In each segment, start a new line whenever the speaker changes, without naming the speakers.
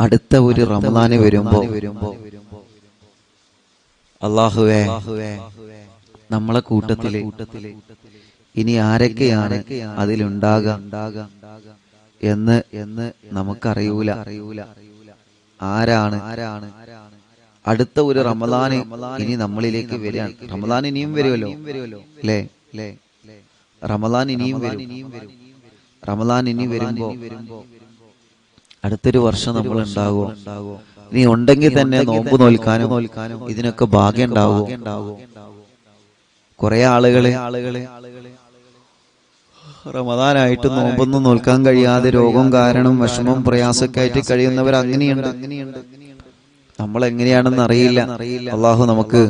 അടുത്ത ഒരു റമദാന് വരുമ്പോ അല്ലാഹുവേ നമ്മളെ കൂട്ടത്തില് ഇനി ആരൊക്കെയാണ് അതിലുണ്ടാകാം എന്ന് നമുക്കറിയൂല. ആരാണ് അടുത്ത ഒരു റമദാന് ഇനി നമ്മളിലേക്ക് വരികയാണ്. റമദാൻ ഇനിയും വരുമല്ലോ അല്ലേ? റമദാൻ ഇനിയും വരും. റമദാൻ ഇനി വരുമ്പോ അടുത്തൊരു വർഷം നമ്മൾ ഉണ്ടാകുമോ? നീ ഉണ്ടെങ്കിൽ തന്നെ നോമ്പ് നോൽക്കാനും ഇതിനൊക്കെ ഭാഗ്യം ഉണ്ടാവുമോ? കുറെ ആളുകള് റമദാനായിട്ട് നോമ്പൊന്നും നോൽക്കാൻ കഴിയാതെ രോഗം കാരണം വിഷമം പ്രയാസമൊക്കെ ആയിട്ട് കഴിയുന്നവർ അങ്ങനെയുണ്ട്. നമ്മൾ എങ്ങനെയാണെന്ന് അറിയില്ല. അള്ളാഹു നമുക്ക്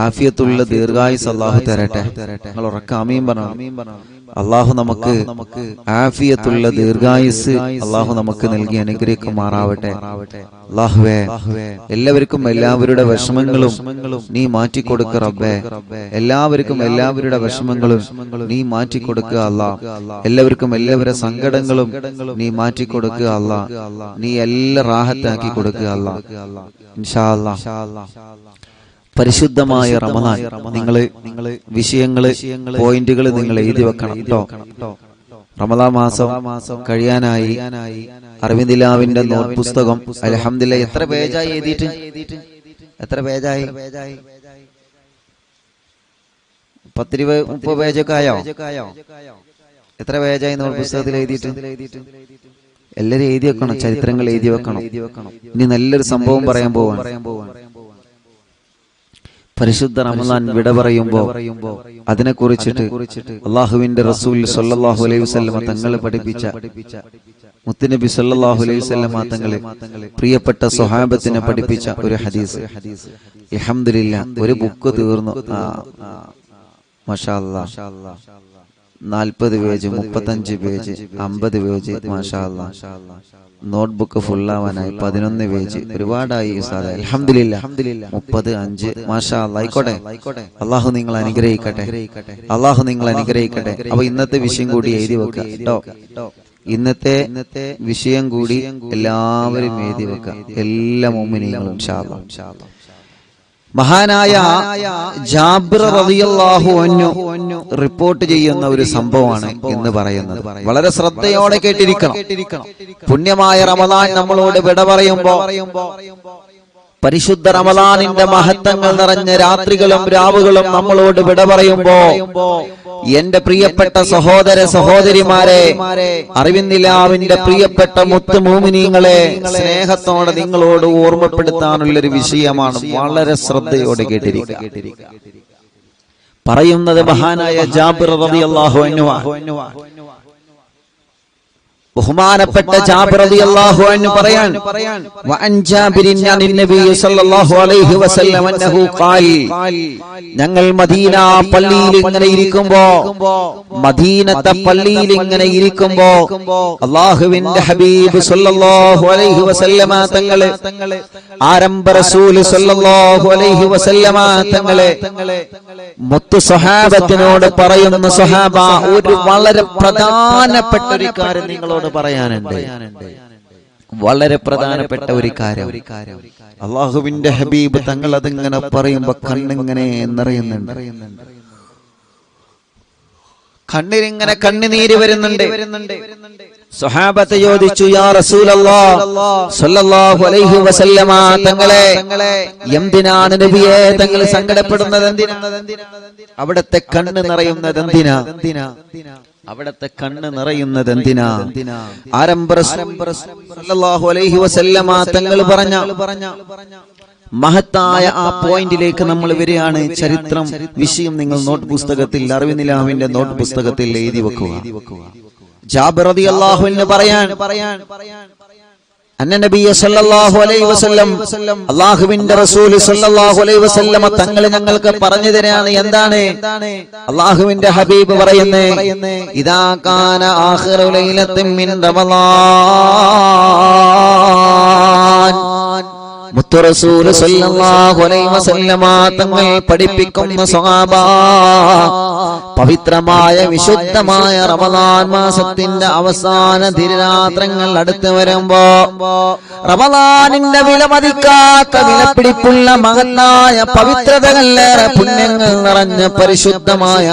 ആഫിയത്തുള്ള ദീർഘായുസ് അള്ളാഹു തരട്ടെ. നിങ്ങൾ ഉറക്കെ ആമീൻ പറഞ്ഞു. അള്ളാഹു നമുക്ക് ആഫിയത്തുള്ള ദീർഘായുസ് അള്ളാഹു നമുക്ക് നൽകി അനുഗ്രഹിക്കുമാറാവട്ടെ. അള്ളാഹുവേ, എല്ലാവർക്കും എല്ലാവരുടെ വിഷമങ്ങളും നീ മാറ്റിക്കൊടുക്ക റബ്ബേ. എല്ലാവർക്കും എല്ലാവരുടെ വിഷമങ്ങളും നീ മാറ്റിക്കൊടുക്കുക അല്ലാ. എല്ലാവർക്കും എല്ലാവരുടെ സങ്കടങ്ങളും നീ മാറ്റിക്കൊടുക്കുക അല്ലാ. നീ എല്ലാം റാഹത്താക്കി കൊടുക്കുക അല്ലാ. ഇൻഷാ അല്ലാഹ് പരിശുദ്ധമായ റമദാൻ നിങ്ങള് വിഷയങ്ങള് പോയിന്റുകൾ നിങ്ങൾ എഴുതി വെക്കണം കേട്ടോ. റമദാൻ മാസം കഴിയാനായി. അർവിന്ദിലാവിന്റെ നോട്ട് പുസ്തകം അൽഹംദുലില്ലാഹ് എത്ര പേജായി എഴുതിയിട്ട്? എത്ര പേജായി? 10-20-30 പേജൊക്കെ ആയോ? എത്ര പേജായി നോട്ട് പുസ്തകത്തിൽ എഴുതിയിട്ട്? എല്ലാരും എഴുതി വെക്കണം. ചരിത്രങ്ങൾ എഴുതി വെക്കണം. ഇനി നല്ലൊരു സംഭവം പറയാൻ പോവാണ്. പരിശുദ്ധ റമദാൻ വിട പറയുമ്പോ അതിനെ കുറിച്ചിട്ട് അള്ളാഹുവിന്റെ റസൂൽ സല്ലല്ലാഹു അലൈഹി വസല്ലമ തങ്ങൾ പഠിപ്പിച്ച മുത്തുനബി സല്ലല്ലാഹു അലൈഹി വസല്ലമ തങ്ങൾ പ്രിയപ്പെട്ട സ്വഹാബത്തിനെ പഠിപ്പിച്ച ഒരു ഹദീസ്. അൽഹംദുലില്ലാഹ് ഒരു ബുക്ക് തീർന്നു. മാഷാ അല്ലാഹ് 40 പേജ്, 35 പേജ്, 50 പേജ്. മാഷാ അല്ലാഹ് നോട്ട്ബുക്ക് ഫുള്ളാവാനായി 11 പേജ്. ഒരുപാടായി ഉസ്താദേ. അൽഹംദുലില്ലാഹ് 35. മാഷാ അല്ലാഹ്. ആയിക്കോട്ടെ. അല്ലാഹു നിങ്ങൾ അനുഗ്രഹിക്കട്ടെ. അല്ലാഹു നിങ്ങൾ അനുഗ്രഹിക്കട്ടെ. അപ്പൊ ഇന്നത്തെ വിഷയം കൂടി എഴുതി വെക്കുക കേട്ടോ. ഇന്നത്തെ വിഷയം കൂടി എല്ലാവരും എഴുതി വെക്കുക. എല്ലാ മുഅ്മിനീങ്ങളും ഇൻഷാ അല്ലാഹ്. മഹാനായ ജാബിർ റളിയല്ലാഹു അൻഹു റിപ്പോർട്ട് ചെയ്യുന്ന ഒരു സംഭവമാണ് എന്ന് പറയുന്നത്. വളരെ ശ്രദ്ധയോടെ കേട്ടിരിക്കണം. പുണ്യമായ റമദാൻ നമ്മളോട് വിട പറയുമ്പോ പരിശുദ്ധ റമദാനിന്റെ മഹത്വങ്ങൾ നിറഞ്ഞ രാത്രികളും രാവുകളും നമ്മളോട് വിട പറയുമ്പോ എന്റെ പ്രിയപ്പെട്ട സഹോദര സഹോദരിമാരെ, അറിവിന്നിലാവിന്റെ പ്രിയപ്പെട്ട മുത്ത് മുഅ്മിനീങ്ങളെ, സ്നേഹത്തോടെ നിങ്ങളോട് ഓർമ്മപ്പെടുത്താനുള്ളൊരു വിഷയമാണ്. വളരെ ശ്രദ്ധയോടെ കേട്ടിരിക്കുക. പറയുന്നത് മഹാനായ ജാബിർ റളിയല്ലാഹു അൻഹു. ബഹുമാനപ്പെട്ട ജാബിർ റളിയല്ലാഹു അൻഹു പറയാൻ വഅൻ ജാബിരിൻ അൻ നബി സല്ലല്ലാഹു അലൈഹി വസല്ലം അന്നഹു ഖാൽ, ഞങ്ങൾ മദീന പള്ളിയിൽ ഇങ്ങനെ ഇരിക്കുമ്പോ, മദീനത്തെ പള്ളിയിൽ ഇങ്ങനെ ഇരിക്കുമ്പോ അല്ലാഹുവിന്റെ ഹബീബ് സല്ലല്ലാഹു അലൈഹി വസല്ലമ തങ്ങളെ, ആരംഭ റസൂൽ സല്ലല്ലാഹു അലൈഹി വസല്ലമ തങ്ങളെ മുത്തു സ്വഹാബത്തിനോട് പറയുന്ന, സ്വഹാബ, ഒരു വളരെ പ്രധാനപ്പെട്ട ഒരു കാര്യം നിങ്ങളോട് പറയാനുണ്ട്. വളരെ പ്രധാനപ്പെട്ട ഒരു കാര്യം. അല്ലാഹുവിന്റെ ഹബീബ് തങ്ങൾ അതിങ്ങനെ പറയുമ്പോ കണ്ണിങ്ങനെ നിറയുന്നുണ്ട്. കണ്ണിലിങ്ങനെ കണ്ണുനീര് വരുന്നുണ്ട്. സ്വഹാബത്ത് ചോദിച്ചു, യാ റസൂലല്ലാഹ് സ്വല്ലല്ലാഹു അലൈഹി വസല്ലമ തങ്ങളെ, എന്തിനാണ് നബിയെ തങ്ങൾ സങ്കടപ്പെടുന്നത്? എന്തിനാണ് അവിടത്തെ കണ്ണ് നിറയുന്നത്? എന്തിനാ അവിടത്തെ കണ്ണ് നിറയുന്നത്? എന്തിനാ? ആരംഭ സല്ലല്ലാഹു അലൈഹി വസല്ലമ തങ്ങൾ പറഞ്ഞ മഹത്തായ ആ പോയിന്റിലേക്ക് നമ്മൾ വരികയാണ്. ചരിത്രം വിഷയം നിങ്ങൾ നോട്ട് പുസ്തകത്തിൽ, അറിവിനിലാവിന്റെ നോട്ട് പുസ്തകത്തിൽ എഴുതി വെക്കുക. ജാബിർ റളിയല്ലാഹു അൻഹു പറയാൻ അന്ന നബി സല്ലല്ലാഹു അലൈഹി വസല്ലം, അല്ലാഹുവിന്റെ റസൂൽ സല്ലല്ലാഹു അലൈഹി വസല്ലം തങ്ങൾ ഞങ്ങൾക്ക് പറഞ്ഞു തരാണ്. എന്താണ്? അല്ലാഹുവിന്റെ ഹബീബ് പറയുന്നേ, ഇദാ കാന ആഖിറു ലൈലത്തിൻ മിൻ റമളാൻ, മുത്തു റസൂൽ സല്ലല്ലാഹു അലൈഹി വസല്ലമ തങ്ങൾ പഠിപ്പിക്കുന്ന സ്വഹാബ, പവിത്രമായ വിശുദ്ധമായ റമദാൻ മാസത്തിന്റെ അവസാന ദിനരാത്രങ്ങൾ അടുത്ത് വരുമ്പോ റമദാനിന്റെ വിലമതിക്കാത്ത വിലപിടിപ്പുള്ള മഹത്തായ പവിത്രതകളിലേറെ പുണ്യങ്ങൾ നിറഞ്ഞ പരിശുദ്ധമായ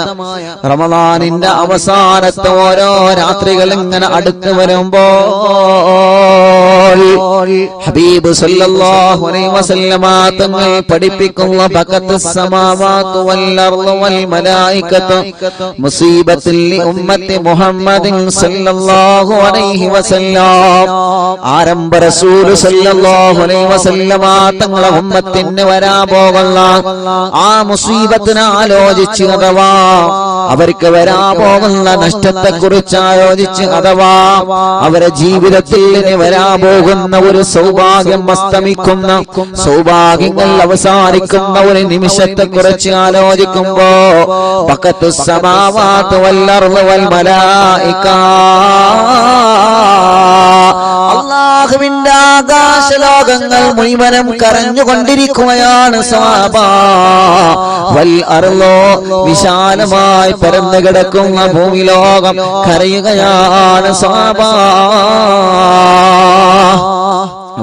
റമദാനിന്റെ അവസാനത്തെ ഓരോ രാത്രികൾ ഇങ്ങനെ അടുത്ത് വരുമ്പോ ഹബീബ് സല്ലല്ലാഹു അലൈഹി വസല്ലമ തങ്ങൾ പഠിപ്പിക്കുന്ന ബഖത്തുസ് സമാവാതു വൽ അർളു വൽ മലായികതു മുസീബത്തുൽ ഉമ്മത്തി മുഹമ്മദിൻ സല്ലല്ലാഹു അലൈഹി വസല്ലം. ആരംഭ റസൂൽ സല്ലല്ലാഹു അലൈഹി വസല്ലമ തങ്ങളെ ഉമ്മത്തിന് വരാൻ പോകുന്ന ആ മുസീബത്തിനെ ആലോചിച്ച് അഥവാ അവർക്ക് വരാൻ പോകുന്ന നഷ്ടത്തെ കുറിച്ച് ആലോചിച്ച് അഥവാ അവരുടെ ജീവിതത്തിൽ വരാൻ പോകുന്ന ഒരു സൗഭാഗ്യം അസ്തമിക്കുന്ന സൗഭാഗ്യങ്ങൾ അവസാനിക്കുന്ന ഒരു നിമിഷത്തെ കുറിച്ച് ആലോചിക്കുമ്പോ ബഖത്തുസ് സമാവാതു വൽ അർളു വൽ മലായിക, അല്ലാഹുവിന്റെ ആകാശലോകങ്ങൾ മുഴുവനും കരഞ്ഞുകൊണ്ടിരിക്കുകയാണ് സ്വഹാബ. വൽ അർളു, വിശാലമായി പരന്നു കിടക്കുന്ന ഭൂമിലോകം കരയുകയാണ് സ്വഹാബ.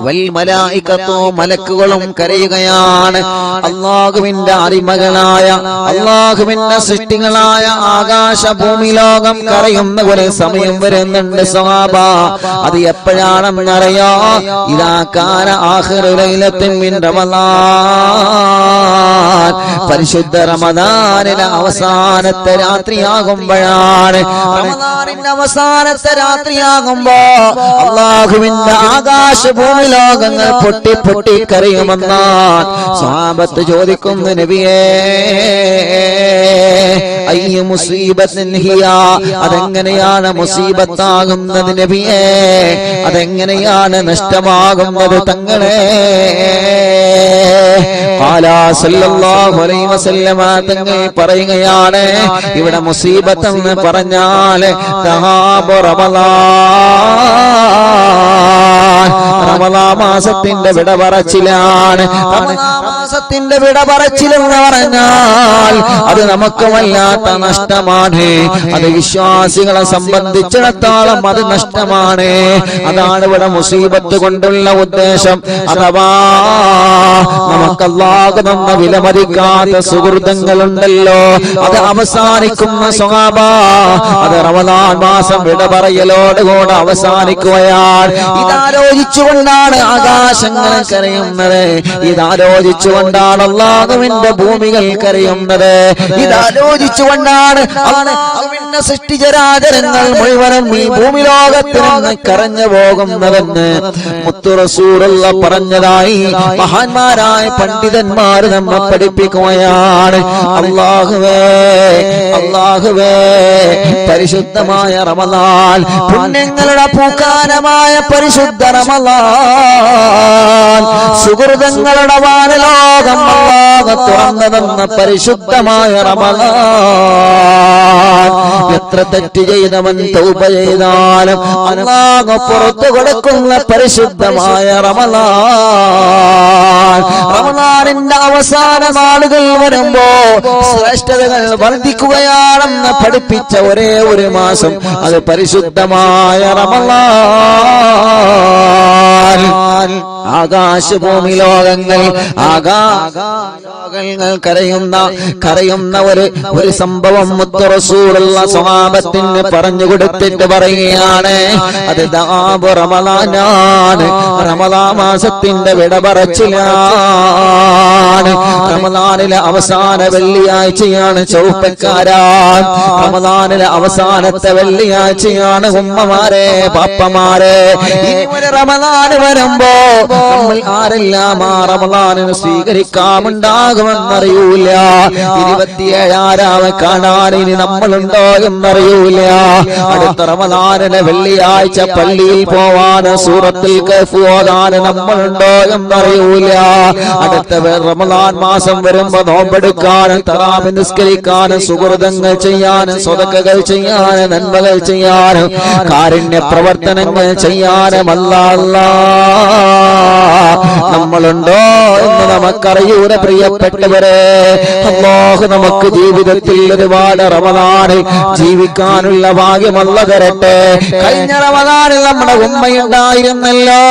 വൽ മലായികത്തു, മലക്കുകളും കരയുകയാണ്. അല്ലാഹുവിന്റെ അടിമകളായ അല്ലാഹുവിന്റെ സൃഷ്ടികളായ ആകാശ ഭൂമി ലോകം കരയുന്ന ഒരു സമയം വരുന്നുണ്ട് സ്വഹാബ. അത് എപ്പോഴാണെന്നറിയോ? ഇദാ കാന ആഖിറു ലൈലത്തിൻ മിൻ റമളാൻ, പരിശുദ്ധ റമദാനിലെ അവസാനത്തെ രാത്രിയാകുമ്പോഴാണ്. റമദാനിന്റെ അവസാനത്തെ രാത്രിയാകുമ്പോ അല്ലാഹുവിന്റെ ആകാശ ഭൂമി ലോകങ്ങൾ പൊട്ടി പൊട്ടി കരയുമെന്നാൽ സ്വഹാബത്ത് ചോദിക്കുന്നു, നബിയേ അയ്യ മുസീബത്തിൻ ഹിയ, അതെങ്ങനെയാണ് മുസീബത്താകുന്നത് നബിയേ? അതെങ്ങനെയാണ് നഷ്ടമാകുന്നത് തങ്ങളെ? ഖാല സല്ലല്ലാഹു അലൈഹി വസല്ലമ തങ്ങൾ പറയുകയാണ്, ഇവിടെ മുസീബത്ത് എന്ന് പറഞ്ഞാൽ തഹാബു റമളാൻ, റമളാൻ മാസത്തിന്റെ വിട പറച്ചിലാണ്. മാസത്തിന്റെ വിട പറച്ചിലെന്ന് പറഞ്ഞാൽ അത് നമുക്ക് വല്ലാത്ത നഷ്ടമാണ്. അത് വിശ്വാസികളെ സംബന്ധിച്ചിടത്തോളം അത് നഷ്ടമാണ്. അതാണ് ഇവിടെ മുസീബത്ത് കൊണ്ടുള്ള ഉദ്ദേശം. അഥവാ നമുക്ക് അല്ലാഹു തന്ന വിലമതിക്കാത്ത സുഹൃത്തുക്കളുണ്ടല്ലോ, അത് അവസാനിക്കുന്ന സ്വഹാബ. അത് റമളാൻ മാസം വിട പറയലോടുകൂടെ അവസാനിക്കുകയാണ്. ഇതാലോചിച്ചുകൊണ്ടാണ് ആകാശങ്ങൾ കരയുന്നത്. ഇതാലോചിച്ചുകൊണ്ടാണ് അല്ലാഹുവിന്റെ ഭൂമികൾ കരയുന്നത്. ഇതാലോചിച്ചുകൊണ്ടാണ് അല്ലാഹുവിന്റെ സൃഷ്ടിചരാചരങ്ങൾ മുഴുവനും ഈ ഭൂമി ലോകത്തിൽ നിന്ന് കരഞ്ഞു പോകുന്നതെന്ന് മുത്തു റസൂലുള്ള പറഞ്ഞതായി മഹാന്മാരായ പണ്ഡിതന്മാർ നമ്മെ പഠിപ്പിക്കുകയാണ്. അല്ലാഹുവേ അല്ലാഹുവേ, പരിശുദ്ധമായ റമളാൻ, പുണ്യങ്ങളുടെ പൂക്കാലമായ പരിശുദ്ധ റമളാൻ, സുഹൃതങ്ങളുടെ വാനലോകം അല്ലാഹു തുറന്നതെന്ന പരിശുദ്ധമായ റമളാൻ, എത്ര തെറ്റ് ചെയ്തവൻ തൗബ ചെയ്താലും അല്ലാഹു പുറത്തു കൊടുക്കുന്ന പരിശുദ്ധമായ റമളാൻ. റമളാനിന്റെ അവസാന നാളുകൾ വരുമ്പോ ശ്രേഷ്ഠതകൾ വർദ്ധിക്കുകയാണെന്ന് പഠിപ്പിച്ച ഒരേ ഒരു മാസം അത് പരിശുദ്ധമായ റമളാൻ. ആകാശഭൂമി ലോകങ്ങൾ ആകാശങ്ങൾ കരയുന്ന ഒരു സംഭവം മുത്തു റസൂലുള്ള സ്വഹാബത്തിന് പറഞ്ഞു കൊടുത്തിട്ട് പറയുകയാണ്, അത് ദാബു റമളാനാണ്. റമളാൻ മാസത്തിന്റെ വിട പറച്ചിലാണ്. റമളാനിലെ അവസാന വെള്ളിയാഴ്ചയാണ് ചൗപ്പക്കാരാൻ. റമളാനിലെ അവസാനത്തെ വെള്ളിയാഴ്ചയാണ് ഉമ്മമാരെ പാപ്പമാരെ. ഇനി ഒരു റമളാൻ വരുമ്പോ നമ്മൾ ആരെല്ലാം ആ റമളാനിന് സ്വീകരിക്കാമുണ്ടാകുമെന്നറിയൂല. 27 കാണാൻ ഇനി നമ്മളുണ്ടോ എന്നറിയൂല. അടുത്ത റമളാനിലെ വെള്ളിയാഴ്ച പള്ളിയിൽ പോവാൻ സൂറത്തുൽ കഹ്ഫ് ഓതാൻ നമ്മളുണ്ടോ എന്നറിയൂല. അടുത്ത റമളാൻ മാസം വരുമ്പോ നോമ്പെടുക്കാനും തറാവി നിസ്കരിക്കാനും സുഹൃതങ്ങൾ ചെയ്യാനും സ്വതക്കകൾ ചെയ്യാനും നന്മകൾ ചെയ്യാനും കാരുണ്യ പ്രവർത്തനങ്ങൾ ചെയ്യാനും അല്ലാഹ്
നമ്മളുണ്ടോ എന്ന് നമുക്കറിയൂല പ്രിയപ്പെട്ടവരെ. അല്ലാഹു നമുക്ക് ജീവിതത്തിൽ ഒരുപാട് റമദാനിൽ ജീവിക്കാനുള്ള ഭാഗ്യം അല്ലാഹു തരട്ടെ. കഴിഞ്ഞ റമദാനിൽ നമ്മുടെ ഉമ്മയുണ്ടായിരുന്നല്ലോ,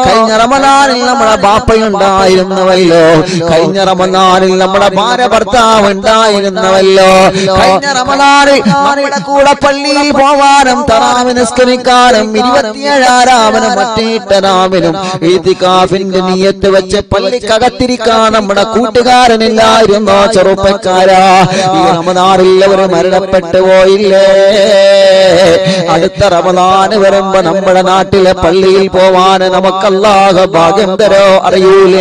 കഴിഞ്ഞ റമദാനിൽ നമ്മുടെ ബാപ്പയുണ്ടായിരുന്നവല്ലോ, കഴിഞ്ഞ റമദാനിൽ നമ്മുടെ ഭാര്യ ഭർത്താവ് ഉണ്ടായിരുന്നവല്ലോ, കഴിഞ്ഞ റമദാനിൽ നമ്മുടെ കൂടെ പള്ളിയിൽ പോവാനും തറാവി നിസ്കരിക്കാനും 27 മറ്റേട്ടനാമിനും ഇത്തികാഫിന്റെ നിയ്യത്ത് വെച്ച് പള്ളിക്കകത്തിരിക്കാൻ നമ്മുടെ കൂട്ടുകാരനില്ലായിരുന്നോ ചെറുപ്പക്കാരാ? ഈ റമദാനിൽ അവർ മരണപ്പെട്ടു പോയില്ലേ? അടുത്ത റമദാന് വരുമ്പോ നമ്മുടെ നാട്ടിലെ പള്ളിയിൽ പോവാൻ നമുക്ക് അല്ലാഹു ഭാഗ്യം തരോ അറിയൂല.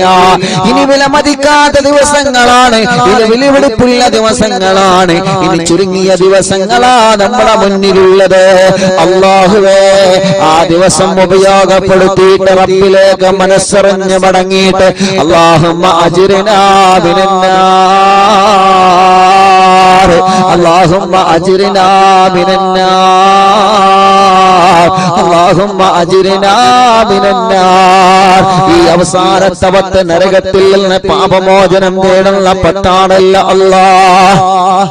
ഇനി വിലമതിക്കാത്ത ദിവസങ്ങളാണ്, ഇനി വിലപിടിപ്പുള്ള ദിവസങ്ങളാണ്, ഇനി ചുരുങ്ങിയ ദിവസങ്ങളാ നമ്മുടെ മുന്നിലുള്ളത്. അല്ലാഹുവേ, ആ ദിവസം ഉപയോഗപ്പെടുത്തിയിട്ട് റബ്ബിലേക്ക് മനസ്സറിഞ്ഞ് മടങ്ങിയിട്ട് അല്ലാഹുമ്മ അജ്റിനാ മിനന്നാർ, അല്ലാഹുമ്മ അജ്റിനാ മിനന്നാർ, അല്ലാഹുമ്മ അജ്റിനാ മിനന്നാർ. ഈ അവസാനത്തെ 10 നരകത്തിൽ നിന്ന് പാപമോചനം തേടുന്ന പട്ടാണല്ല അല്ലാഹ്.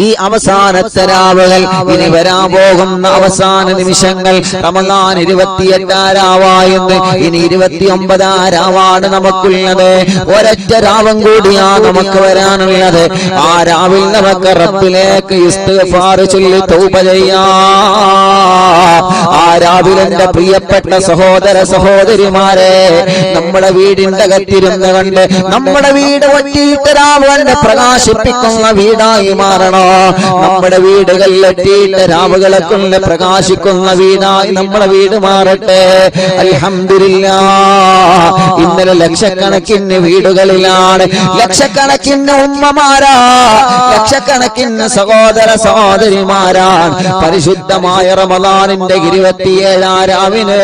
ഈ അവസാനത്തെ രാവുകൾ, ഇനി വരാൻ പോകുന്ന അവസാന നിമിഷങ്ങൾ, റമദാൻ 28 രാവായെന്ന് ഇനി 29 രാവാണ് നമുക്കുള്ളത്. ഒരൊറ്റ രാവും കൂടിയാ നമുക്ക് വരാനുള്ളത്. ആ രാവിൽ നമുക്ക് റബ്ബിലേക്ക് ഇസ്തിഗ്ഫാർ ചൊല്ലി തൗബ ചെയ്യാം. ആ രാവിൽ എന്റെ പ്രിയപ്പെട്ട സഹോദര സഹോദരിമാരെ, നമ്മുടെ വീടിന്റെ അകത്തിരുന്ന് കണ്ട് നമ്മുടെ വീട് ഒറ്റിയിട്ട് രാവുകളെ പ്രകാശിപ്പിക്കുന്ന വീടായി മാറണം. നമ്മുടെ വീടുകളിൽ എത്തിയിട്ട് രാവുകളെ കൊണ്ട് പ്രകാശിക്കുന്ന വീടായി നമ്മുടെ വീട് മാറട്ടെ. അൽഹംദുലില്ലാഹ്, ഇന്നലെ ലക്ഷക്കണക്കിന് വീടുകളിലാണ് ലക്ഷക്കണക്കിന് ഉമ്മമാരാ, ലക്ഷക്കണക്കിന് സഹോദര സഹോദരിമാരാണ് പരിശുദ്ധമായ റമദാനിന്റെ 27 രാവിന്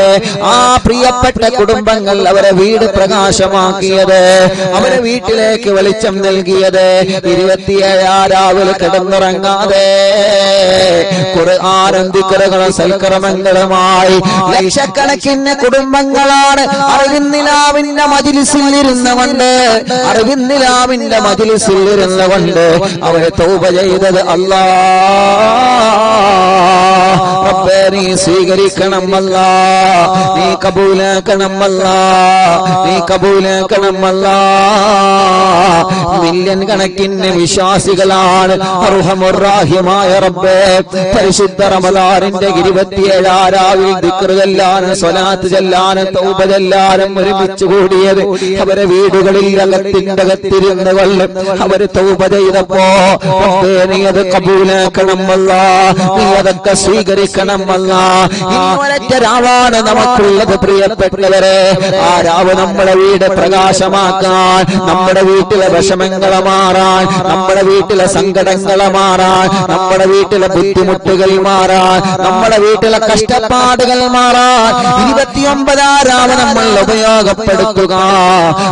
ആ പ്രിയപ്പെട്ട കുടുംബങ്ങൾ അവരെ വീട് പ്രകാശമാക്കിയത്, അവരെ വീട്ടിലേക്ക് വെളിച്ചം നൽകിയത്. 27 രാവിലെ കിടന്നുറങ്ങാതെ ഖുർആനും ദിക്റുകളും സൽക്കർമ്മങ്ങളുമായി ലക്ഷക്കണക്കിന് കുടുംബങ്ങളാണ് അറിവിന്നിലാവിന്റെ മജ്‌ലിസിൽ ഇരുന്നുകൊണ്ട്, അറിവിന്നിലാവിന്റെ മജ്‌ലിസിൽ ഇരുന്നുകൊണ്ട് അവരെ തൗബ ചെയ്തത്. അല്ലാഹ് റബ്ബേ, നീ സ്വീകരിക്കണം അല്ലാഹ്, നീ കബൂലാക്കണം അല്ലാഹ്, നീ കബൂലാക്കണം അല്ലാഹ്. മില്യൺ കണക്കിന് വിശ്വാസികളാണ് അർഹമുർ റഹീമായ റബ്ബേ പരിശുദ്ധ റമദാനിന്റെ 27 രാവിൽ ദിക്ർ ചൊല്ലാനും സ്വലാത്ത് ചൊല്ലാനും തൗബ ചൊല്ലാനും ഒരുമിച്ച് കൂടിയത്. അവരെ വീടുകളിൽ അകത്തിന്റെ അകത്തിരുന്ന് കൊള്ളും അവര് തൗബ ചെയ്തപ്പോ റബ്ബേ, നീ അത് കബൂലാക്കണം അല്ലാഹ്, നീ അതൊക്കെ സ്വീകരിക്കണം അല്ലാഹ്. ഈ ഒരൊറ്റ രാവാണ് നമുക്കുള്ളത് പ്രിയപ്പെട്ടവരെ. ആ രാവ് നമ്മുടെ വീട് പ്രകാശമാക്കാൻ, നമ്മുടെ വീട്ടിലെ വിഷമങ്ങളെ മാറാൻ, നമ്മുടെ വീട്ടിലെ സങ്കടങ്ങളെ മാറാൻ, നമ്മുടെ വീട്ടിലെ ബുദ്ധിമുട്ടുകൾ മാറാൻ, നമ്മുടെ വീട്ടിലെ കഷ്ടപ്പാടുകൾ മാറാൻ 29 രാവ് നമ്മൾ ഉപയോഗപ്പെടുത്തുക.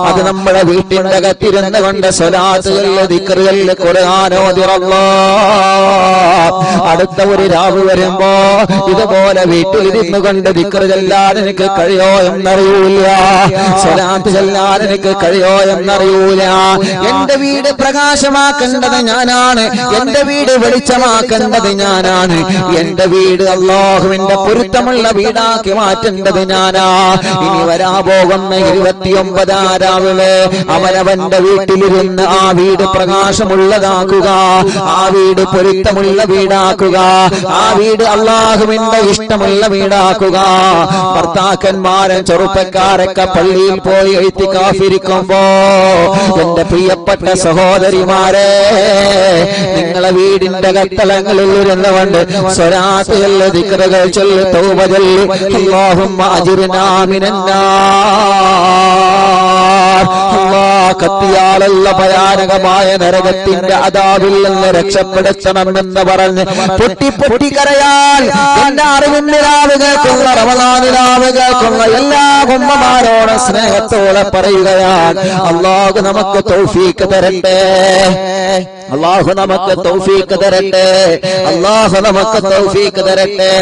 അത് നമ്മുടെ വീട്ടിന്റെ അകത്തിരുന്ന് കൊണ്ട് സ്വലാത്തുകളിൽ ദിക്റുകളിൽ ഖുർആൻ ഓതി അല്ലാഹ്. അടുത്ത ഒരു രാവ് വരുമ്പോ ഇതുപോലെ വീട്ടിലിരുന്നു കൊണ്ട് ദിക്ർ ചൊല്ലാൻ എനിക്ക് കഴിയോ എന്നറിയൂല, സ്വലാത്ത് ചൊല്ലാൻ എനിക്ക് കഴിയോ എന്നറിയൂല. എന്റെ വീട് പ്രകാശമാക്കേണ്ടത് ഞാനാണ്, എന്റെ വീട് വെളിച്ചമാക്കേണ്ടത് ഞാനാണ്, എന്റെ വീട് അല്ലാഹുവിന്റെ പൊരുത്തമുള്ള വീടാക്കി മാറ്റേണ്ടത് ഞാനാ. ഇനി വരാ പോകുന്ന 29 രാവിലെ അവനവന്റെ വീട്ടിലിരുന്ന് ആ വീട് പ്രകാശമുള്ളതാക്കുക, ആ വീട് പൊരുത്തമുള്ള വീടാക്കുക, ആ വീട് അല്ലാഹുവിന്റെ ഇഷ്ടമുള്ള വീടാക്കുക. ഭർത്താക്കന്മാരും ചെറുപ്പക്കാരൊക്കെ പള്ളിയിൽ പോയി ഇത്തികാഫിരിക്കുമ്പോ എന്റെ പ്രിയപ്പെട്ട സഹോദരിമാരെ, നിങ്ങളെ വീടിന്റെ കത്തളങ്ങളിൽ ഇരുന്നുകൊണ്ട് സ്വലാത്ത് ചൊല്ല്, ദിക്റുകൾ ചൊല്ല്, തൗബ ചൊല്ല്. അല്ലാഹുമ്മ അജ്റിനാ മിനന്നാർ. അല്ലാഹ്, കത്തിയാലുള്ള ഭയാനകമായ നരകത്തിന്റെ അദാബിൽ നിന്ന് രക്ഷപ്പെടുത്തണമെന്ന് പറഞ്ഞ് പൊട്ടി പൊട്ടി കരയാൻ എന്റെ അറിവിന്റെ രാവുകൾക്കുള്ള റമദാനിലാവുകൾക്കുള്ള എല്ലാ ഉമ്മമാരോട് സ്നേഹത്തോടെ പറയുകയാണ്. അല്ലാഹു നമുക്ക് തൗഫീഖ് തരട്ടെ. അല്ലാഹു നമുക്ക് തൗഫീഖ് തരട്ടെ. അല്ലാഹു നമുക്ക് തൗഫീഖ് തരട്ടെ.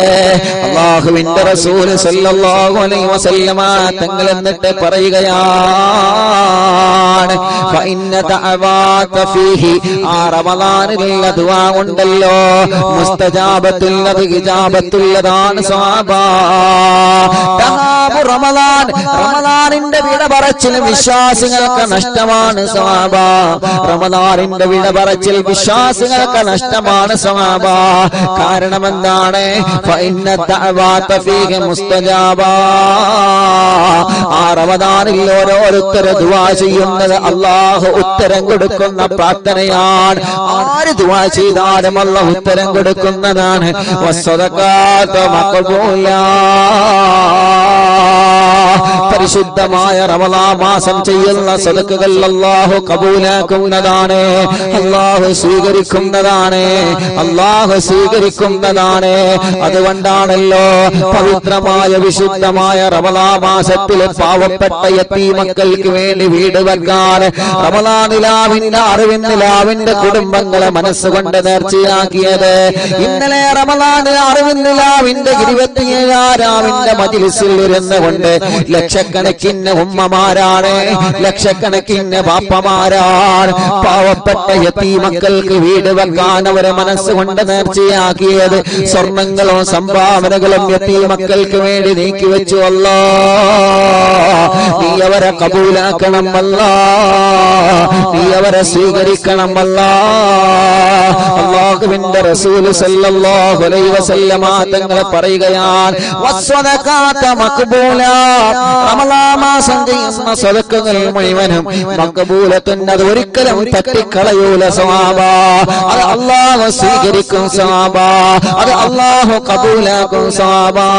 അല്ലാഹുവിന്റെ റസൂൽ സല്ലല്ലാഹു അലൈഹി വസല്ലമ തങ്ങൾ എന്നിട്ട് പറയുകയാണ്, ഫഇന്ന ദഅവാത ഫീഹി, ആ റമളാനിലുള്ള ദുആ ഉണ്ടല്ലോ, മുസ്തജാബത്തുൽ ഇജാബത്തുള്ളതാണ് സഹാബാ. റമളാൻ, റമളാനിന്റെ വിട പറച്ചിൽ വിശ്വാസികൾക്ക് നഷ്ടമാണ് സഹാബാ. റമളാനിന്റെ വിട പറച്ചിൽ വിശ്വാസികൾക്ക് നഷ്ടമാണ് സഹാബാ. കാരണം എന്താണ്? ഫഇന്ന ദഅവാത ഫീഹി മുസ്തജാബാ. ആ റമളാനിൽ ഓരോരുത്തർ ദുആ ചെയ്യുന്നത് അല്ലാഹു ഉത്തരം കൊടുക്കുന്ന പ്രാർത്ഥനയാണ്. ആര് ദുആ ചെയ്താലും അല്ലാഹു ഉത്തരം കൊടുക്കുന്നതാണ്. വസ്സദഖാതു മഖ്ബൂലാ. പരിശുദ്ധമായ റമളാൻ മാസം ചെയ്യുന്ന സദഖകൾ അല്ലാഹു കബൂലാക്കുന്നതാണ്, അല്ലാഹു സ്വീകരിക്കുന്നതാണ്, അല്ലാഹു സ്വീകരിക്കുന്നതാണ്. അതുകൊണ്ടാണല്ലോ പവിത്രമായ വിശുദ്ധമായ റമളാൻ മാസത്തിൽ പാവപ്പെട്ട യതീമക്കൾക്ക് വേണ്ടി വീട് വെക്കാൻ റമളാനിലാവിന്റെ അറിവിന്നിലാവിന്റെ കുടുംബങ്ങളെ മനസ്സുകൊണ്ട് നേർച്ചയാക്കിയത്. ഇന്നലെ റമളാനിൽ അറിവിന്നിലാവിന്റെ 27 മജ്‌ലിസിൽ ഇരുന്നുകൊണ്ട് ലക്ഷക്കണക്കിന് ഉമ്മമാരാണ്, ലക്ഷക്കണക്കിന് ബാപ്പമാരാണ് പാവപ്പെട്ട യതീമക്കൾക്ക് വീട് വെക്കാൻ അവരെ മനസ്സുകൊണ്ട് നേർച്ചയാക്കിയത്. സ്വർണങ്ങളും സംഭാവനകളും യതീമക്കൾക്ക് വേണ്ടി നീക്കി വെച്ചു. അല്ലാ, നീ അവരെ കബൂലാക്കണം അല്ലാ, നീ അവരെ സ്വീകരിക്കണം അല്ലാ. അല്ലാഹുവിന്റെ റസൂൽ സല്ലല്ലാഹു അലൈഹി വസല്ലമ തങ്ങൾ പറയുകയാണ്, വസ്സദഖാത മഖ്ബൂലാ. റമളാൻ മാസം ചെയ്യുന്ന സദഖകൾ മുഴുവനും മഖ്ബൂലത്തുൻ, അത് ഒരിക്കലും തട്ടിക്കളയൂല സഹാബാ. അത് അല്ലാഹു സ്വീകരിക്കും സഹാബാ, അത് അല്ലാഹു കബൂലാക്കും സഹാബാ.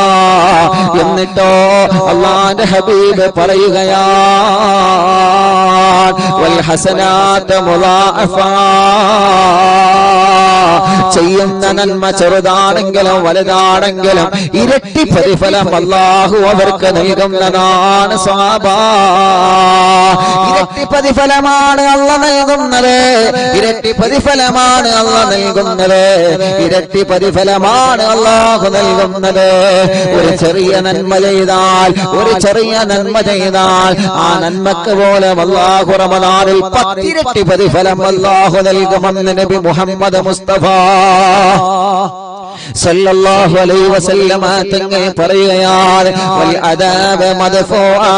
എന്നിട്ടോ അല്ലാഹുവിന്റെ ഹബീബ് പറയുകയാണ്, വൽ ഹസനാതു മുളാഅഫാ. ചെയ്യുന്ന നന്മ ചെറുതാണെങ്കിലും വലുതാണെങ്കിലും ഇരട്ടി പ്രതിഫലം അല്ലാഹു അവർക്ക് നൽകുന്നതാണ് സഹാബാ. ഇരട്ടി പ്രതിഫലമാണ് അല്ലാഹു നൽകുന്നത്, ഇരട്ടി പ്രതിഫലമാണ് അല്ലാഹു നൽകുന്നത്, ഇരട്ടി പ്രതിഫലമാണ് അല്ലാഹു നൽകുന്നത്. ഒരു ചെറിയ നന്മ ചെയ്താൽ, ഒരു ചെറിയ നന്മ ചെയ്താൽ ആ നന്മക്ക് പോലെ അല്ലാഹു റമളാനിൽ 10 ഇരട്ടി പ്രതിഫലം അല്ലാഹു നൽകുമെന്ന് നബി മുഹമ്മദ് മുസ്തഫ സല്ലല്ലാഹു അലൈഹി വസല്ലമ തങ്ങൾ പറയുകയാണ്, വൽ അദാബ് മദ്ഫൂആ.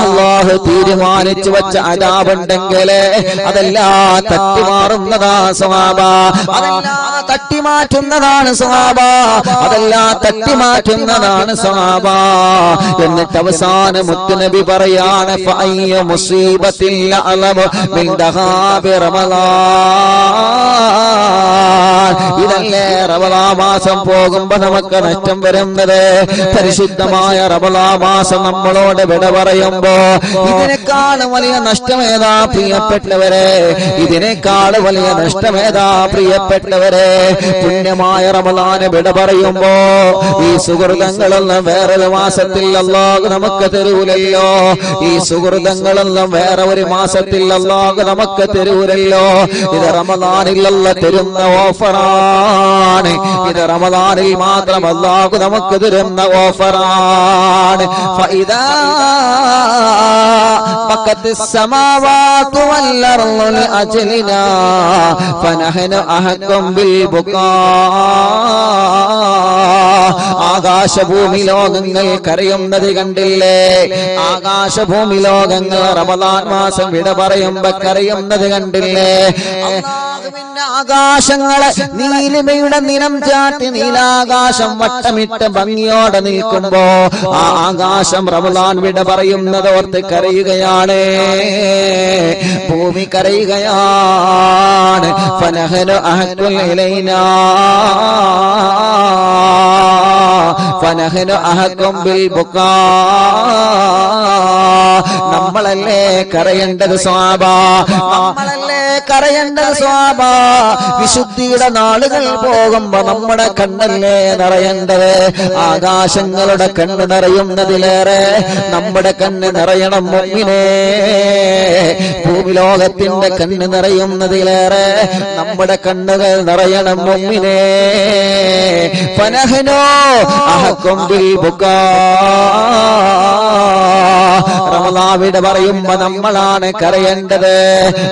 അല്ലാഹു തീരുമാനിച്ചു വെച്ച അദാബുണ്ടെങ്കിൽ അതെല്ലാം തട്ടിമാറുന്നതാ സഹാബാ, അതെല്ലാം തട്ടിമാറ്റുന്നതാണ് സഹാബാ, അതെല്ലാം തട്ടിമാറ്റുന്നതാണ് സഹാബാ. എന്നിട്ട് അവസാനം മുത്തുനബി പറയാണ്, ഫഅയ്യ മുസീബത്തിൻ അലമു മിൻ ദഹാബി റമളാൻ. ഇതല്ലേ റമളാൻ മാസം പോകുമ്പോ നമുക്ക് നഷ്ടം വരുന്നത്. പരിശുദ്ധമായ റമളാൻ മാസം നമ്മളോട് വിട പറയുമ്പോ ഇതിനേക്കാൾ വലിയ നഷ്ടമേതാ പ്രിയപ്പെട്ടവരെ? ഇതിനേക്കാൾ വലിയ നഷ്ടമേതാ പ്രിയപ്പെട്ടവരെ? പുണ്യമായ റമളാന് വിട പറയുമ്പോ ഈ സുഹൃതങ്ങളൊന്നും വേറൊരു മാസത്തിൽ അല്ലാഹു നമുക്ക് തരൂലല്ലോ. ഈ സുഹൃതങ്ങളൊന്നും വേറെ ഒരു മാസത്തിൽ അല്ലാഹു നമുക്ക് തരൂലല്ലോ. ഇത് റമളാനിൽ അല്ലാഹു തരുന്ന ഓഫറാണ്, ഇത് റമളാനിൽ മാത്രം അല്ലാഹു നമുക്ക് തരുന്ന ഓഫറാണ്. ഫഇദാ ബഖത്തിസ് സമാവാതു വൽ അർളു ലിഅജ്ലിനാ ഫനഹനു അഹഖും ബിൽ ബുകാ. ആകാശഭൂമി ലോകങ്ങൾ കരയുന്നത് കണ്ടില്ലേ? ആകാശഭൂമി ലോകങ്ങൾ റമളാൻ മാസം വിട പറയുമ്പോ കരയുന്നത് കണ്ടില്ലേ? അല്ലാഹുവിന്റെ ആകാശങ്ങളെ നീലിമയുടെ നിറം ചാട്ടി നീലാകാശം വട്ടമിട്ട് ഭംഗിയോടെ നിൽക്കുമ്പോ ആ ആകാശം റമളാൻ വിട പറയുന്നത് ഓർത്ത് കരയുകയാണ്, ഭൂമി കരയുകയാണ്. ഫനഹനു അഹഖുൽ ഇലൈനാ ഫനഹ്നു അഹക്കും ബിൽ ബുക്കാ, നമ്മളല്ലേ കരയേണ്ടത് സ്വഹാബ, നമ്മളല്ലേ കരയേണ്ടത് സ്വഹാബ. വിശുദ്ധിയുടെ നാളുകൾ പോകുമ്പോ നമ്മുടെ കണ്ണല്ലേ നിറയേണ്ടത്. ആകാശങ്ങളുടെ കണ്ണ് നിറയുന്നതിലേറെ നമ്മുടെ കണ്ണ് നിറയണം മുഅ്മിനേ. ഭൂമിലോകത്തിന്റെ കണ്ണ് നിറയുന്നതിലേറെ നമ്മുടെ കണ്ണുകൾ നിറയണം മുഅ്മിനേ. ഫനഹ്നു അഹക്കും ബിൽ ബുക്കാ, റമളാനിവിടെ പറയുമ്പോ നമ്മളാണ് കരയേണ്ടത്,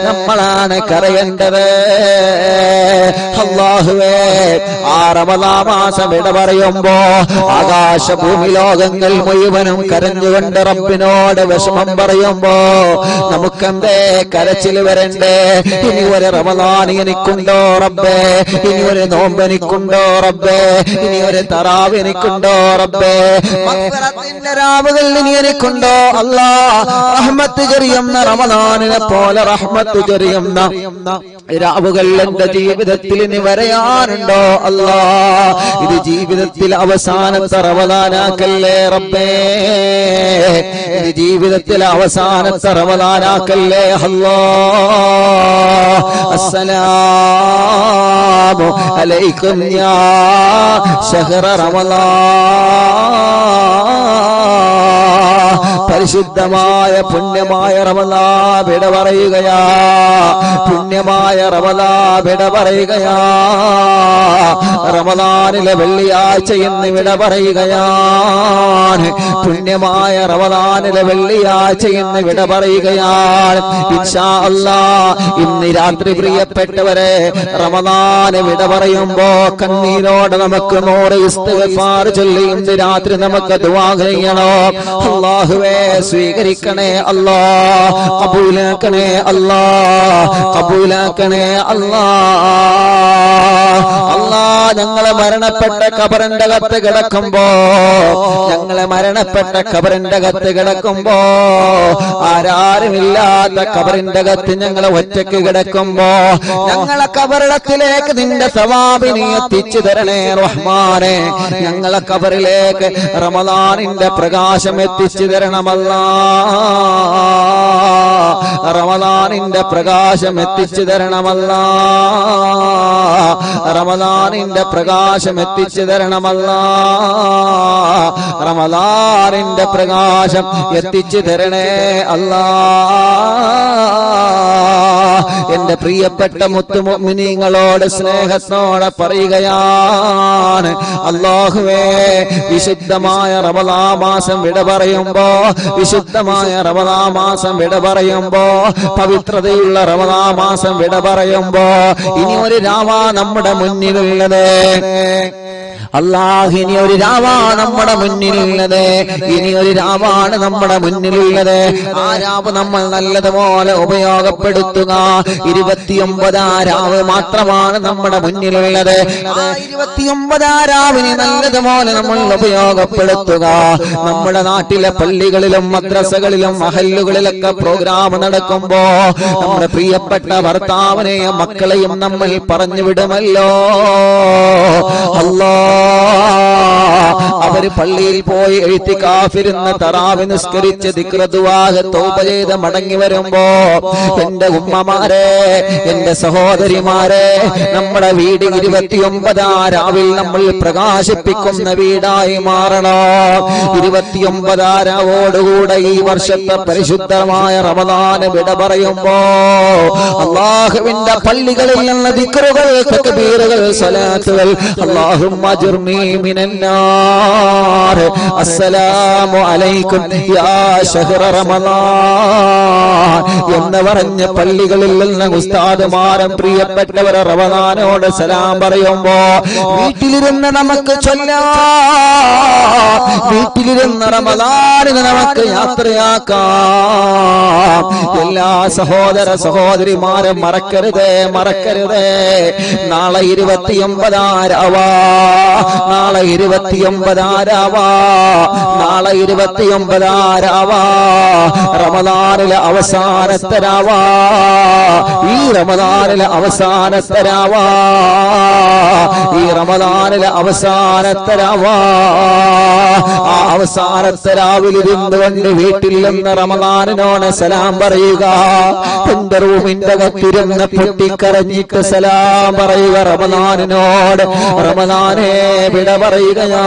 നമ്മളാണ് കരയേണ്ടത്. അല്ലാഹുവേ, ആ റമളാൻ മാസം ഇട പറയുമ്പോ ആകാശ ഭൂമി ലോകങ്ങൾ മുഴുവനും കരഞ്ഞുകൊണ്ട് റബ്ബിനോട് വിഷമം പറയുമ്പോ നമുക്കെന്തേ കരച്ചിൽ വരണ്ടേ? ഇനി ഒരു റമളാൻ എനിക്കുണ്ടോ റബ്ബേ, ഇനി ഒരു നോമ്പ് എനിക്കുണ്ടോ റബ്ബേ, ഇനി ഒരു തറാവ് എനിക്കുണ്ടോ റബ്ബേ, മഗ്ഫിറത്തിന്റെ രാവുകൾ ഇനി എനിക്കുണ്ടോ അല്ലാ. റഹ്മത്ത് ചൊരിയുന്ന റമളാനിനെ പോലെ റഹ്മത്ത് ചൊരിയുന്ന രാവുകൾ എന്റെ ജീവിതത്തിൽ ഇനി വരയാനുണ്ടോ അല്ലാ. ഇത് ജീവിതത്തിൽ അവസാനത്തെ റമളാനാക്കല്ലേ റബ്ബേ, ഇത് ജീവിതത്തിൽ അവസാനത്തെ റമളാനാക്കല്ലേ അല്ലാ. അസ്സലാമു അലൈക്കും യാ ശഹ്റ റമളാൻ. പരിശുദ്ധമായ പുണ്യമായ റമളാൻ വിട പറയുകയാ, പുണ്യമായ റമളാൻ വിട പറയുകയാ. റമളാനിലെ വെള്ളിയാഴ്ച എന്ന് വിട പറയുകയാണ്, പുണ്യമായ റമളാനിലെ വെള്ളിയാഴ്ച എന്ന് വിട പറയുകയാണ്. ഇൻഷാ അല്ലാഹ് ഇന്ന് രാത്രി പ്രിയപ്പെട്ടവരെ റമളാന് വിട പറയുമ്പോ കണ്ണീരോടെ നമുക്ക് 100 ഇസ്തിഗ്ഫാർ ചൊല്ലി ഇന്ന് രാത്രി നമുക്ക് ദുആ ചെയ്യണം. അല്ലാഹുവേ സ്വീകരിക്കണേ അല്ലാ, കബൂലാക്കണേ അല്ലാ, കബൂലാക്കണേ അല്ലാ. അല്ലാ, ഞങ്ങളെ മരണപ്പെട്ട ഖബറിന്റെ അകത്ത് കിടക്കുമ്പോ, ഞങ്ങളെ മരണപ്പെട്ട ഖബറിന്റെ അകത്ത് കിടക്കുമ്പോ, ആരാരുമില്ലാത്ത ഖബറിന്റെ അകത്ത് ഞങ്ങളെ ഒറ്റയ്ക്ക് കിടക്കുമ്പോ ഞങ്ങളെ ഖബറിടത്തിലേക്ക് നിന്റെ സവാബിനെ എത്തിച്ചു തരണേ റഹ്മാനെ. ഞങ്ങളെ ഖബറിലേക്ക് റമളാനിന്റെ പ്രകാശം എത്തിച്ചു തരണമല്ലാ, റമളാനിന്റെ പ്രകാശം എത്തിച്ചു തരണമല്ലാ, റമളാനിന്റെ പ്രകാശം എത്തിച്ചു തരണമല്ലാ, റമളാനിന്റെ പ്രകാശം എത്തിച്ചു തരണേ അല്ലാ. എന്റെ പ്രിയപ്പെട്ട മുത്തുമുഅ്മിനീങ്ങളോട് സ്നേഹത്തോടെ പറയുകയാണ്, അല്ലാഹുവേ വിശുദ്ധമായ റമളാൻ മാസം വിട പറയുമ്പോ, വിശുദ്ധമായ റമളാൻ മാസം വിട പറയുമ്പോ, പവിത്രതയുള്ള റമളാൻ മാസം വിട പറയുമ്പോ ഇനി ഒരു രാവാ നമ്മുടെ മുന്നിലുള്ളത്. അല്ലാഹ്, ഇനി ഒരു രാവാണ് നമ്മുടെ മുന്നിലുള്ളത്, ഇനി ഒരു രാവാണ് നമ്മുടെ മുന്നിലുള്ളത്. ആ രാവ് നമ്മൾ നല്ലതുപോലെ ഉപയോഗപ്പെടുത്തുക. 29 രാവ് മാത്രമാണ് നമ്മുടെ മുന്നിലുള്ളത്. ആ 29 രാവിനെ നല്ലതുപോലെ നമ്മൾ ഉപയോഗപ്പെടുത്തുക. നമ്മുടെ നാട്ടിലെ പള്ളികളിലും മദ്രസകളിലും മഹല്ലുകളിലൊക്കെ പ്രോഗ്രാം നടക്കുമ്പോ നമ്മുടെ പ്രിയപ്പെട്ട ഭർത്താവിനെയും മക്കളെയും നമ്മൾ പറഞ്ഞു വിടുമല്ലോ. അല്ലാഹ്, അവര് പള്ളിയിൽ പോയി എഴുത്തിക്കാഫിരുന്ന് തറാവി നിസ്കരിച്ച് ദിക്ർ ദുആ തൗബ ചെയ്ത് മടങ്ങി വരുമ്പോ എന്റെ ഉമ്മമാരെ, എന്റെ സഹോദരിമാരെ, നമ്മുടെ വീട് 29 രാവിൽ നമ്മൾ പ്രകാശിപ്പിക്കുന്ന വീടായി മാറണോ. 29 രാവോടുകൂടെ ഈ വർഷത്തെ പരിശുദ്ധമായ റമളാന് വിട പറയുമ്പോ അല്ലാഹുവിന്റെ പള്ളികളിൽ നിന്ന് ദിക്റുകൾ, തക്ബീറുകൾ, സ്വലാത്തുകൾ, അല്ലാഹുമ്മ അജ്ർനി മിനന്നാർ, അസ്സലാമു അലൈക്കും യാ ശഹ്റ റമളാൻ എന്ന് പറഞ്ഞ് പള്ളികളിൽ നിന്ന് ഉസ്താദുമാരും പ്രിയപ്പെട്ടവർ റമളാനോട് സലാം പറയുമ്പോ വീട്ടിലിരുന്ന് നമുക്ക് ചൊല്ലാം, വീട്ടിലിരുന്ന് റമളാനിനെ നമുക്ക് യാത്രയാക്കാം. എല്ലാ സഹോദര സഹോദരിമാരും മറക്കരുതേ, മറക്കരുതേ. നാളെ 29 രാവാ. നാളെ 29 രാവാ, നാളെ 29 രാവാ, റമദാനിലെ അവസാനത്തെ രാവാ, ഈ റമദാനിലെ അവസാനത്തെ രാവാ, ഈ റമദാനിലെ അവസാനത്തെ രാവാ. ആ അവസാനത്തെ രാവിലിരുന്ന് കൊണ്ട് വീട്ടിൽ നിന്ന് റമദാനിനോട് സലാം പറയുക. എന്റെ റൂമിന്റെ അകത്തിരുന്ന് പൊട്ടിക്കരഞ്ഞിട്ട് സലാം പറയുക റമദാനിനോട്. റമദാനെ വിട പറയുകയാണ്.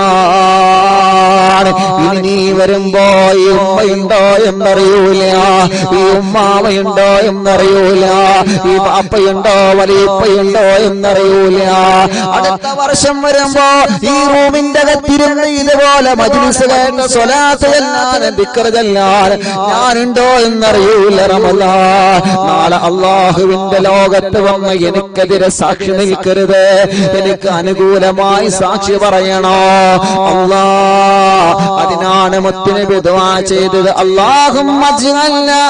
ഇനി നീ വരുമ്പോ ഈ ഉമ്മയുണ്ടോ എന്നറിയൂല, ഈ ഉമ്മാമയുണ്ടോ എന്നറിയൂല, ഈ പാപ്പയുണ്ടോ വലിയപ്പയുണ്ടോ എന്നറിയൂല. അടുത്ത വർഷം വരുമ്പോ ഈ റൂമിന്റെ അകത്തിരുന്ന് ഇതുപോലെ മജ്‌ലിസ് കേട്ട് സ്വലാത്ത് ചെല്ലാൻ ദിക്ർ ചെല്ലാൻ ഞാനുണ്ടോ എന്നറിയൂല. റമദാൻ നാളെ അല്ലാഹുവിന്റെ ലോകത്ത് വന്ന് എനിക്കെതിരെ സാക്ഷി നിൽക്കരുത്, എനിക്ക് അനുകൂലമായി സാക്ഷി പറയണോ അല്ലാ. അതിനാണ് മുത്തുനബി ദുആ ചെയ്തത്, അല്ലാഹുമ്മ അജ്അൽനാ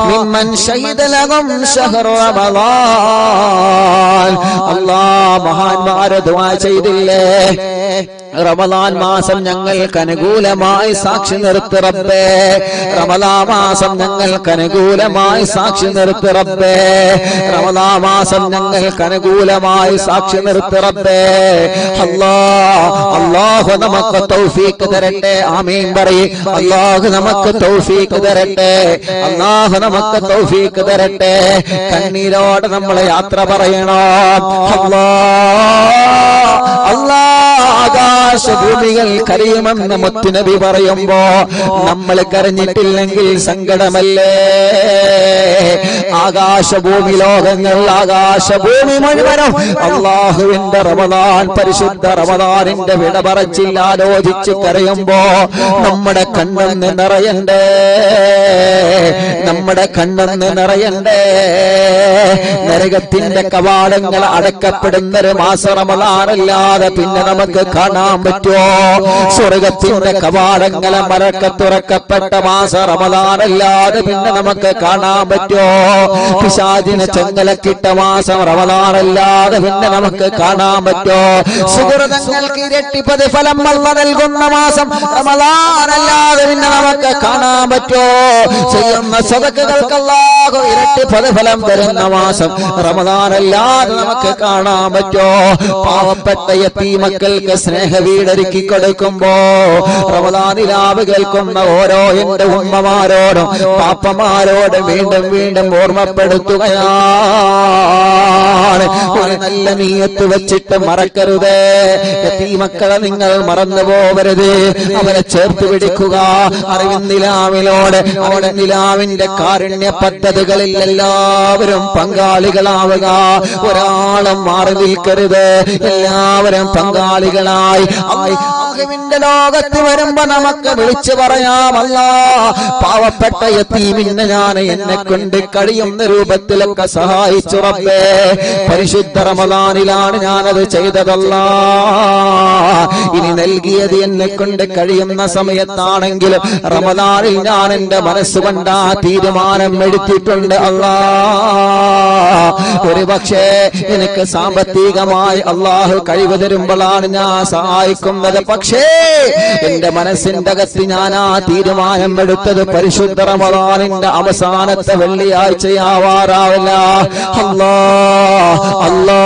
മിമ്മൻ ശഹീദ ലഹും ശഹ്റ റമദാൻ. അല്ലാ മഹാന്മാരെ ദുആ ചെയ്തില്ലേ, റമദാൻ മാസം ഞങ്ങൾക്ക് അനുകൂലമായി സാക്ഷി നിർത്തി റബ്ബേ, റമദാൻ മാസം ഞങ്ങൾക്ക് അനുകൂലമായി സാക്ഷി നിർത്തി റബ്ബേ, റമദാൻ മാസം ഞങ്ങൾക്ക് അനുകൂലമായി സാക്ഷി നിർത്തി റബ്ബേ. അല്ലാഹു നമുക്ക് തൗഫീഖ് തരട്ടെ. ആമീൻ പറയ്. അല്ലാഹു നമുക്ക് തൗഫീഖ് തരട്ടെ, അല്ലാഹു നമുക്ക് തൗഫീഖ് തരട്ടെ. കണ്ണീരോടെ നമ്മളെ യാത്ര പറയണം. ആകാശഭൂമികൾ കരയുമെന്ന് മുത്തുനബി പറയുമ്പോ നമ്മൾ കരഞ്ഞിട്ടില്ലെങ്കിൽ സങ്കടമല്ലേ? ആകാശഭൂമി ലോകങ്ങൾ, ആകാശഭൂമി മുഴുവനും അല്ലാഹുവിന്റെ റമദാൻ, പരിശുദ്ധ റമദാനിന്റെ വിട പറച്ചിൽ ആലോചിച്ച് കരയുമ്പോ നമ്മുടെ കണ്ണെന്ന് നിറയണ്ടേ, നമ്മുടെ കണ്ണെന്ന് നിറയണ്ടേ. നരകത്തിന്റെ കവാടങ്ങൾ അടക്കപ്പെടുന്നൊരു മാസം റമദാനല്ലാതെ പിന്നെ നമുക്ക് കാണാൻ പറ്റുമോ? സ്വർഗത്തിന്റെ കവാടങ്ങളെ മലക്ക തുറക്കപ്പെട്ട മാസം റമദാനല്ലാതെ പിന്നെ നമുക്ക് കാണാൻ പറ്റുമോ? പിശാചിനെ ചെങ്ങലക്കിട്ട മാസം റമദാനല്ലാതെ പിന്നെ നമുക്ക് കാണാൻ പറ്റുമോ? സുഹൃതങ്ങൾക്ക് ഇരട്ടി പ്രതിഫലം അല്ലാഹു നൽകുന്ന മാസം റമദാനല്ലാതെ പിന്നെ നമുക്ക് കാണാൻ പറ്റുമോ? ചെയ്യുന്ന സദഖകൾക്ക് അല്ലാഹു ഇരട്ടി പ്രതിഫലം തരുന്ന മാസം റമദാനല്ലാതെ നമുക്ക് കാണാൻ പറ്റുമോ? പാവപ്പെട്ട യതീമക്കൾക്ക് സ്നേഹ വീടൊരുക്കി കൊടുക്കുമ്പോ റമദാനിലാവ് കേൾക്കുന്ന ഓരോ എന്റെ ഉമ്മമാരോടും പാപ്പമാരോടും വീണ്ടും വീണ്ടും ഓർമ്മപ്പെടുത്തുകയാണ്. ഒരു നല്ല നീയത്ത് വെച്ചിട്ട് മറക്കരുത്. യതീമക്കളെ നിങ്ങൾ മറന്നു പോവരുത്, അവരെ ചേർത്ത് പിടിക്കുക. അറിവിന്ദിലാവിനോട് അവിടെ നിലാവിന്റെ കാരുണ്യ പദ്ധതികളിൽ എല്ലാവരും പങ്കാളികളാവുക. ഒരാളും മാറി നിൽക്കരുത്, എല്ലാവരും പങ്കാളികളായി അല്ലാഹുവിന്റെ ലോകത്ത് വരുമ്പോ നമുക്ക് വിളിച്ചു പറയാം, അല്ലാ പാവപ്പെട്ട യതീമിനെ ഞാൻ എന്നെ കൊണ്ട് കഴിയുന്ന രൂപത്തിലൊക്കെ സഹായിച്ചു റബ്ബേ. പരിശുദ്ധ റമദാനിലാണ് ഞാനത് ചെയ്തതല്ലാ. ഇനി നൽകിയത് എന്നെ കൊണ്ട് കഴിയുന്ന സമയത്താണെങ്കിലും റമദാനിൽ ഞാൻ എന്റെ മനസ്സുകൊണ്ട് ആ തീരുമാനം എടുത്തിട്ടുണ്ട്. അല്ലാ ഒരു പക്ഷേ എനിക്ക് സാമ്പത്തികമായി അള്ളാഹു കഴിവ് തരുമ്പോഴാണ് ഞാൻ സഹായിക്കുന്നത്. പക്ഷേ എന്റെ മനസ്സിന്റെ അകത്ത് ഞാൻ ആ തീരുമാനം എടുത്തത് പരിശുദ്ധ റമദാനിന്റെ അവസാനത്തെ വെള്ളിയാഴ്ചയാവാറാവില്ല. അല്ലാ അല്ലാ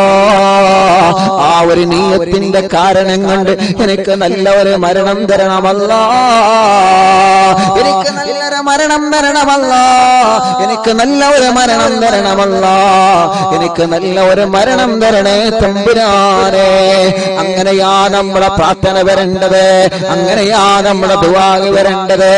ആ ഒരു നീയത്തിന്റെ കാരണം കൊണ്ട് എനിക്ക് നല്ല ഒരു മരണം തരണമല്ലാ, എനിക്ക് നല്ലൊരു മരണം തരണമല്ലാ, എനിക്ക് നല്ല ഒരു മരണം തരണമല്ലാ, എനിക്ക് നല്ല ഒരു മരണം തരണേ തമ്പുരാനെ. അങ്ങനെയാ നമ്മുടെ പ്രാർത്ഥന വരേണ്ടത്, അങ്ങനെയാ നമ്മുടെ ദുആ വരേണ്ടത്,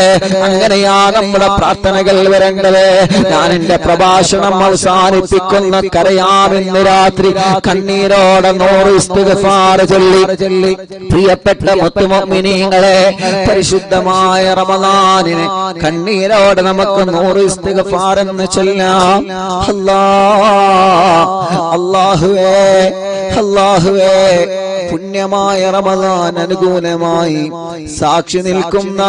അങ്ങനെയാ നമ്മുടെ പ്രാർത്ഥനകൾ വരേണ്ടത്. ഞാൻ എന്റെ പ്രഭാഷണം അവസാനിപ്പിക്കുന്ന കരയാമെന്ന് രാത്രി കണ്ണീരോടെ 100 ഇസ്തിഗ്ഫാർ ചൊല്ലി പ്രിയപ്പെട്ട മുത്തുമുഅ്മിനീങ്ങളെ, പരിശുദ്ധമായ റമദാനിനെ കണ്ണീരോടെ നമുക്ക് 100 ഇസ്തിഗ്ഫാർ എന്ന് ചൊല്ലാം. അല്ലാഹുവേ അല്ലാഹുവേ പുണ്യമായ റമദാൻ അനുകൂലമായി സാക്ഷി നിൽക്കുന്ന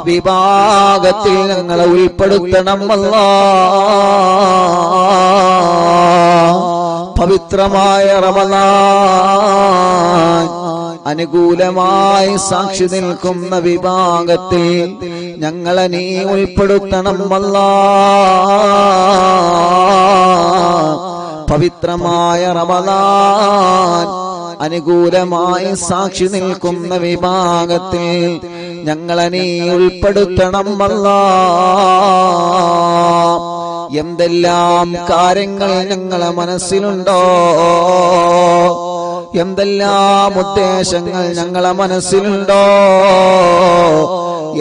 വിഭാഗത്തിൽ ഞങ്ങളെ ഉൾപ്പെടുത്തണം. അല്ലാഹ് പവിത്രമായ റമളാൻ അനുകൂലമായി സാക്ഷി നിൽക്കുന്ന വിഭാഗത്തിൽ ഞങ്ങളെ നീ ഉൾപ്പെടുത്തണം അല്ലാഹ്. പവിത്രമായ റമളാൻ അനുകൂലമായി സാക്ഷി നിൽക്കുന്ന വിഭാഗത്തിൽ ഞങ്ങളെ നീ ഉൾപ്പെടുത്തണം അല്ലാഹ്. എന്തെല്ലാം കാര്യങ്ങൾ ഞങ്ങളെ മനസ്സിലുണ്ടോ, എന്തെല്ലാം ഉദ്ദേശങ്ങൾ ഞങ്ങളെ മനസ്സിലുണ്ടോ,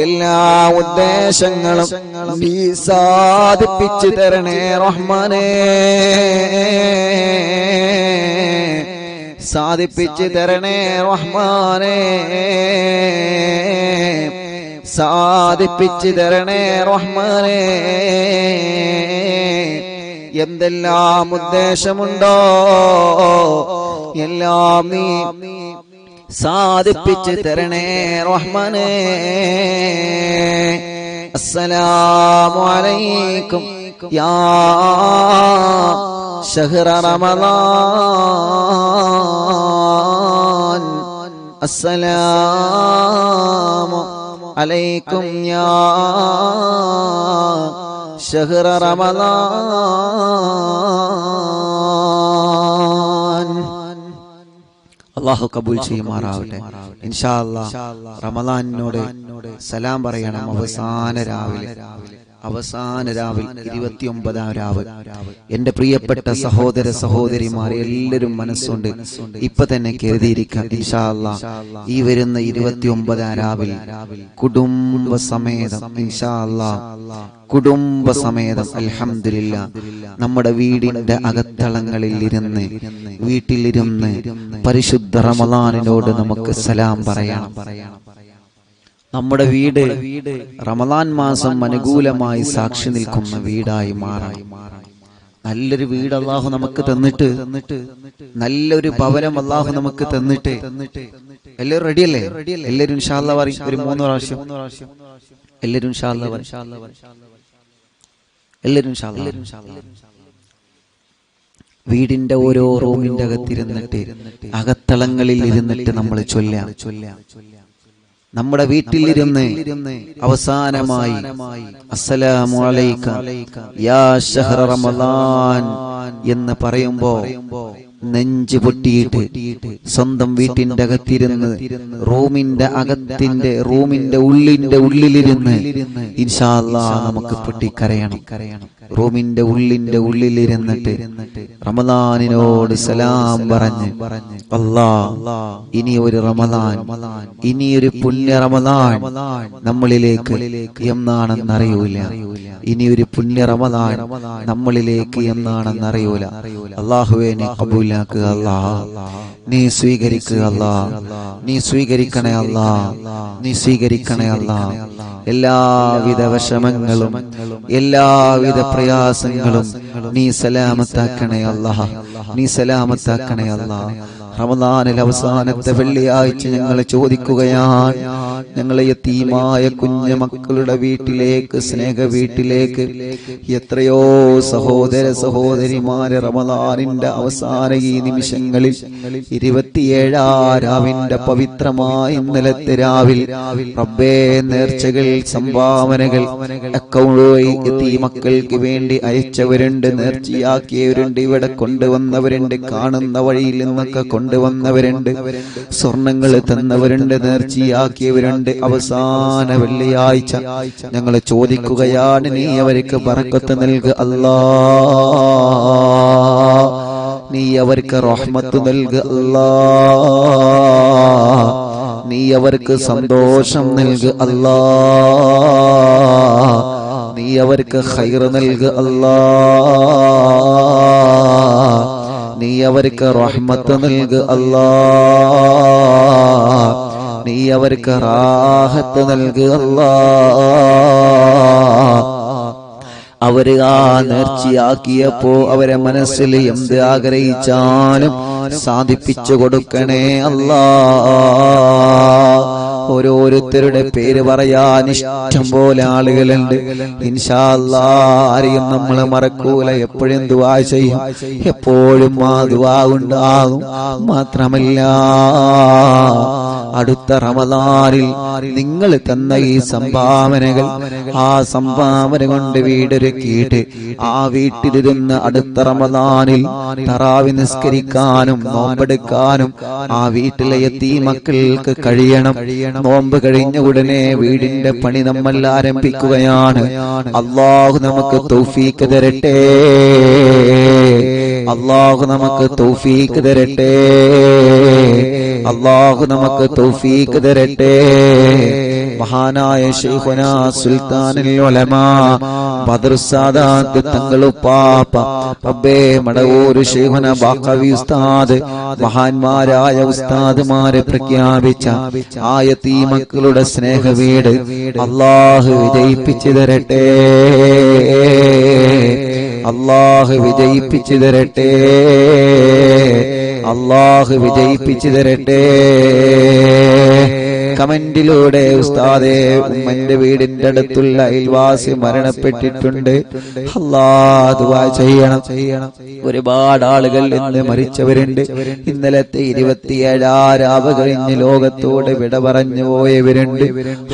എല്ലാ ഉദ്ദേശങ്ങളും നീ സാധിപ്പിച്ചു തരണേ റഹ്മാനേ, സാധിപ്പിച്ചു തരണേ റഹ്മാനേ, സാധിപ്പിച്ചു തരണേ റഹ്മാനേ. എന്തെല്ലാം ഉദ്ദേശമുണ്ടോ എല്ലാം നീ സാധിപ്പിച്ചു തരണേ റഹ്മാനേ. അസ്സലാമു അലൈക്കും യാ ശഹ്റ റമളാൻ, അസ്സലാമു അലൈക്കും യാ ശഹ്റ റമളാൻ. അല്ലാഹു കബൂൽ ചെയ്യുമാറാവട്ടെ. ഇൻഷാ അല്ലാഹ് റമളാനിനോട് സലാം പറയണം. അവസാന രാവിലെ 29-ാം രാവ് എന്റെ പ്രിയപ്പെട്ട സഹോദര സഹോദരിമാരെ എല്ലാവരും മനസ്സുകൊണ്ട് ഇപ്പൊ തന്നെ കരുതിയിരിക്കാം. ഇൻഷാ അല്ലാഹ് ഈ വരുന്ന 29-ാം രാവിൽ കുടുംബസമേതം ഇൻഷാ അല്ലാഹ് കുടുംബസമേതം അൽഹംദുലില്ലാ നമ്മുടെ വീടിന്റെ അകത്തളങ്ങളിൽ ഇരുന്ന് വീട്ടിലിരുന്ന് പരിശുദ്ധ റമളാനിനോട് നമുക്ക് സലാം പറയണം. നമ്മുടെ വീട് റമളാൻ മാസം അനുകൂലമായി സാക്ഷി നിൽക്കുന്ന വീടായി മാറണം. നല്ലൊരു വീട് അല്ലാഹു നമുക്ക് തന്നിട്ട്, നല്ലൊരു ഭവനം അല്ലാഹു നമുക്ക് തന്നിട്ട്, എല്ലാവരും റെഡിയല്ലേ? എല്ലാവരും ഇൻഷാ അല്ലാഹ് പറയും. ഒരു 3 പ്രാവശ്യം എല്ലാവരും ഇൻഷാ അല്ലാഹ് പറയും. എല്ലാവരും ഇൻഷാ അല്ലാഹ്. വീടിന്റെ ഓരോ റൂമിന്റെ അകത്തിരുന്നിട്ട് അകത്തളങ്ങളിൽ ഇരുന്നിട്ട് നമ്മൾ ചൊല്ലാം. നമ്മുടെ വീട്ടിലിരുന്ന് അവസാനമായി അസ്സലാമു അലൈക യാ ശഹ്റ റമളാൻ എന്ന് പറയുമ്പോ നെഞ്ച് പൊട്ടിയിട്ട് സ്വന്തം വീട്ടിന്റെ അകത്തിരുന്ന് റൂമിന്റെ ഉള്ളിലിരുന്ന് ഇൻഷാ അല്ലാഹ് നമുക്ക് പൊട്ടിക്കരയണം. റൂമിന്റെ ഉള്ളിലിരുന്നിട്ട് റമളാനിനോട് സലാം പറഞ്ഞ് അല്ലാഹ് ഇനിയൊരു റമളാൻ, ഇനിയൊരു പുണ്യ റമളാൻ നമ്മളിലേക്ക് എന്നാണെന്നറിയൂല. ഇനിയൊരു പുണ്യ റമളാൻ നമ്മളിലേക്ക് എന്നാണെന്നറിയൂല. അല്ലാഹുവേ നീ കബൂലാക്കുക അല്ലാഹ്, നീ സ്വീകരിക്കുക അല്ലാഹ്, നീ സ്വീകരിക്കണേ അല്ലാഹ്, നീ സ്വീകരിക്കണേ അല്ലാഹ്. എല്ലാവിധ വിഷമങ്ങളും എല്ലാവിധ പ്രയാസങ്ങളും നീ സലാമത്താക്കണേ അല്ലാഹ്, നീ സലാമത്താക്കണേ അല്ലാഹ്. റമളാനിൽ അവസാനത്തെ വെള്ളിയാഴ്ച ഞങ്ങൾ ചോദിക്കുകയാണ്, ഞങ്ങളെ യതീമായ കുഞ്ഞു മക്കളുടെ വീട്ടിലേക്ക്, സ്നേഹ വീട്ടിലേക്ക് എത്രയോ സഹോദര സഹോദരിമാരെ റമളാനിന്റെ അവസാന ഈ നിമിഷങ്ങളിൽ 27-ാം രാവിന്റെ പവിത്രമായ ഇന്നലത്തെ രാവിൽ റബ്ബേ നേർച്ചകൾ, സംഭാവനകൾ അക്കൗണ്ട് വഴി യതീമക്കൾക്ക് വേണ്ടി അയച്ചവരുണ്ട്, നേർച്ചയാക്കിയവരുണ്ട്, ഇവിടെ കൊണ്ടുവന്നവരുണ്ട്, കാണുന്ന വഴിയിൽ നിന്നൊക്കെ കൊണ്ടുവന്നവരുണ്ട്, സ്വർണങ്ങൾ തന്നവരുണ്ട്, നേർച്ചയാക്കിയവരുണ്ട്. അവസാന വെള്ളിയാഴ്ച ഞങ്ങൾ ചോദിക്കുകയാണ്, നീ അവർക്ക് ബറക്കത്ത് നൽകുക അല്ലാഹ്, നീ അവർക്ക് റഹ്മത്ത് നൽകുക അല്ലാഹ്, നീ അവർക്ക് സന്തോഷം നൽകുക അല്ലാഹ്, നീ അവർക്ക് ഖൈർ നൽകുക അല്ലാഹ്, നീ അവർക്ക് റഹ്മത്ത് നൽകുക അല്ലാഹ്, നീ അവർക്ക് റാഹത്ത് നൽകുക അല്ലാഹ്. അവര് ആ നേർച്ചയാക്കിയപ്പോ അവരെ മനസ്സിൽ എന്ത് ആഗ്രഹിച്ചാലും സാധിപ്പിച്ചു കൊടുക്കണേ അല്ലാഹ്. ഓരോരുത്തരുടെ പേര് പറയാൻ ഇഷ്ടം പോലെ ആളുകളുണ്ട്. ഇൻഷാ അല്ലാഹ് ആരെയും നമ്മൾ മറക്കൂല. എപ്പോഴും ദുആ ചെയ്യും, എപ്പോഴും ആ ദുആ ഉണ്ടാകും. മാത്രമല്ല അടുത്ത റമദാനിൽ നിങ്ങൾ തന്ന ഈ സംഭാവനകൾ, ആ സംഭാവന കൊണ്ട് വീടൊരുക്കിയിട്ട് ആ വീട്ടിലിരുന്ന് അടുത്ത റമദാനിൽ തറാവി നിസ്കരിക്കാനും നോമ്പെടുക്കാനും ആ വീട്ടിലെ യതീമക്കൾക്ക് കഴിയണം. നോമ്പ് കഴിഞ്ഞ ഉടനെ വീടിന്റെ പണി നമ്മൾ ആരംഭിക്കുകയാണ്. അല്ലാഹു നമുക്ക് തൗഫീഖ് തരട്ടെ, അല്ലാഹു നമുക്ക് തൗഫീഖ് തരട്ടെ, അല്ലാഹു നമുക്ക് തൗഫീഖ് തരട്ടെ. മഹാനായ ശൈഖുനാ സുൽത്താനുൽ ഉലമാ ബദറുസ് സാദാത്ത് തങ്ങളുപ്പാപ്പ റബ്ബേ മടവൂർ ശൈഖുനാ ബാഖവി ഉസ്താദ്, മഹാന്മാരായ ഉസ്താദുമാരെ പ്രഖ്യാപിച്ച ആ യതീമക്കളുടെ സ്നേഹവീട് അല്ലാഹു വിജയിപ്പിച്ചു തരട്ടെ, അല്ലാഹു വിജയിപ്പിച്ചു തരട്ടെ, അല്ലാഹു വിജയിപ്പിച്ചു തരട്ടെ. കമന്റിലൂടെ ഉസ്താദേ ഉമ്മന്റെ വീടിന്റെ അടുത്തുള്ള അയൽവാസി മരണപ്പെട്ടിട്ടുണ്ട്, അല്ലാഹ് ദുആ ചെയ്യണം. ഒരുപാട് ആളുകൾ ഇന്ന് മരിച്ചവരുണ്ട്. ഇന്നലത്തെ 27 രാവ് കഴിഞ്ഞ് ലോകത്തോട് വിട പറഞ്ഞു പോയവരുണ്ട്.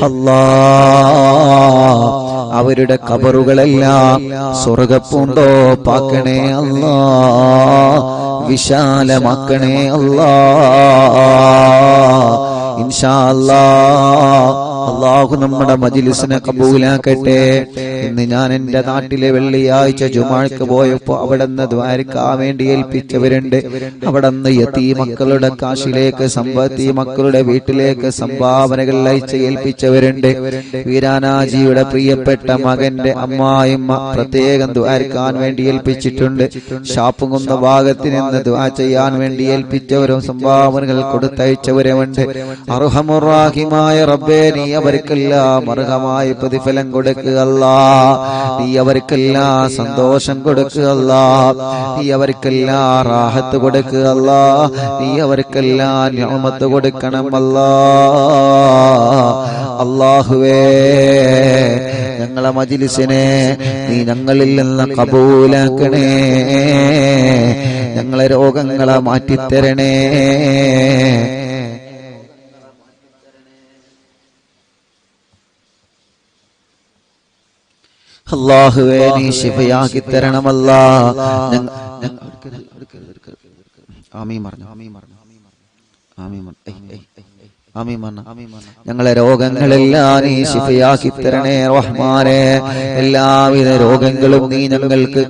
അല്ലാഹ് അവരുടെ ഖബറുകളെല്ലാം സ്വർഗ്ഗപ്പൂന്തോപ്പാക്കണേ അല്ലാഹ്, വിശാലമാക്കണേ അല്ലാഹ്. ഇൻഷാ അല്ലാഹ് അല്ലാഹു നമ്മുടെ മജ്ലിസിനെ കബൂലാക്കട്ടെ. ഇന്ന് ഞാൻ എന്റെ നാട്ടിലെ വെള്ളിയാഴ്ച ജുമാക്ക് പോയപ്പോ അവിടെ നിന്ന് ദ്വാരക്കാൻ വേണ്ടി ഏൽപ്പിച്ചവരുണ്ട്. അവിടെ നിന്ന് യതീമക്കളുടെ കാശിലേക്ക് യതീമക്കളുടെ വീട്ടിലേക്ക് സംഭാവനകൾ അയച്ച് ഏൽപ്പിച്ചവരുണ്ട്. വീരാനാജിയുടെ പ്രിയപ്പെട്ട മകന്റെ അമ്മായിമ്മ പ്രത്യേകം ദ്വാരക്കാൻ വേണ്ടി ഏൽപ്പിച്ചിട്ടുണ്ട്. ഷാപ്പുകുന്ന ഭാഗത്ത് നിന്ന് ദ്വാ ചെയ്യാൻ വേണ്ടി ഏൽപ്പിച്ചവരും സംഭാവനകൾ കൊടുത്തയച്ചവരുമുണ്ട്. അർഹമുർ റഹീമായ റബ്ബേ നീ അവർക്കെല്ലാം അർഹമായ പ്രതിഫലം കൊടുക്കുക അല്ലാഹ്, നീ അവർക്കെല്ലാം സന്തോഷം കൊടുക്കുക അല്ലാഹ്, നീ അവർക്കെല്ലാം റാഹത്ത് കൊടുക്കുക അല്ലാഹ്, നീ അവർക്കെല്ലാം നിഅമത്ത് കൊടുക്കണം അല്ലാഹ്. അല്ലാഹുവേ ഞങ്ങളെ മജ്ലിസിനെ നീ ഞങ്ങളിൽ നിന്ന് കബൂലാക്കണേ, ഞങ്ങളെ രോഗങ്ങളെ മാറ്റിത്തരണേ. അല്ലാഹുവേ നീ ശിഫയാക്കി തരണമല്ലാ. ആമീൻ പറഞ്ഞു, ആമീൻ പറഞ്ഞു, ആമീൻ പറഞ്ഞു. ഞങ്ങളെ രോഗങ്ങളെല്ലാം നീ ശിഫയാക്കി തരണേ റഹ്മാനേ. എല്ലാവിധ രോഗങ്ങളും നീ ഞങ്ങൾക്ക്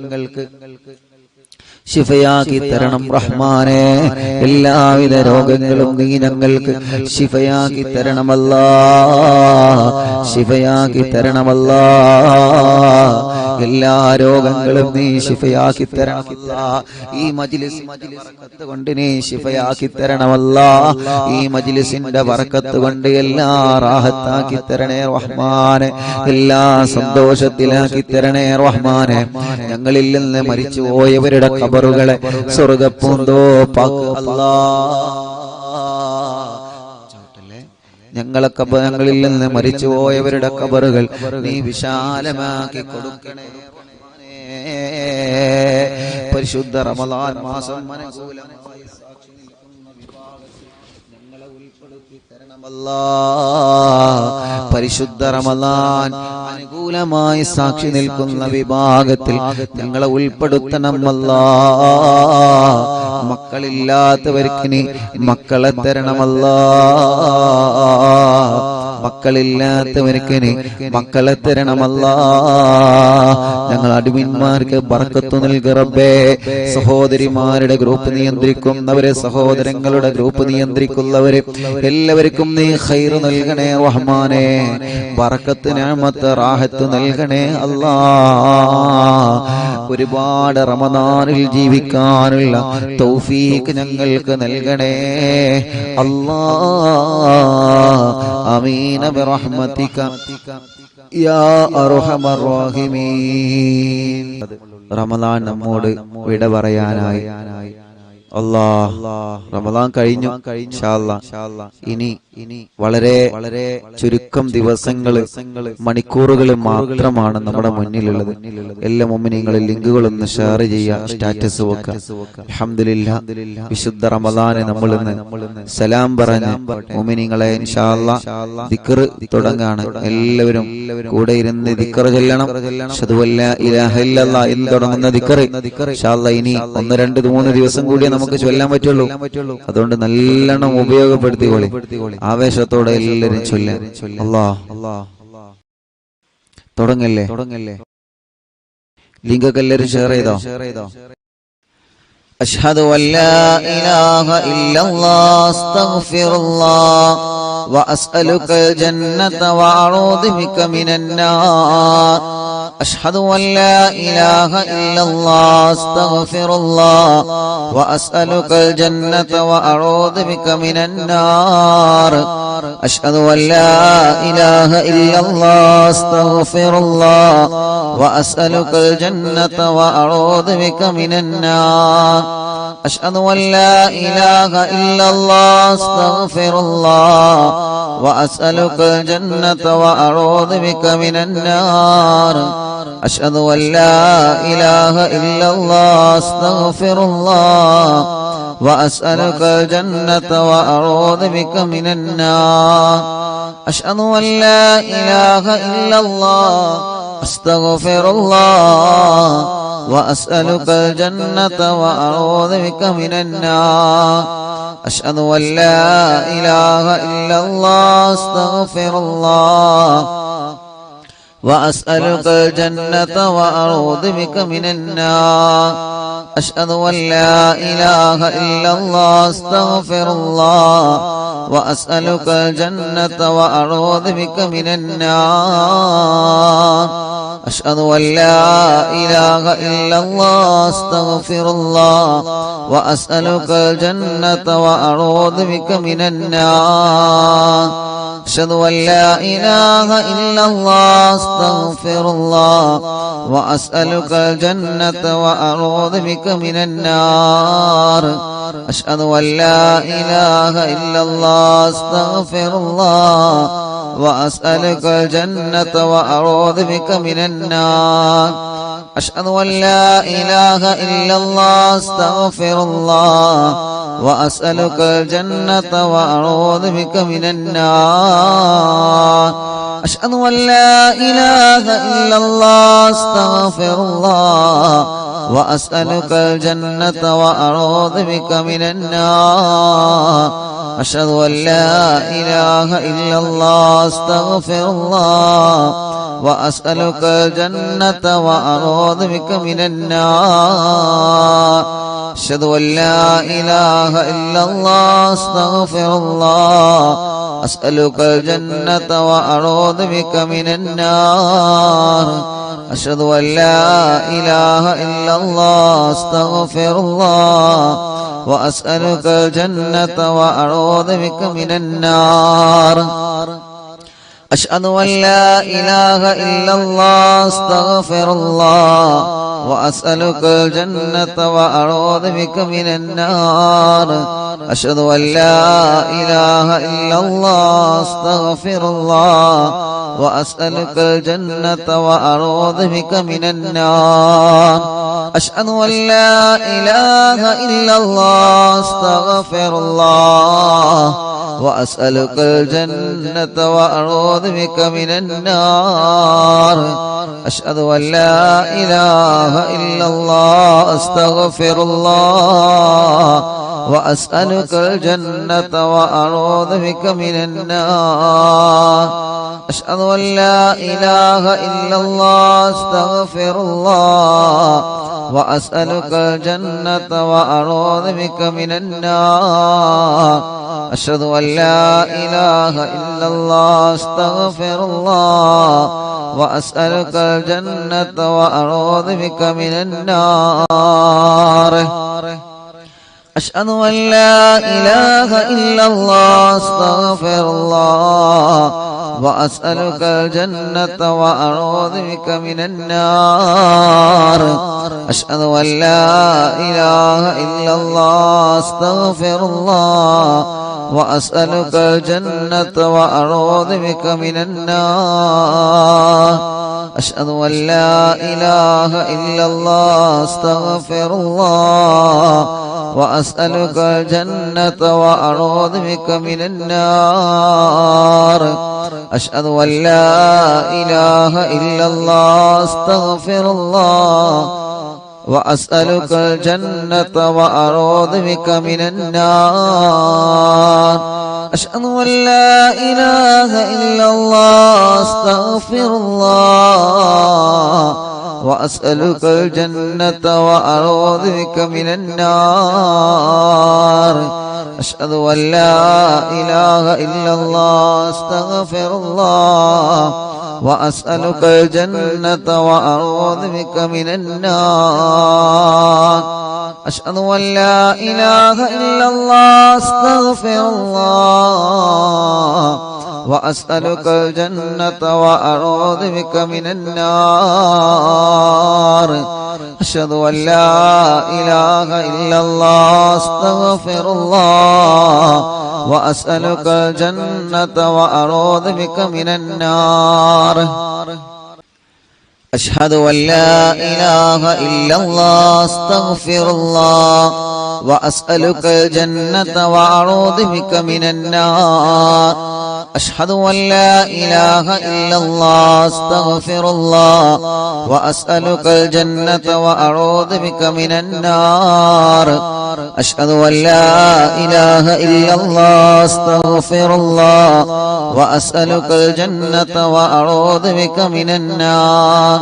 ശിഫയാക്കി തരണം റഹ്മാനേ. എല്ലാവിധ രോഗങ്ങളും നീ ഞങ്ങൾക്ക് ശിഫയാക്കി തരണമല്ലാ, ശിഫയാക്കി തരണമല്ലാ. എല്ലാ രോഗങ്ങളും നീ ശിഫയാക്കി തരണമല്ലാ. ഈ മജ്ലിസ് ബറക്കത്ത് കൊണ്ട് നീ ശിഫയാക്കി തരണമല്ലാ. ഈ മജ്ലിസിന്റെ ബറക്കത്ത് കൊണ്ട് എല്ലാ റാഹത്താക്കി തരണേ റഹ്മാനെ, എല്ലാ സന്തോഷത്തിലാക്കി തരണേ റഹ്മാനെ. ഞങ്ങളിൽ നിന്ന് മരിച്ചു പോയവരുടെ ഖബറുകളെ സ്വർഗ്ഗപ്പൂന്തോപ്പാക്ക് അല്ലാഹ്. ഞങ്ങളിൽ നിന്ന് മരിച്ചുപോയവരുടെ ഖബറുകൾ നീ വിശാലമാക്കി കൊടുക്കണേ. പരിശുദ്ധ റമളാൻ മാസം അനുകൂലമായി സാക്ഷി നിൽക്കുന്ന വിഭാഗത്തിൽ ഞങ്ങളെ ഉൾപ്പെടുത്തി തരണമല്ലാഹ്. പരിശുദ്ധ റമളാൻ അനുകൂലമായി സാക്ഷി നിൽക്കുന്ന വിഭാഗത്തിൽ ഞങ്ങളെ ഉൾപ്പെടുത്തണമല്ലാഹ്. മക്കളില്ലാത്തവർക്ക് നീ മക്കളെ തരണമല്ലാഹ്. മക്കളില്ലാത്തവർക്ക് നീ മക്കളെ തരണമല്ലാഹ്. ഞങ്ങൾ അടിമന്മാർക്ക് ബർക്കത്ത് നൽകി റബ്ബേ. സഹോദരിമാരുടെ ഗ്രൂപ്പ് നിയന്ത്രിക്കുന്നവരെ, സഹോദരങ്ങളുടെ ഗ്രൂപ്പ് നിയന്ത്രിക്കുന്നവരെ എല്ലാവർക്കും നീ ഖൈർ നൽകണേ റഹ്മാനേ. ബർക്കത്ത് നിഅമത്ത് റാഹത്ത് നൽകണേ അല്ലാഹ്. ഒരുപാട് റമദാനിൽ ജീവിക്കാനുള്ള തൗഫീഖ് ഞങ്ങൾക്ക് നൽകണേ അല്ലാഹ്. ആമീൻ ബിറഹ്മതിക യാ അർഹമർ റഹീമീൻ. റമദാൻ നമ്മോട് വിട പറയാനായി.
റമദാൻ കഴിഞ്ഞു. ഇൻഷാ അല്ലാഹ് ഇനി വളരെ വളരെ ചുരുക്കം ദിവസങ്ങള്, മണിക്കൂറുകൾ മാത്രമാണ് നമ്മുടെ മുന്നിലുള്ളത്. എല്ലാ മുഅ്മിനീങ്ങളും ലിങ്കുകളൊന്ന് ഷെയർ ചെയ്യുക, സ്റ്റാറ്റസ് വെക്കുക. അൽഹംദുലില്ലാഹ്, വിശുദ്ധ റമദാനെ നമ്മൾ ഇന്ന് സലാം പറഞ്ഞ് മുഅ്മിനീങ്ങളെ ഇൻഷാ അല്ലാഹ് ദിക്ർ തുടങ്ങാണ്. എല്ലാവരും കൂടെ ഇരുന്ന് ദിക്ർ ചൊല്ലണം. അശ്ഹദു അല്ലാ ഇലാഹ ഇല്ലല്ലാഹ് എന്ന് തുടങ്ങുന്ന ദിക്ർ ഇൻഷാ അല്ലാഹ് ഇനി 1, 2, 3 ദിവസം കൂടി നമുക്ക് ചൊല്ലാൻ പറ്റുള്ളൂ. അതുകൊണ്ട് നല്ലോണം ഉപയോഗപ്പെടുത്തിക്കോളി. ആവേശത്തോടെ എല്ലാവരും ചൊല്ലാൻ. തുടങ്ങല്ലേ? ലിങ്കൊക്കെ എല്ലാവരും ഷെയർ ചെയ്തോ?
അശ്ഹദു അല്ലാ ഇലാഹ ഇല്ലല്ലാഹ് അസ്തഗ്ഫിറുല്ലാഹ് വഅസ്അലുകൽ ജന്നത വഅഊദു ബിക മിനന്നാർ. അശ്ഹദു അല്ലാ ഇലാഹ ഇല്ലല്ലാഹ് അസ്തഗ്ഫിറുല്ലാഹ് വഅസ്അലുകൽ ജന്നത വഅഊദു ബിക മിനന്നാർ. അശ്ഹദു അല്ലാ ഇലാഹ ഇല്ലല്ലാഹ് അസ്തഗ്ഫിറുല്ലാഹ് വഅസ്അലുകൽ ജന്നത വഅഊദു ബിക മിനന്നാർ. അശ്ഹദു അല്ലാ ഇലാഹ ഇല്ലല്ലാഹ് അസ്തഗ്ഫിറുല്ലാഹ് വഅസ്അലുകൽ ജന്നത വഅഊദു ബിക മിനന്നാർ. അശ്ഹദു അല്ലാ ഇലാഹ ഇല്ലല്ലാഹ് അസ്തഗ്ഫിറുല്ലാഹ് വഅസ്അലുകൽ ജന്നത വഅഊദു ബിക മിനന്നാർ. അശ്ഹദു അല്ലാ ഇലാഹ ഇല്ലല്ലാഹ് അസ്തഗ്ഫിറുല്ലാഹ് വഅസ്അലുകൽ ജന്നത വഅഊദു ബിക മിനന്നാർ. അശ്ഹദു അല്ലാ ഇലാഹ ഇല്ലല്ലാഹ് അസ്തഗ്ഫിറുല്ലാഹ് വഅസ്അലുകൽ ജന്നത വഅഊദു ബിക മിനന്നാർ. അശ്ഹദു അല്ലാ ഇലാഹ ഇല്ലല്ലാഹ് അസ്തഗ്ഫിറുല്ലാഹ് വഅസ്അലുകൽ ജന്നത വഅഊദു ബിക മിനന്നാർ. അശ്ഹദു അല്ലാ ഇലാഹ ഇല്ലല്ലാഹ് അസ്തഗ്ഫിറുല്ലാഹ് വഅസ്അലുകൽ ജന്നത വഅഊദു ബിക മിനന്നാർ. അശ്ഹദു അല്ലാ ഇലാഹ ഇല്ലല്ലാഹ് അസ്തഗ്ഫിറുല്ലാഹ് വഅസ്അലുകൽ ജന്നത വഅഊദു ബിക മിനന്നാർ. അശ്ഹദു അല്ലാ ഇലാഹ ഇല്ലല്ലാഹ് അസ്തഗ്ഫിറുല്ലാഹ് വഅസ്അലുകൽ ജന്നത വഅഊദു ബിക മിനന്നാർ. അശ്ഹദു അല്ലാ ഇലാഹ ഇല്ലല്ലാഹ് അസ്തഗ്ഫിറുല്ലാഹ് വഅസ്അലുകൽ ജന്നത വഅഊദു ബിക മിനന്നാർ. അശ്ഹദു അല്ലാ ഇലാഹ ഇല്ലല്ലാഹ് അസ്തഗ്ഫിറുല്ലാഹ് വഅസ്അലുകൽ ജന്നത വഅഊദു ബിക മിനന്നാർ. അശ്ഹദു അല്ലാ ഇലാഹ ഇല്ലല്ലാഹ് അസ്തഗ്ഫിറുല്ലാഹ് വഅസ്അലുകൽ ജന്നത വഅഊദു ബിക മിനന്നാർ. അശ്ഹദു അല്ലാ ഇലാഹ ഇല്ലല്ലാഹ് അസ്തഗ്ഫിറുല്ലാഹ് അസ്അലുകൽ ജന്നത വഅഊദു ബിക മിനന്നാർ. അശ്ഹദു അല്ലാ ഇലാഹ ഇല്ലല്ലാഹ് അസ്തഗ്ഫിറുല്ലാഹ് വഅസ്അലുകൽ ജന്നത വഅഊദു ബിക മിനന്നാർ. അശ്ഹദു അല്ലാ ഇലാഹ ഇല്ലല്ലാഹ് അസ്തഗ്ഫിറുല്ലാഹ് വഅസ്അലുകൽ ജന്നത വഅഊദു ബിക മിനന്നാർ. അശ്ഹദു അല്ലാ ഇലാഹ ഇല്ലല്ലാഹ് അസ്തഗ്ഫിറുല്ലാഹ് വഅസ്അലുകൽ ജന്നത വഅഊദു ബിക മിനന്നാർ. അശ്ഹദു അല്ലാ ഇലാഹ ഇല്ലല്ലാഹ് അസ്തഗ്ഫിറുല്ലാഹ് വഅസ്അലുകൽ ജന്നത വഅഊദു ബിക മിനന്നാർ. അശ്ഹദു അല്ലാ ഇലാഹ ഇല്ലല്ലാഹ് അസ്തഗ്ഫിറുല്ലാഹ് വഅസ്അലുകൽ ജന്നത വഅഊദു ബിക മിനന്നാർ. അശ്ഹദു അല്ലാ ഇലാഹ ഇല്ലല്ലാഹ് അസ്തഗ്ഫിറുല്ലാഹ് വഅസ്അലുകൽ ജന്നത വഅഊദു ബിക മിനന്നാർ. അശ്ഹദു അല്ലാ ഇലാഹ ഇല്ലല്ലാഹ് അസ്തഗ്ഫിറുല്ലാഹ് വഅസ്അലുകൽ ജന്നത വഅഊദു ബിക മിനന്നാർ. أشهد أن لا إله إلا الله أستغفر الله وأسألك الجنة وأعوذ بك من النار أشهد أن لا إله إلا الله أستغفر الله وأسألك الجنة وأعوذ بك من النار أشهد أن لا إله إلا الله أستغفر الله وأسألك الجنة وأعوذ بك من النار أشهد أن لا إله إلا الله أستغفر الله وأسألك الجنة وأعوذ بك من النار أشهد أن لا إله إلا الله أستغفر الله وأسألك الجنة وأعوذ بك من النار أشهد أن لا إله إلا الله أستغفر الله وأسألك الجنة وأعوذ بك من النار أشهد أن لا إله إلا الله أستغفر الله وأسألك الجنة وأعوذ بك من النار أشهد أن لا إله إلا الله أستغفر الله وأسألك الجنة وأعوذ بك من النار أشهد أن لا إله إلا الله أستغفر الله وأسألك الجنة وأعوذ بك من النار أشهد أن لا إله إلا الله أستغفر الله وأسألك الجنة وأعوذ بك من النار أشهد أن لا إله إلا الله أستغفر الله وأسألك الجنة وأعوذ بك من النار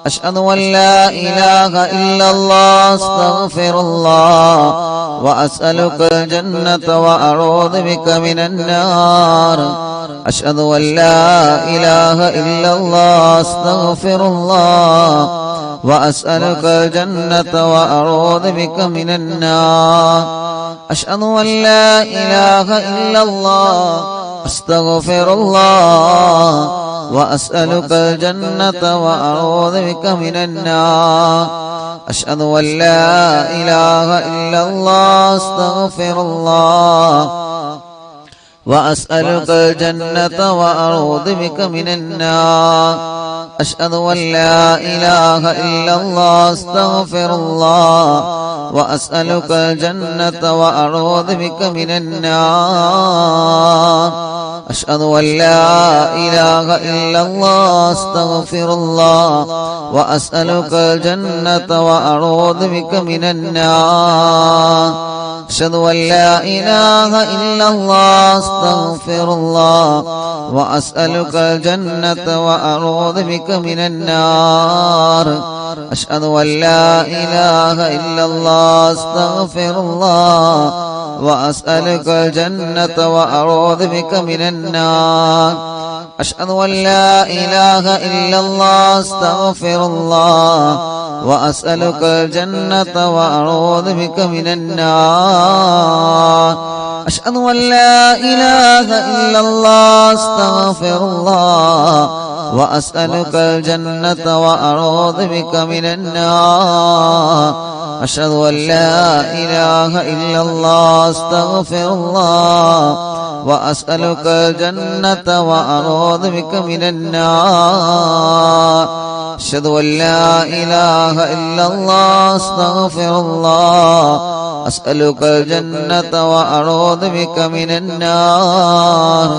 أشهد أن لا إله إلا الله أستغفر الله وأسألك الجنة وأعوذ بك من النار أشهد أن لا إله إلا الله أستغفر الله وأسألك الجنة وأعوذ بك من النار أشهد أن لا إله إلا الله أستغفر الله وأسألك الجنة وأعوذ بك من النار أشهد أن لا إله إلا الله أستغفر الله وأسألك الجنة وأعوذ بك من النار أشهد أن لا إله إلا الله أستغفر الله وأسألك الجنة وأعوذ بك من النار أشهد أن لا إله إلا الله أستغفر الله وأسألك الجنة وأعوذ بك من النار أشهد أن لا إله إلا الله أستغفر الله وأسألك الجنة وأعوذ بك من النار أشهد أن لا إله إلا الله أستغفر الله وأسألك الجنة وأعوذ بك من النار أشهد أن لا إله إلا الله أستغفر الله وأسألك الجنة وأعوذ بك من النار أشهد أن لا إله إلا الله أستغفر الله وأسألك الجنة وأعوذ بك من النار أشهد أن لا إله إلا الله أستغفر الله وأسألك الجنة وأعوذ بك من النار أشهد أن لا إله إلا الله أستغفر الله أسألك الجنة وأعوذ بك من النار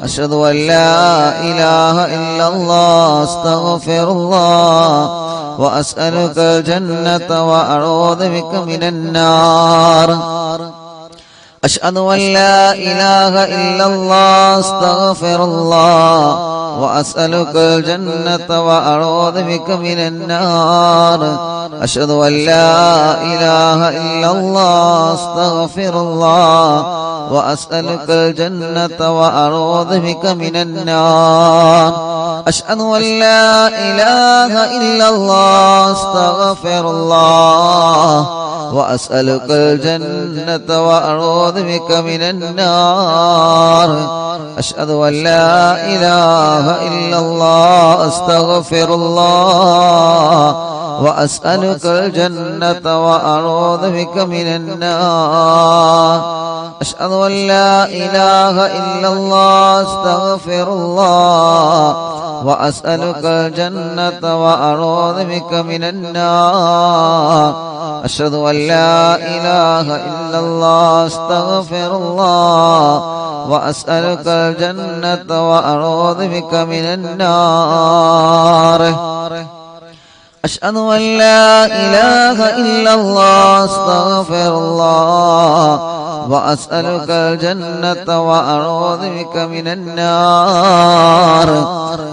أشهد أن لا إله إلا الله أستغفر الله وأسألك الجنة وأعوذ بك من النار أشهد أن لا إله إلا الله أستغفر الله وأسألك الجنة وأعوذ بك من النار
അശ്ഹദു അല്ലാ ഇലാഹ ഇല്ലല്ലാഹ് അസ്തഗ്ഫിറുല്ലാഹ് വഅസ്അലുകൽ ജന്നത വഅഊദു ബിക മിനന്നാർ അശ്ഹദു അല്ലാ ഇലാഹ ഇല്ലല്ലാഹ് അസ്തഗ്ഫിറുല്ലാഹ് وأسألك الجنة وأعوذ بك من النار أشهد أن لا إله إلا الله أستغفر الله وأسألك الجنة وأعوذ بك من النار أشهد أن لا إله إلا الله أستغفر الله وأسألك الجنة وأعوذ بك من النار أشهد أن لا إله إلا الله أستغفر الله وأسألك الجنة وأعوذ بك من النار أشهد أن لا إله إلا الله أستغفر الله وأسألك الجنة وأعوذ بك من النار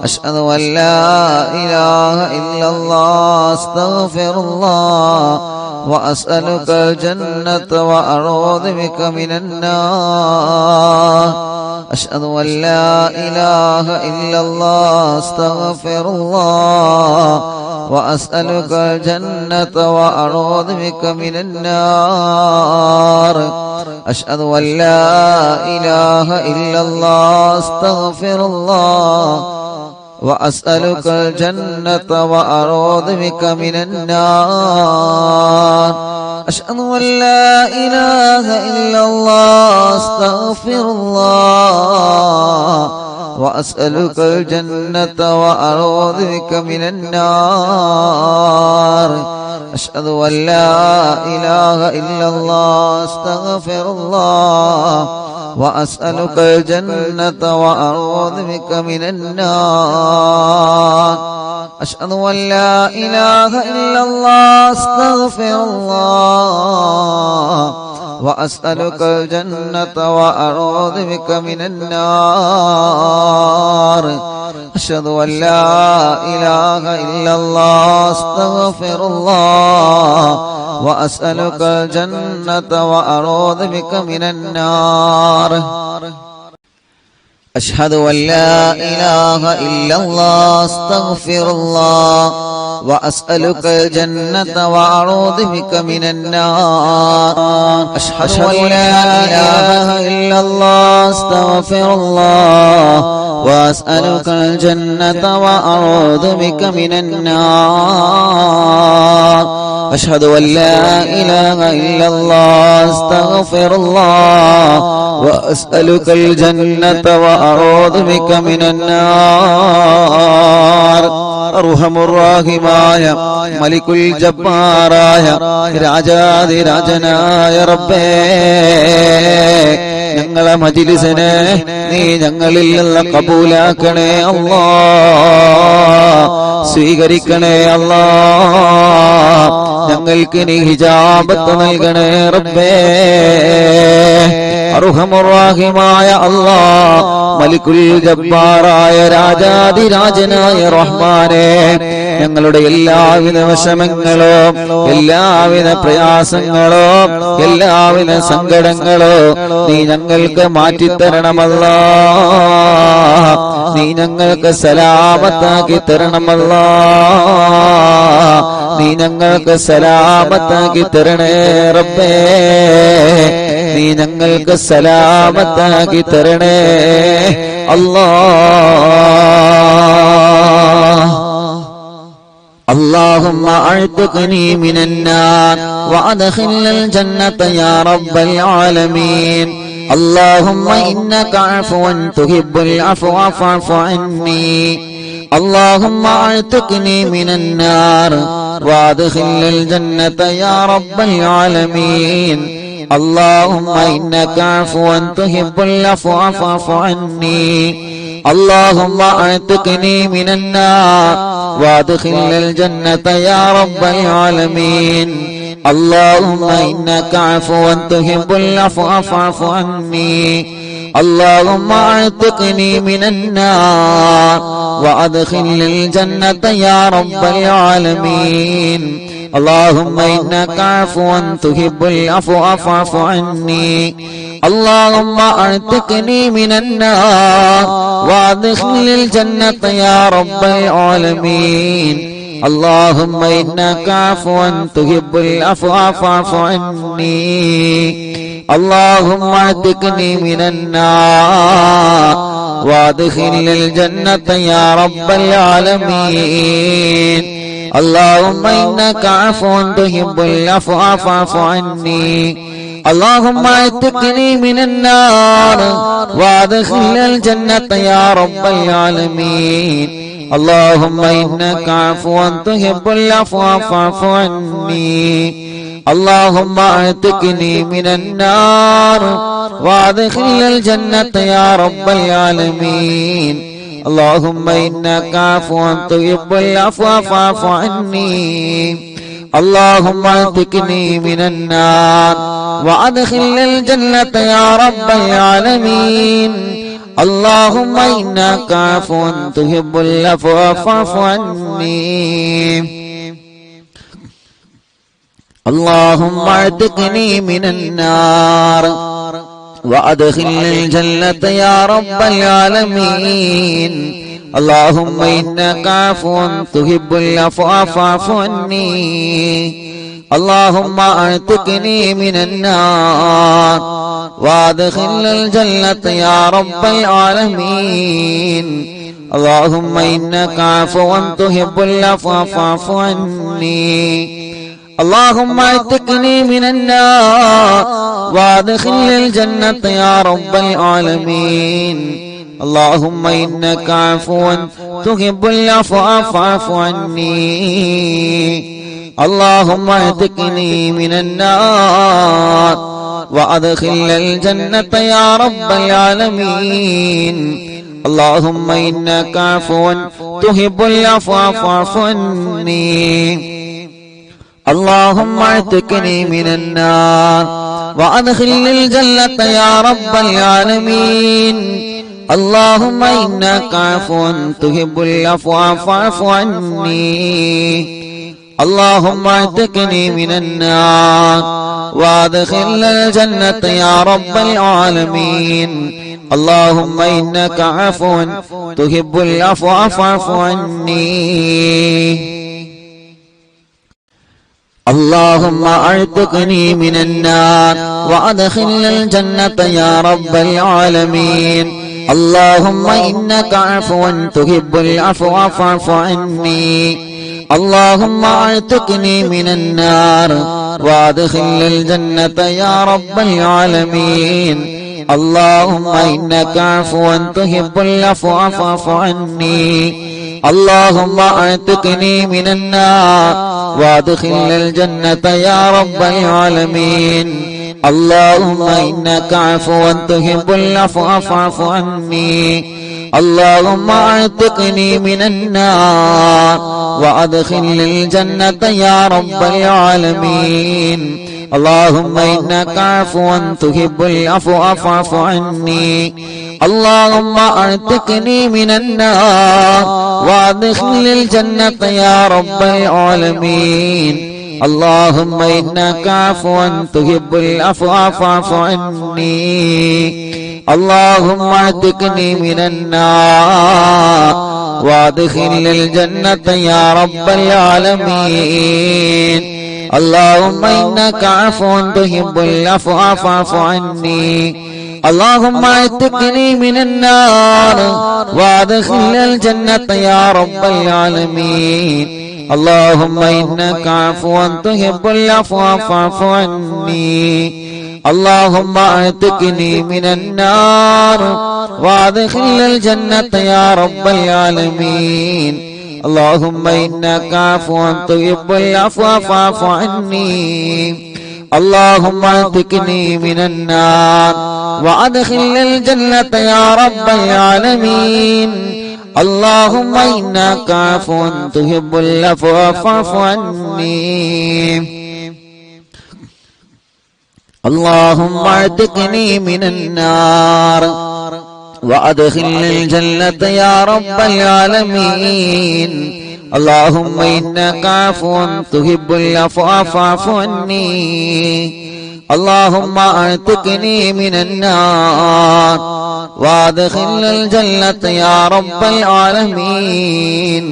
أشهد أن لا إله إلا الله أستغفر الله وأسألك الجنة وأعوذ بك من النار أشهد أن لا إله إلا الله أستغفر الله وأسألك الجنة وأعوذ بك من النار أشهد أن لا إله إلا الله أستغفر الله وأسألك الجنة وأعوذ بك من النار أشهد أن لا إله إلا الله أستغفر الله وأسألك الجنة وأعوذ بك من النار أشهد أن لا إله إلا الله أستغفر الله وأسألك الجنة وأعوذ بك من النار أشهد أن لا إله إلا الله أستغفر الله وأسألك الجنة وأعوذ بك من النار أشهد أن لا إله إلا الله أستغفر الله وأسألك الجنة وأعوذ بك من النار أشهد أن لا إله إلا الله أستغفر الله وأسألك الجنة وأعوذ بك من النار أشهد أن لا إله إلا الله أستغفر الله وأسألك الجنة وأعوذ بك من النار أشهد أن لا إله إلا الله أستغفر الله وأسألك الجنة وأعوذ بك من النار أرحم الراحماയ മലിക്കുൽ ജബ്ബാറായ രാജാധിരാജനായ റബ്ബേ ഞങ്ങളെ മജ്ലിസിനെ നീ ഞങ്ങളിൽ നിന്ന് കബൂലാക്കണേ അല്ലാഹ് സ്വീകരിക്കണേ അല്ലാഹ് ഞങ്ങൾക്ക് നീ ഹിജാബത്ത് നൽകണേ റബ്ബേ അർഹമുർ-റഹീമായ അല്ലാഹ് മലിക്കുൽ ജബ്ബാറായ രാജാധിരാജനായ റഹ്മാനേ ഞങ്ങളുടെ എല്ലാവിധ വിഷമങ്ങളും എല്ലാവിധ പ്രയാസങ്ങളും എല്ലാവിധ സങ്കടങ്ങളും നീ ഞങ്ങൾക്ക് മാറ്റിത്തരണമല്ലാഹ് നീ ഞങ്ങൾക്ക് സലാമത്താക്കി തരണമല്ലാഹ് നീ ഞങ്ങൾക്ക് സലാമത്താക്കി തരണേ റബ്ബേ നീ ഞങ്ങൾക്ക് സലാമത്താക്കി തരണേ അല്ലാഹ് اللهم اعتقني من النار وادخلنا الجنة يا رب العالمين اللهم إنك عفو تحب العفو فاعف عني اللهم اعتقني من النار وادخلنا الجنة يا رب العالمين اللهم إنك عفو تحب العفو فاعف عني اللهم اعتقني من النار وادخلنا الجنة يا رب العالمين اللهم إنك عفو تحب العفو فاعف عني اللهم اعتقني من النار
وأدخلني الجنة يا رب العالمين اللهم إنك عفو تحب العفو فاعف عني اللهم اعتقني من النار وادخلني الجنة يا رب العالمين اللهم إنك عفو تحب العفو فاعف عني اللهم اعتقني من النار وادخلني الجنة يا رب العالمين اللهم إنك عفو تحب العفو فاعف عني اللهم اعتقني من النار وادخلني الجنة يا رب العالمين اللهم إنك عفو تحب العفو فاعف عني اللهم اعتقني من النار وادخلني الجنة يا رب العالمين اللهم إنك عفو تحب العفو فاعف عني اللهم اعتقني من النار وادخلني الجنة يا رب العالمين اللهم إنك عفو تحب العفو فاعف عني اللهم اعتقني من النار وادخلني الجنة يا رب العالمين اللهم إنك عفو تحب العفو فاعف عني اللهم اعتقني من النار وادخلني الجنة يا رب العالمين اللهم إنك عفو تحب العفو فاعف عني اللهم اعتقني من النار وادخلني الجنة يا رب العالمين اللهم إنك عفو تحب العفو فاعف عني اللهم اعتقني من النار وادخلني الجنة يا رب العالمين اللهم إنك عفو تحب العفو فاعف عني اللهم اعتقني من النار وادخلني الجنة يا رب العالمين اللهم إنك عفو تحب العفو فاعف عني اللهم اعتقني من النار وادخلني الجنة يا رب العالمين اللهم إنك عفو تحب العفو فاعف عني اللهم اعتقني من النار وادخلني الجنة يا رب العالمين اللهم إنك عفو تحب العفو فاعف عني اللهم اعتقني من النار وادخلني الجنة يا رب العالمين اللهم إنك عفو تحب العفو فاعف عني اللهم اعتقني من النار وادخلني الجنة يا رب العالمين اللهم إنك عفو تحب العفو فاعف عني اللهم اعتقني من النار وادخلني الجنة يا رب العالمين اللهم إنك عفو تحب العفو فاعف عني اللهم اعتقني من النار وادخلني الجنة يا رب العالمين اللهم إنك عفو تحب العفو فاعف عني اللهم اعتقني من النار وادخلني الجنة يا رب العالمين اللهم إنك عفو تحب العفو فاعف عني اللهم اعتقني من النار وادخلني الجنة يا رب العالمين اللهم إنك عفو تحب العفو فاعف عني اللهم اعتقني من النار وادخلني الجنة يا رب العالمين اللهم إنك عفو تحب العفو فاعف عني اللهم اعتقني من النار وادخلني الجنة يا رب العالمين اللهم إنك عفو تحب العفو فاعف عني اللهم اعتقني من النار وأدخلنا الجنة يا رب العالمين اللهم إنك عفو تحب العفو فاعف عني اللهم اعتقني من النار وادخلنا الجنة يا رب العالمين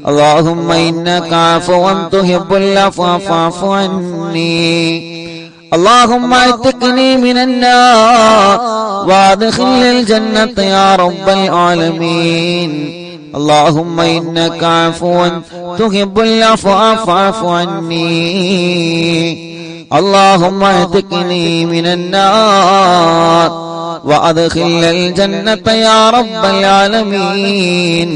اللهم إنك عفو تحب العفو فاعف عني اللهم اعتقني من النار وادخلنا الجنة يا رب العالمين اللهم إنك عفو تحب العفو فاعف عني اللهم اعتقني من النار وأدخلنا الجنة يا رب العالمين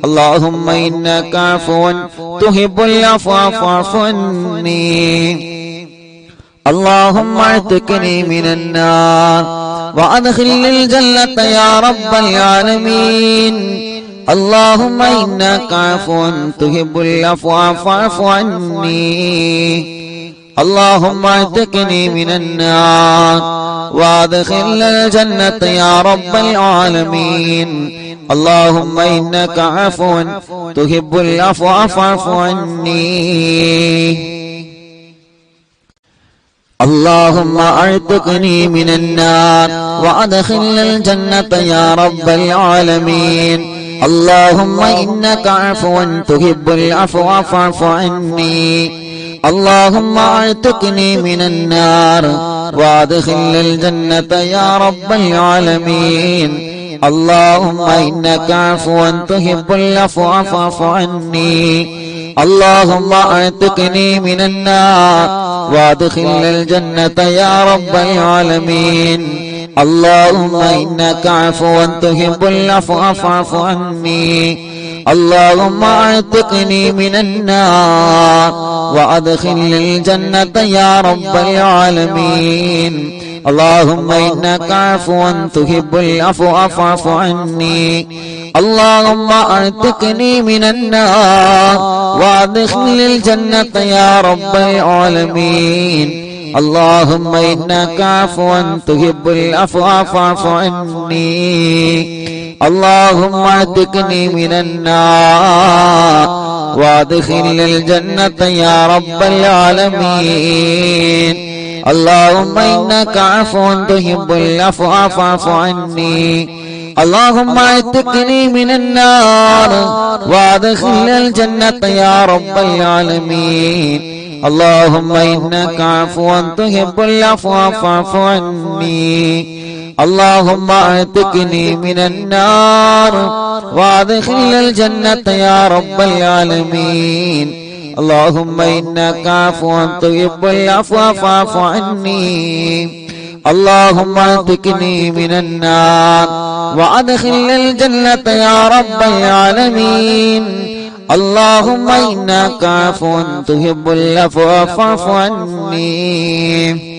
اللهم إنك عفو تحب العفو فاعف عني اللهم اعتقني من النار وأدخلنا الجنة يا رب العالمين اللهم إنك عفو تحب العفو فاعف عني اللهم اعتقني من النار وادخلنا الجنة يا رب العالمين اللهم إنك عفو تحب العفو فاعف عني اللهم اعتقني من النار وادخلنا الجنة يا رب العالمين اللهم إنك عفو تحب العفو فاعف عني اللهم اعتقني من النار وادخلنا الجنة يا رب العالمين اللهم إنك عفو تحب العفو فاعف عني اللهم اعتقني من النار وادخلنا الجنة يا رب العالمين اللهم إنك عفو تحب العفو فاعف عني اللهم اعتقني من النار وادخلنا الجنة يا رب العالمين اللهم إنك عفو تحب العفو فاعف عني اللهم اعتقني من النار وادخلنا الجنة يا رب العالمين اللهم إنك عفو تحب العفو فاعف عني اللهم اعتقني من النار وادخلنا الجنة يا رب العالمين اللهم إنك عفو تحب العفو فاعف عني اللهم اعتقني من النار وادخلنا الجنة يا رب العالمين اللهم إنك عفو تحب العفو فاعف عني اللهم اعتقني من النار وادخلنا الجنة يا رب العالمين اللهم إنك عفو تحب العفو فاعف عني اللهم اعتقني من النار وادخلنا الجنة يا رب العالمين اللهم إنك عفو تحب العفو فاعف عني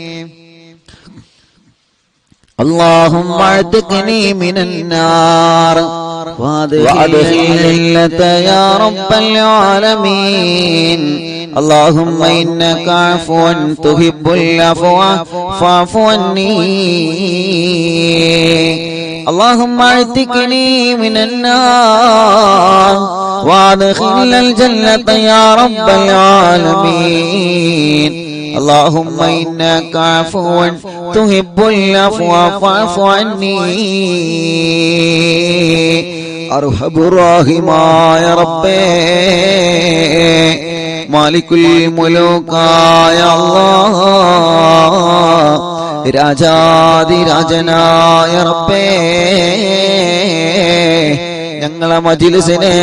اللهم اعتقني من النار وادخلنا الجنة يا رب العالمين اللهم إنك عفو تحب العفو فاعف عني اللهم اعتقني من النار وادخلنا الجنة يا رب العالمين اللهم إنك عفو تحب العفو فاعف عني أرحم الراحمين يا ربي മാലിക്കുൽ മുലൂക്കായ അല്ലാഹ് രാജാതിരാജനായ റബ്ബേ ഞങ്ങളെ മജ്‌ലിസിനെ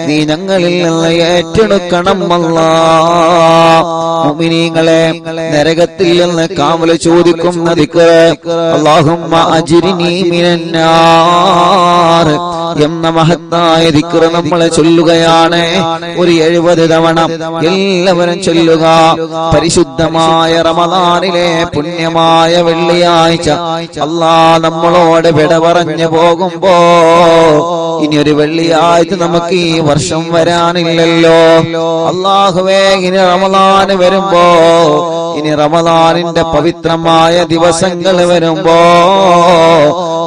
നീ ഞങ്ങളിൽ നിന്ന് ഏറ്റെടുക്കണം അല്ലാഹ് മുഅ്മിനീങ്ങളെ നരകത്തിൽ നിന്ന് കാവൽ ചോദിക്കുന്ന ദിക്ർ അല്ലാഹുമ്മ അജ്രിനി മിനന്നാർ എന്ന മഹത്തായ ദിക്ർ നമ്മൾ ചൊല്ലുകയാണ് ഒരു 70 തവണ എല്ലാവരും ചൊല്ലുക പരിശുദ്ധമായ റമദാനിലെ പുണ്യമായ വെള്ളിയാഴ്ച അല്ലാഹ് നമ്മളോട് വിട പറഞ്ഞു പോകുമ്പോ ഇനി ഒരു വെള്ളിയാഴ്ച നമുക്ക് ഈ വർഷം വരാനില്ലല്ലോ അല്ലാഹുവേ ഇനി റമദാൻ വരുമ്പോ ഇനി റമദാനിന്റെ പവിത്രമായ ദിവസങ്ങൾ വരുമ്പോ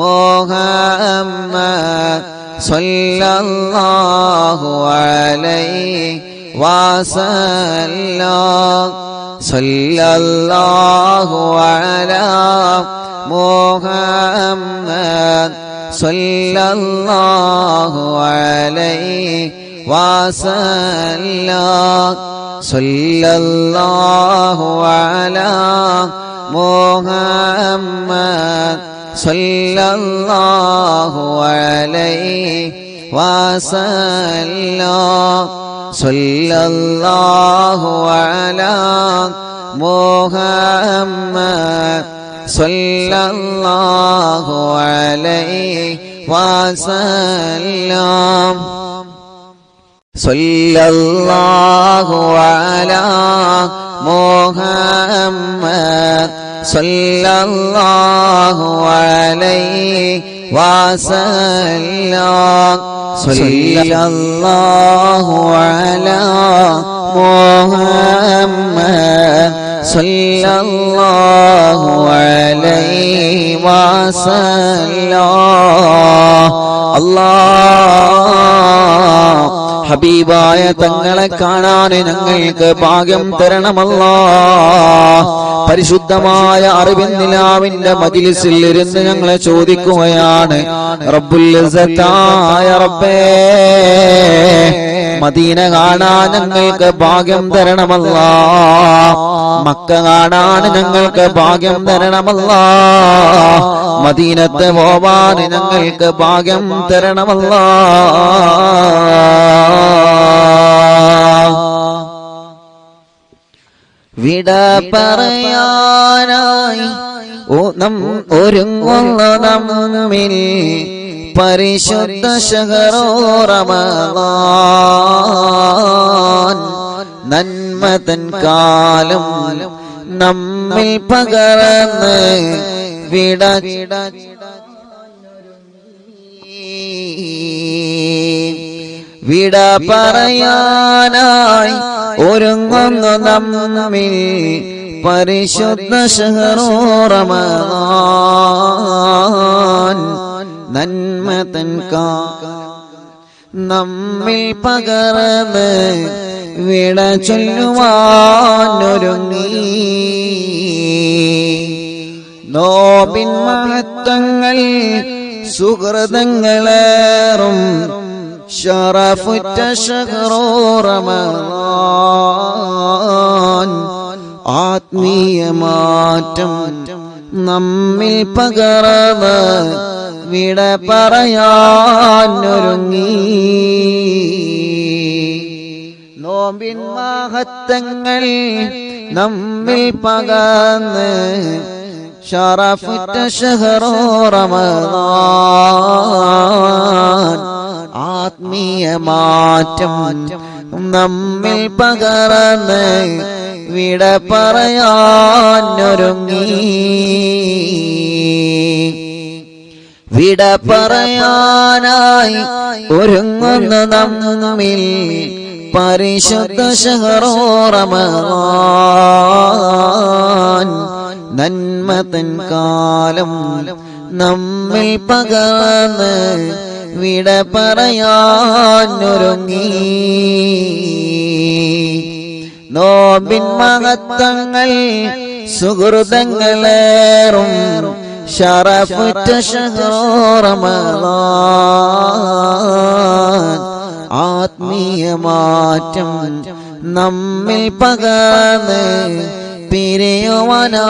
മുഹമ്മദ് സല്ലല്ലാഹു അലൈഹി വസല്ലം സല്ലല്ലാഹു അലാ മുഹമ്മദ് സല്ലല്ലാഹു അലൈഹി വസല്ലം സല്ലല്ലാഹു അലാ മുഹമ്മദ് സല്ലല്ലാഹു അലൈഹി വസല്ലം സല്ലല്ലാഹു അലാ മുഹമ്മദ് സല്ലല്ലാഹു അലൈഹി വസല്ലം സല്ലല്ലാഹു അലാ മുഹമ്മദ് സല്ലല്ലാഹു അലൈഹി വസല്ലം സല്ലല്ലാഹു അലാ മുഹമ്മദ് സല്ലല്ലാഹു അലൈഹി വസല്ലം അല്ലാഹ് ഹബീബായ തങ്ങളെ കാണാൻ ഞങ്ങൾക്ക് ഭാഗ്യം തരണമല്ലാഹ്. പരിശുദ്ധമായ അറിവിൻ നിലാവിന്റെ മജ്‌ലിസിൽ ഇരുന്ന് ഞങ്ങളെ ചോദിക്കുകയാണ്, റബ്ബുൽ ഇസ്സത്തായ റബ്ബേ, മദീന കാണാൻ ഞങ്ങൾക്ക് ഭാഗ്യം തരണമല്ലാഹ്. മക്ക കാണാൻ ഞങ്ങൾക്ക് ഭാഗ്യം തരണമല്ലാഹ്. മദീനത്ത് പോവാൻ ഞങ്ങൾക്ക് ഭാഗ്യം തരണമല്ലാഹ്. വിട പറയാനായി ഒരുങ്ങുന്ന നമ്മിൽ പരിശുദ്ധ ശഹറോ റമളാൻ. നന്മതൻ കാലം നമ്മിൽ പകർന്ന് വിട പറയാനായി ഒരുങ്ങുന്നു നമ്മിൽ പരിശുദ്ധ ശഹറോ റമളാൻ. നന്മതൻ കാലം നമ്മിൽ പകർന്ന് വിട ചൊല്ലുവാനൊരുങ്ങി. നോബിൻ മഹത്വങ്ങൾ സുഹൃതങ്ങളേറും ശറഫുറ്റ ശഹറോ റമളാൻ. ആത്മീയ മാറ്റം നമ്മിൽ പകർന്ന് വിട പറയാനൊരുങ്ങി. നോമ്പിൻ മഹത്വങ്ങൾ നമ്മിൽ പകർന്ന് ശറഫുറ്റ ശഹറോ റമളാൻ. ആത്മീയ മാറ്റം നമ്മിൽ പകർന്ന് വിട പറയാനൊരുങ്ങി. വിട പറയാനായി ഒരുങ്ങുന്നു നമ്മിൽ പരിശുദ്ധ ശഹറോ റമളാൻ. നന്മതൻ കാലം നമ്മിൽ പകർന്ന് വിട പറയാനൊരുങ്ങി. നോമ്പിൻ മഹത്വങ്ങൾ സുഹൃതങ്ങളേറും ശറഫുറ്റ ശഹറോ റമളാൻ. ആത്മീയ മാറ്റം നമ്മിൽ പകർന്ന് പിരിയുവാനായൊരുങ്ങി.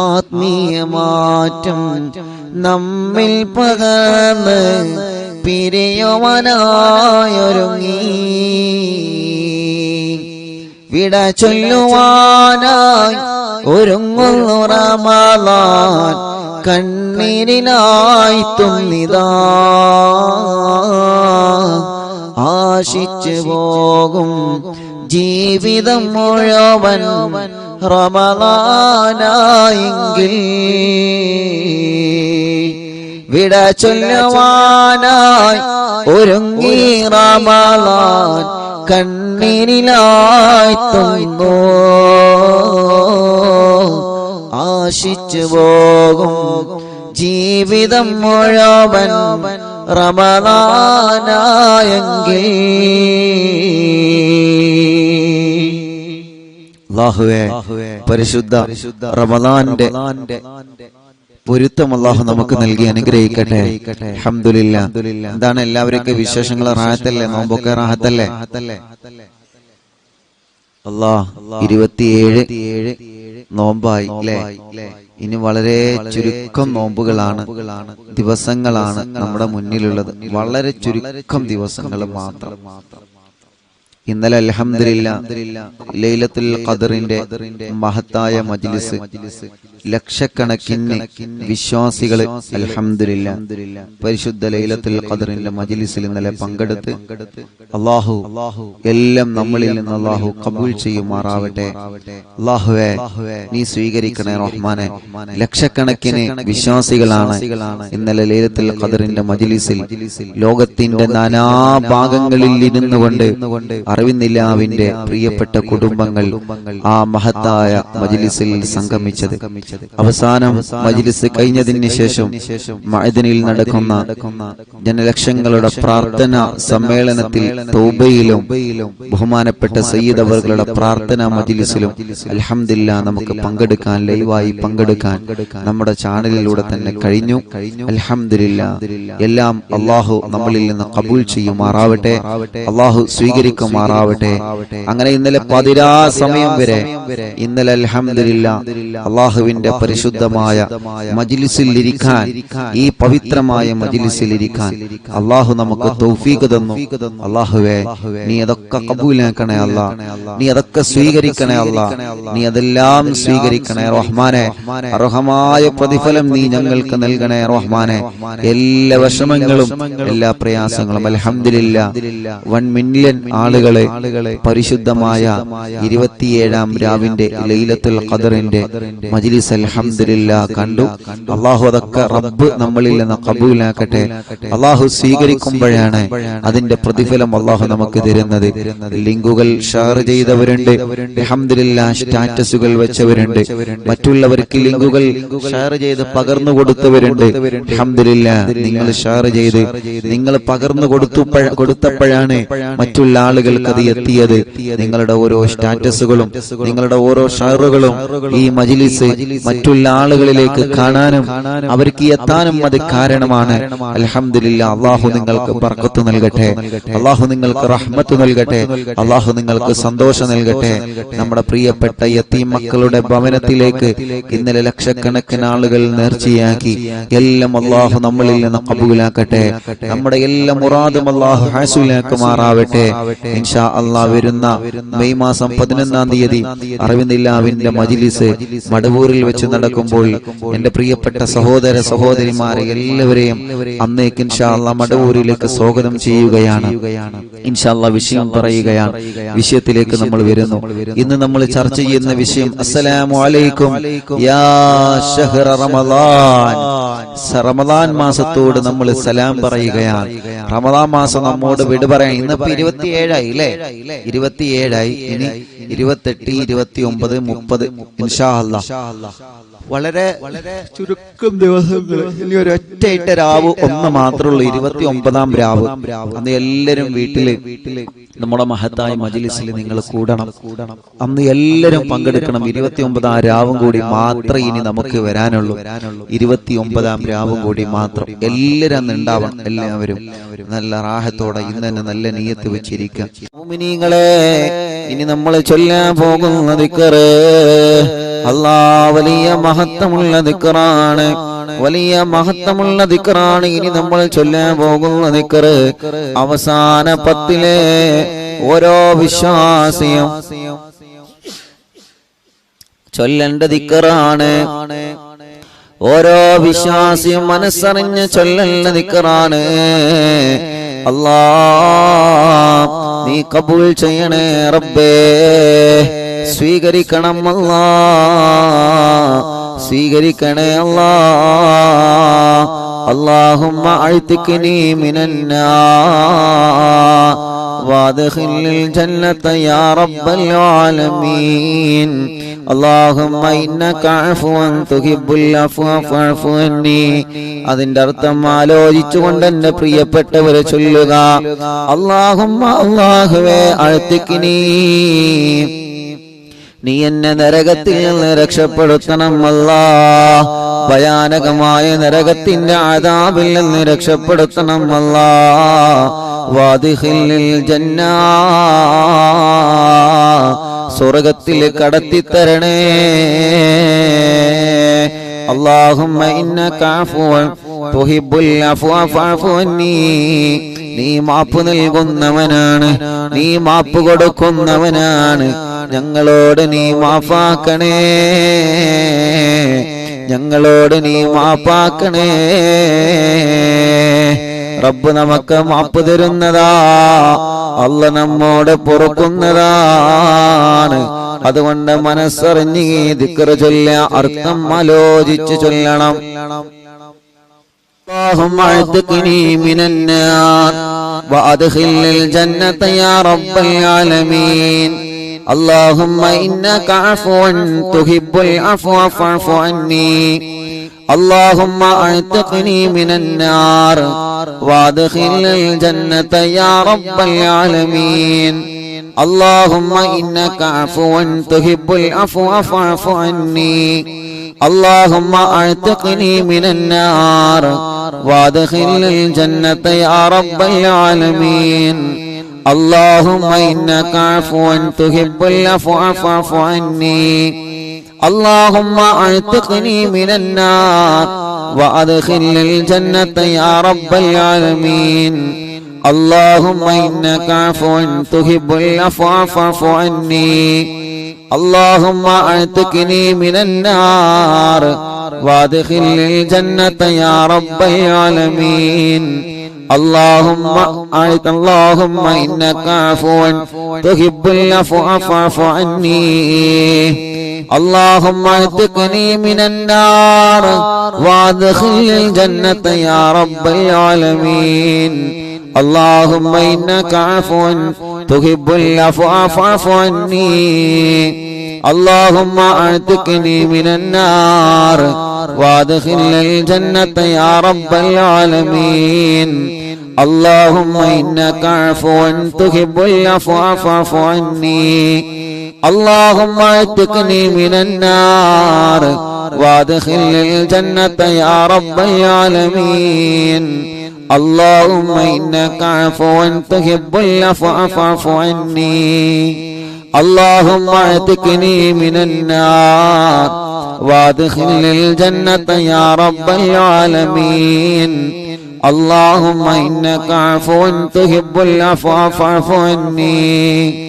ആത്മീയ മാറ്റം നമ്മിൽ പകർന്ന് പിരിയുവാനായൊരുങ്ങി. വിട ചൊല്ലുവാനായി ഒരുങ്ങുന്നു റമളാൻ. കണ്ണീരിനായി തുന്നിതാ ആശിച്ചു പോകും ജീവിതം മുഴുവൻ റമളാനായെങ്കിൽ. വിട ചൊല്ലുവാനായി ഒരുങ്ങി റമളാൻ. കണ്ണീരിലായി തുന്നു ആശിച്ചു പോകും ജീവിതം മുഴുവൻ റമളാനായെങ്കിൽ
അല്ലാഹുവേ പരിശുദ്ധ റമളാന്റെ പൊരുത്തം അല്ലാഹു നമുക്ക് നൽകി അനുഗ്രഹിക്കട്ടെ. അൽഹംദുലില്ലാഹ്. എന്താണ് എല്ലാവരുടെയൊക്കെ വിശേഷങ്ങൾ? റാഹത്തല്ലേ? നോമ്പൊക്കെ റാഹത്തല്ലേ? അല്ലാഹ് 27 നോമ്പായി അല്ലേ? ഇനി വളരെ ചുരുക്കം നോമ്പുകളാണ്, ദിവസങ്ങളാണ് നമ്മുടെ മുന്നിലുള്ളത്. വളരെ ചുരുക്കം ദിവസങ്ങൾ മാത്രം. ഇന്നലെ അൽഹംദുലില്ലാഹ് ലൈലത്തുൽ ഖദറിന്റെ മഹത്തായ മജ്ലിസ്, ലക്ഷക്കണക്കിന് വിശ്വാസികൾ അൽഹംദുലില്ലാഹ് പരിശുദ്ധ ലൈലത്തുൽ ഖദറിന്റെ മജ്ലിസിൽ ഇന്നലെ പങ്കെടുത്ത് അല്ലാഹു എല്ലാം നമ്മളിൽ നിന്ന് അല്ലാഹു ഖബൂൽ ചെയ്യുമാറാവട്ടെ. അല്ലാഹുവേ നീ സ്വീകരിക്കണേ റഹ്മാനെ. ലക്ഷക്കണക്കിന് വിശ്വാസികളാണ് ഇന്നലെ ലൈലത്തുൽ ഖദറിന്റെ മജ്ലിസിൽ ലോകത്തിന്റെ നാനാഭാഗങ്ങളിൽ ഇരുന്നു കൊണ്ട് അറിവിന്നില്ലാവിന്റെ പ്രിയപ്പെട്ട കുടുംബങ്ങൾ ആ മഹത്തായ മജ്ലിസിൽ സംഗമിച്ചത്. അവസാനം മജ്ലിസ് കഴിഞ്ഞതിന് ശേഷം മഅദിനിൽ നടക്കുന്ന ജനലക്ഷങ്ങളുടെ പ്രാർത്ഥന സമ്മേളനത്തിൽ തൗബയിലും ബഹുമാനപ്പെട്ട സയ്യിദ് അവരുടെ പ്രാർത്ഥനാ മജ്ലിസിലും അൽഹംദുലില്ലാഹ് നമുക്ക് പങ്കെടുക്കാൻ, ലൈവായി പങ്കെടുക്കാൻ നമ്മുടെ ചാനലിലൂടെ തന്നെ കഴിഞ്ഞു. അൽഹംദുലില്ലാഹ്. എല്ലാം അല്ലാഹു നമ്മളിൽ നിന്ന് ഖബൂൽ ചെയ്യുമാറാവട്ടെ, അല്ലാഹു സ്വീകരിക്കുമാറാവട്ടെ. അങ്ങനെ ഇന്നലെ പതിരാ സമയം വരെ ഇന്നലെ അൽഹംദുലില്ലാഹ് അല്ലാഹുവിന്റെ പരിശുദ്ധമായ മജ്ലിസിൽ ഇരിക്കാൻ, ഈ പവിത്രമായ മജ്ലിസിൽ ഇരിക്കാൻ അല്ലാഹു നമുക്ക് തൗഫീഖ് തന്നു. അല്ലാഹുവേ നീ അതൊക്കെ ഖബൂലാക്കണേ അല്ലാഹ്, നീ അതൊക്കെ സ്വീകരിക്കണേ അല്ലാഹ്, നീ അതെല്ലാം സ്വീകരിക്കണേ റഹ്മാനെ. അർഹമായ പ്രതിഫലം നീ ഞങ്ങൾക്ക് നൽകണേ റഹ്മാനെ. എല്ലാ വിഷമങ്ങളും എല്ലാ പ്രയാസങ്ങളും അൽഹംദുലില്ലാഹ് 1 മില്യൺ ആളുകളെ പരിശുദ്ധമായ 27-ാം രാവിന്റെ ലൈലത്തുൽ ഖദറിന്റെ മജ്ലിസ് അൽഹംദുലില്ലാഹ് കണ്ടു. അല്ലാഹു അതൊക്കെ റബ്ബ് നമ്മളിൽ നിന്ന് ഖബൂലാക്കട്ടെ. അല്ലാഹു സ്വീകരിക്കുമ്പോഴാണ് അതിന്റെ പ്രതിഫലം അല്ലാഹു നമുക്ക് തരുന്നത്. ലിങ്കുകൾ ഷെയർ ചെയ്തവരുണ്ട്, അൽഹംദുലില്ലാഹ് സ്റ്റാറ്റസുകൾ വെച്ചവരുണ്ട്, മറ്റുള്ളവർക്ക് ലിങ്കുകൾ ഷെയർ ചെയ്ത് പകർന്നു കൊടുത്തവരുണ്ട്. അൽഹംദുലില്ലാഹ് നിങ്ങൾ ഷെയർ ചെയ്ത് നിങ്ങൾ പകർന്നു കൊടുത്തപ്പോഴാണ് മറ്റുള്ള ആളുകൾക്ക് അത് എത്തിയത്. നിങ്ങളുടെ ഓരോ സ്റ്റാറ്റസുകളും നിങ്ങളുടെ ഓരോ ഷെയറുകളും ഈ മജ്ലിസ് മറ്റുള്ള ആളുകളിലേക്ക് കാണാനും അവർക്ക് എത്താനും അത് കാരണമാണ്. അൽഹംദുലില്ലാഹ്. അല്ലാഹു നിങ്ങൾക്ക് ബർക്കത്ത് നൽകട്ടെ, അല്ലാഹു നിങ്ങൾക്ക് റഹ്മത്ത് നൽകട്ടെ, അല്ലാഹു നിങ്ങൾക്ക് സന്തോഷം നൽകട്ടെ. നമ്മുടെ പ്രിയപ്പെട്ട യതീം മക്കളുടെ ഭവനത്തിലേക്ക് ഇന്നലെ ലക്ഷക്കണക്കിന് ആളുകൾ നേർച്ചയാക്കി. എല്ലാം അല്ലാഹു നമ്മളിൽ നിന്ന് ഖബൂലാക്കട്ടെ. നമ്മുടെ എല്ലാ മുറാദും അല്ലാഹു ഹാസിലാക്കുമാറാവട്ടെ. ഇൻഷാ അല്ലാഹ് വരുന്ന മെയ് മാസം 11-ാം തീയതി അറിവിന്നില്ലാവിന്റെ മജ്ലിസ് മടവൂരിൽ വെച്ച് നടക്കുമ്പോൾ എന്റെ പ്രിയപ്പെട്ട സഹോദര സഹോദരിമാരെ എല്ലാവരെയും അന്നേക്ക് ഇൻഷാ അല്ലാഹ് മടവൂരിലേക്ക് സ്വാഗതം ചെയ്യുകയാണ്. ഇൻഷാ അല്ലാഹ് വിഷയം പറയുകയാണ്. വിഷയത്തിലേക്ക് നമ്മൾ വരുന്നു. ഇന്ന് നമ്മൾ ചർച്ച ചെയ്യുന്ന വിഷയം അസ്സലാമു അലൈക്കും യാ ശഹ്റ റമളാൻ. റമളാൻ മാസത്തോട് നമ്മൾ സലാം പറയുകയാണ്. റമളാൻ മാസം നമ്മോട് വിട പറയാൻ ഇന്നിപ്പോ 27-ആയി അല്ലേ? 27-ആയി. ഇനി 28, 29, 30 ഇൻഷാ അല്ലാഹ് വളരെ ചുരുക്കം ദിവസങ്ങൾ. ഇനി ഒരൊറ്റ രാവ് ഒന്ന് മാത്രമേ ഉള്ളൂ, 29-ാം രാവ്. അന്ന് എല്ലാവരും വീട്ടില് നമ്മുടെ മഹത്തായ മജ്ലിസിൽ നിങ്ങൾ കൂടണം. അന്ന് എല്ലാവരും പങ്കെടുക്കണം. 29-ാം രാവും കൂടി മാത്രമേ ഇനി നമുക്ക് വരാനുള്ളൂ. 29-ാം രാവും കൂടി മാത്രം എല്ലാവരും അന്ന് ഉണ്ടാവണം. എല്ലാവരും നല്ല റാഹത്തോടെ ഇന്ന് തന്നെ നല്ല നിയ്യത്ത് വെച്ചിരിക്കാം. മുഅ്മിനീങ്ങളെ, ഇനി നമ്മൾ ചൊല്ലാൻ പോകുന്ന ദിക്റ് അല്ലാഹ് വലിയ മഹത്വമുള്ള ദിക്റാണ്, വലിയ മഹത്വമുള്ള ദിക്റാണ്. ഇനി നമ്മൾ ചൊല്ലാൻ പോകുന്ന ദിക്റ് അവസാന 10-ലെ ഓരോ വിശ്വാസിയും ചൊല്ലേണ്ട ദിക്റാണ്. ഓരോ വിശ്വാസിയും മനസ്സറിഞ്ഞ് ചൊല്ലേണ്ട ദിക്റാണ്. അല്ലാഹ് നീ കബൂൽ ചെയ്യണേ റബ്ബേ, സ്വീകരിക്കണം അല്ലാഹ്, സ്വീകരിക്കണേ അല്ലാഹ്. അല്ലാഹുമ്മ അഅ്തിഖ്നി മിനന്നാർ
وادخل الجنة يا رب العالمين اللهم إنك عفو تحب العفو فاعف عني അതിന്റെ അർത്ഥം ആലോചിച്ചുകൊണ്ട് എന്റെ പ്രിയപ്പെട്ടവരെ ചൊല്ലുക അല്ലാഹുമ്മ അല്ലാഹുവേ അഅ്തിഖ്നി നീ എന്നെ നരകത്തിൽ നിന്ന് രക്ഷപ്പെടുത്തണം അല്ലാഹ് ഭയാനകമായ നരകത്തിന്റെ അദാബിൽ നിന്ന് രക്ഷപ്പെടുത്തണം അല്ലാഹ് വാദിഖിൽ ജന്ന സ്വർഗ്ഗത്തിൽ കടത്തിത്തരണേ اللهم إنك عفو تحب العفو فاعف عني നീ മാപ്പ് നൽകുന്നവനാണ് നീ മാപ്പ് കൊടുക്കുന്നവനാണ് ഞങ്ങളോട് നീ മാഫാക്കണേ ഞങ്ങളോട് നീ മാപ്പാക്കണേ റബ്ബ് നമുക്ക് മാപ്പ് തരുന്നതാ അല്ലാഹ് നമ്മോട് പൊറുക്കുന്നതാണ് അതുകൊണ്ട് മനസ്സറിഞ്ഞ് ദിക്ർ ചൊല്ല അർത്ഥം ആലോചിച്ച് ചൊല്ലണം اللهم اعتقني من النار وادخل الجنة يا رب العالمين اللهم إنك عفو تحب العفو فاعف عني اللهم اعتقني من النار وادخل الجنة يا رب العالمين اللهم إنك عفو تحب العفو فاعف عني اللهم اعتقني من النار وادخل الجنة يا رب العالمين اللهم إنك عفو تحب العفو فاعف عني اللهم اعتقني من النار وادخل الجنة يا رب العالمين اللهم إنك عفو تحب العفو فاعف عني اللهم اعتقني من النار وادخل الجنة يا رب العالمين اللهم إنك عفو تحب العفو فاعف عني اللهم اعتقني من النار وادخل الجنة يا رب العالمين اللهم إنك عفو تحب العفو فاعف عني اللهم اعتقني من النار وادخل الجنة يا رب العالمين اللهم إنك عفو تحب العفو فاعف عني اللهم اعتقني من النار وادخل الجنة يا رب العالمين اللهم إنك عفو تحب العفو فاعف عني اللهم اعتقني من النار وادخل الجنة يا رب العالمين اللهم إنك عفو تحب العفو فاعف عني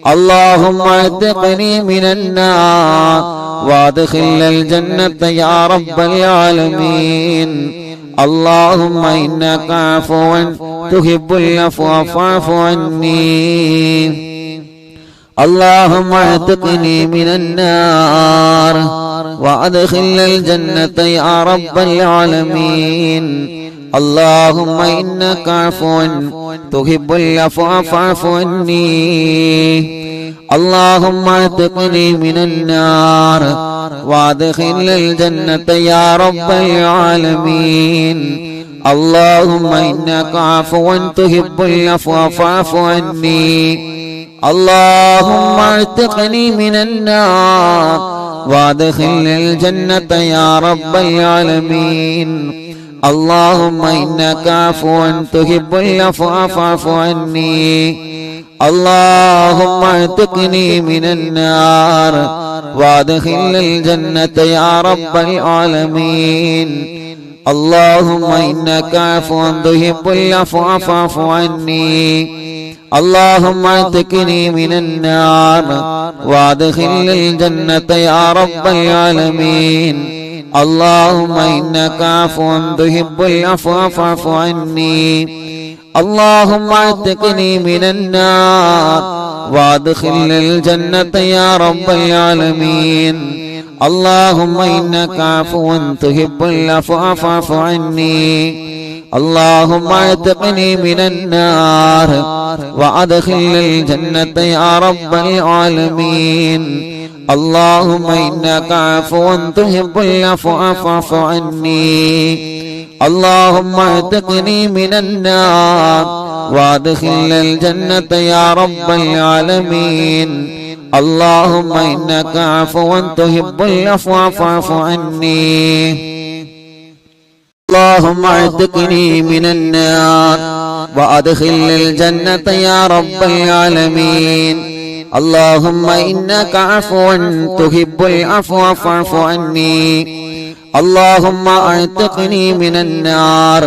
اللهم اعتقني من النار وادخل الجنة يا رب العالمين اللهم إنك عفو تحب العفو فاعف عني اللهم اعتقني من النار وادخل الجنة يا رب العالمين اللهم إنك عفو تحب العفو فاعف عني اللهم اعتقني من النار وادخل الجنة يا رب العالمين اللهم إنك عفو تحب العفو فاعف عني اللهم اعتقني من النار وادخل الجنة يا رب العالمين اللهم إنك عفو تحب العفو فاعف عني اللهم اعتقني من النار وادخل الجنة يا رب العالمين اللهم إنك عفو تحب العفو فاعف عني اللهم اعتقني من النار وادخل الجنة يا رب العالمين اللهم إنك عفو تحب العفو فاعف عني اللهم اعتقني من النار وادخل الجنة يا رب العالمين اللهم إنك عفو تحب العفو فاعف عني اللهم اعتقني من النار وأدخلني الجنة يا رب العالمين اللهم إنك عفو تحب العفو فاعف عني اللهم اعتقني من النار وادخلنا الجنة يا رب العالمين اللهم إنك عفو تحب العفو فاعف عني اللهم اعتقني من النار وادخلنا الجنة يا رب العالمين اللهم إنك عفو تحب العفو فاعف عني اللهم اعتقني من النار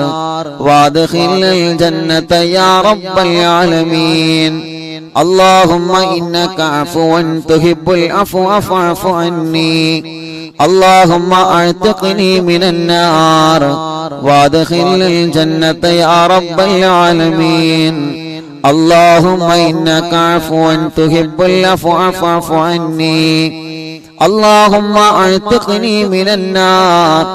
وادخلنا الجنة يا رب العالمين اللهم إنك عفو تحب العفو فاعف عني اللهم اعتقني من النار وادخلنا الجنة يا رب العالمين اللهم إنك عفو تحب العفو فاعف عني اللهم اعتقني من النار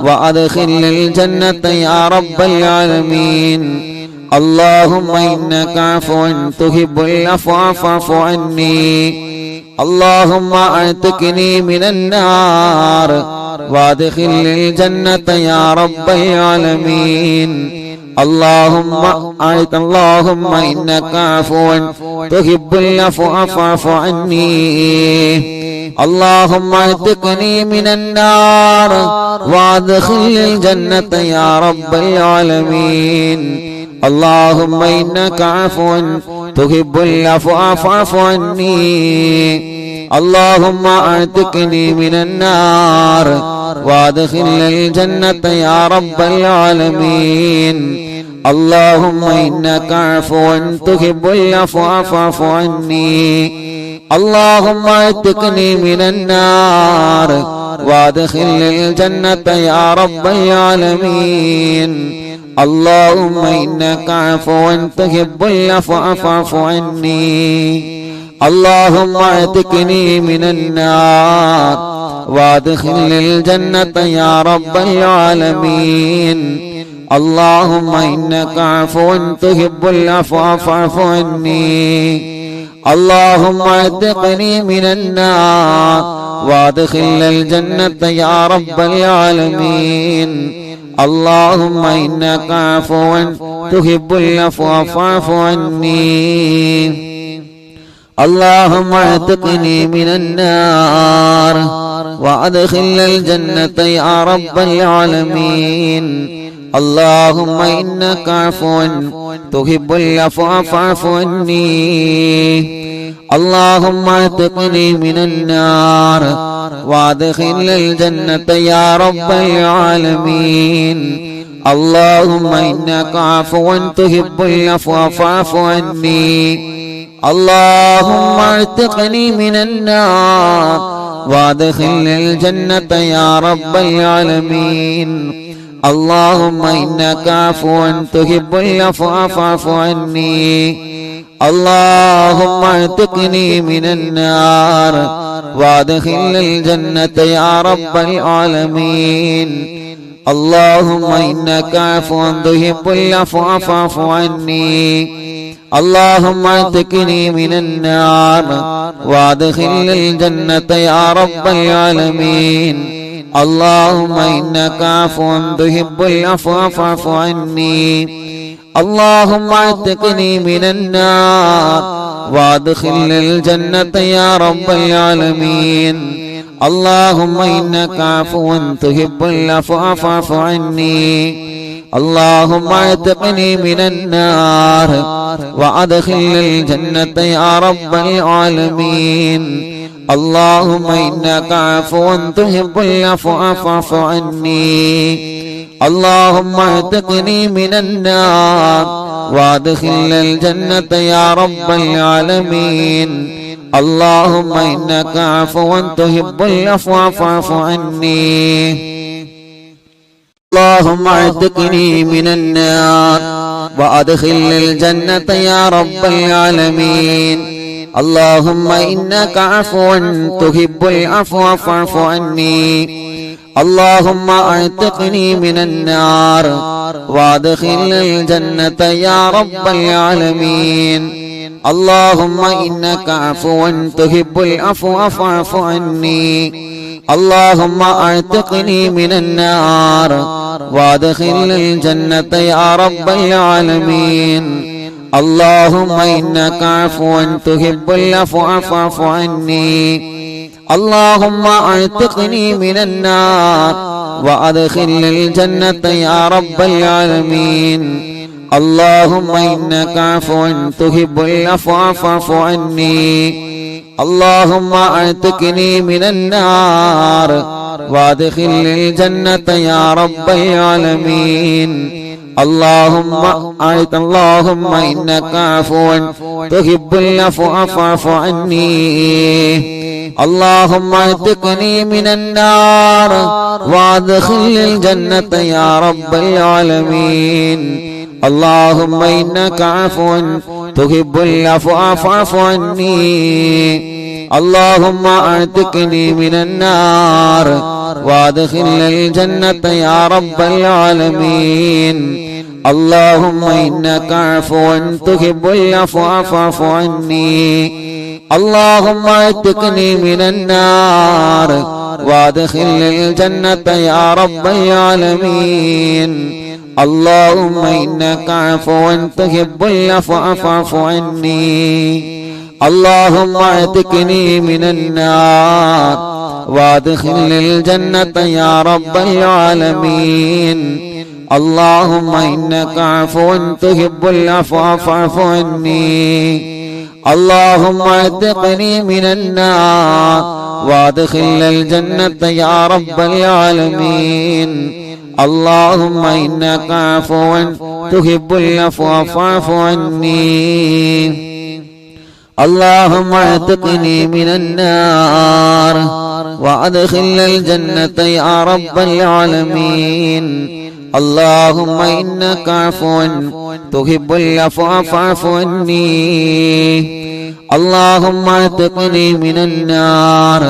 وادخلنا الجنة يا رب العالمين اللهم إنك عفو تحب العفو فاعف عني اللهم اعتقني من النار وادخلنا الجنة يا رب العالمين اللهم إنك عفو تحب العفو فاعف عني اللهم اعتقني من النار وادخلنا الجنة يا رب العالمين اللهم إنك عفو تحب العفو فاعف عني اللهم اعتقني من النار وادخلنا الجنة يا رب العالمين اللهم إنك عفو تحب العفو فاعف عني اللهم اعتقني من النار وادخلنا الجنة يا رب العالمين اللهم إنك عفو تحب العفو فاعف عني اللهم اعتقني من النار وادخلنا الجنة يا رب العالمين اللهم إنك عفو تحب العفو فاعف عني اللهم اعتقني من النار وادخلنا الجنة يا رب العالمين اللهم إنك عفو تحب العفو فاعف عني اللهم اعتقني من النار وادخلنا الجنة يا رب العالمين اللهم إنك عفو تحب العفو فاعف عني اللهم اعتقني من النار وادخلنا الجنة يا رب العالمين اللهم إنك عفو تحب العفو فاعف عني اللهم اعتقني من النار وادخلنا الجنة يا رب العالمين اللهم إنك عفو تحب العفو فاعف عني اللهم اعتقني من النار وادخلنا الجنة يا رب العالمين اللهم إنك عفو تحب العفو فاعف عني اللهم اعتقني من النار وادخلنا الجنة يا رب العالمين اللهم إنك عفو تحب العفو فاعف عني اللهم اعتقني من النار وادخلنا الجنة يا رب العالمين اللهم إنك عفو تحب العفو فاعف عني اللهم اعتقني من النار وادخلنا الجنة يا رب العالمين اللهم إنك عفو تحب العفو فاعف عني اللهم اعتقني من النار وادخلنا الجنة يا رب العالمين اللهم إنك عفو تحب العفو فاعف عني اللهم اعتقني من النار وادخلنا الجنة يا رب العالمين اللهم إنك عفو تحب العفو فاعف عني اللهم اعتقني من النار وادخل الجنة يا رب العالمين اللهم إنك عفو تحب العفو فاعف عني اللهم اعتقني من النار وادخل الجنة يا رب العالمين اللهم إنك عفو تحب العفو فاعف عني اللهم اعتقني من النار وادخل الجنة يا رب العالمين اللهم إنك عفو تحب العفو فاعف عني اللهم اعتقني من النار وادخل الجنة يا رب العالمين اللهم إنك عفو تحب العفو فاعف عني اللهم اعتقني من النار وادخل الجنة يا رب العالمين اللهم إنك عفو تحب العفو فاعف عني اللهم اعتقني من النار وادخل الجنة يا رب العالمين اللهم إنك عفو تحب العفو فاعف عني اللهم اعتقني من النار وادخل الجنة يا رب العالمين اللهم إنك عفو تحب العفو فاعف عني اللهم اعتقني من النار وادخل الجنة يا رب العالمين اللهم إنك عفو تحب العفو فاعف عني اللهم اعتقني من النار وادخل الجنة يا رب العالمين اللهم إنك عفو تحب العفو فاعف عني اللهم اعتقني من النار وادخل الجنة يا رب العالمين اللهم إنك عفو تحب العفو فاعف عني اللهم اعتقني من النار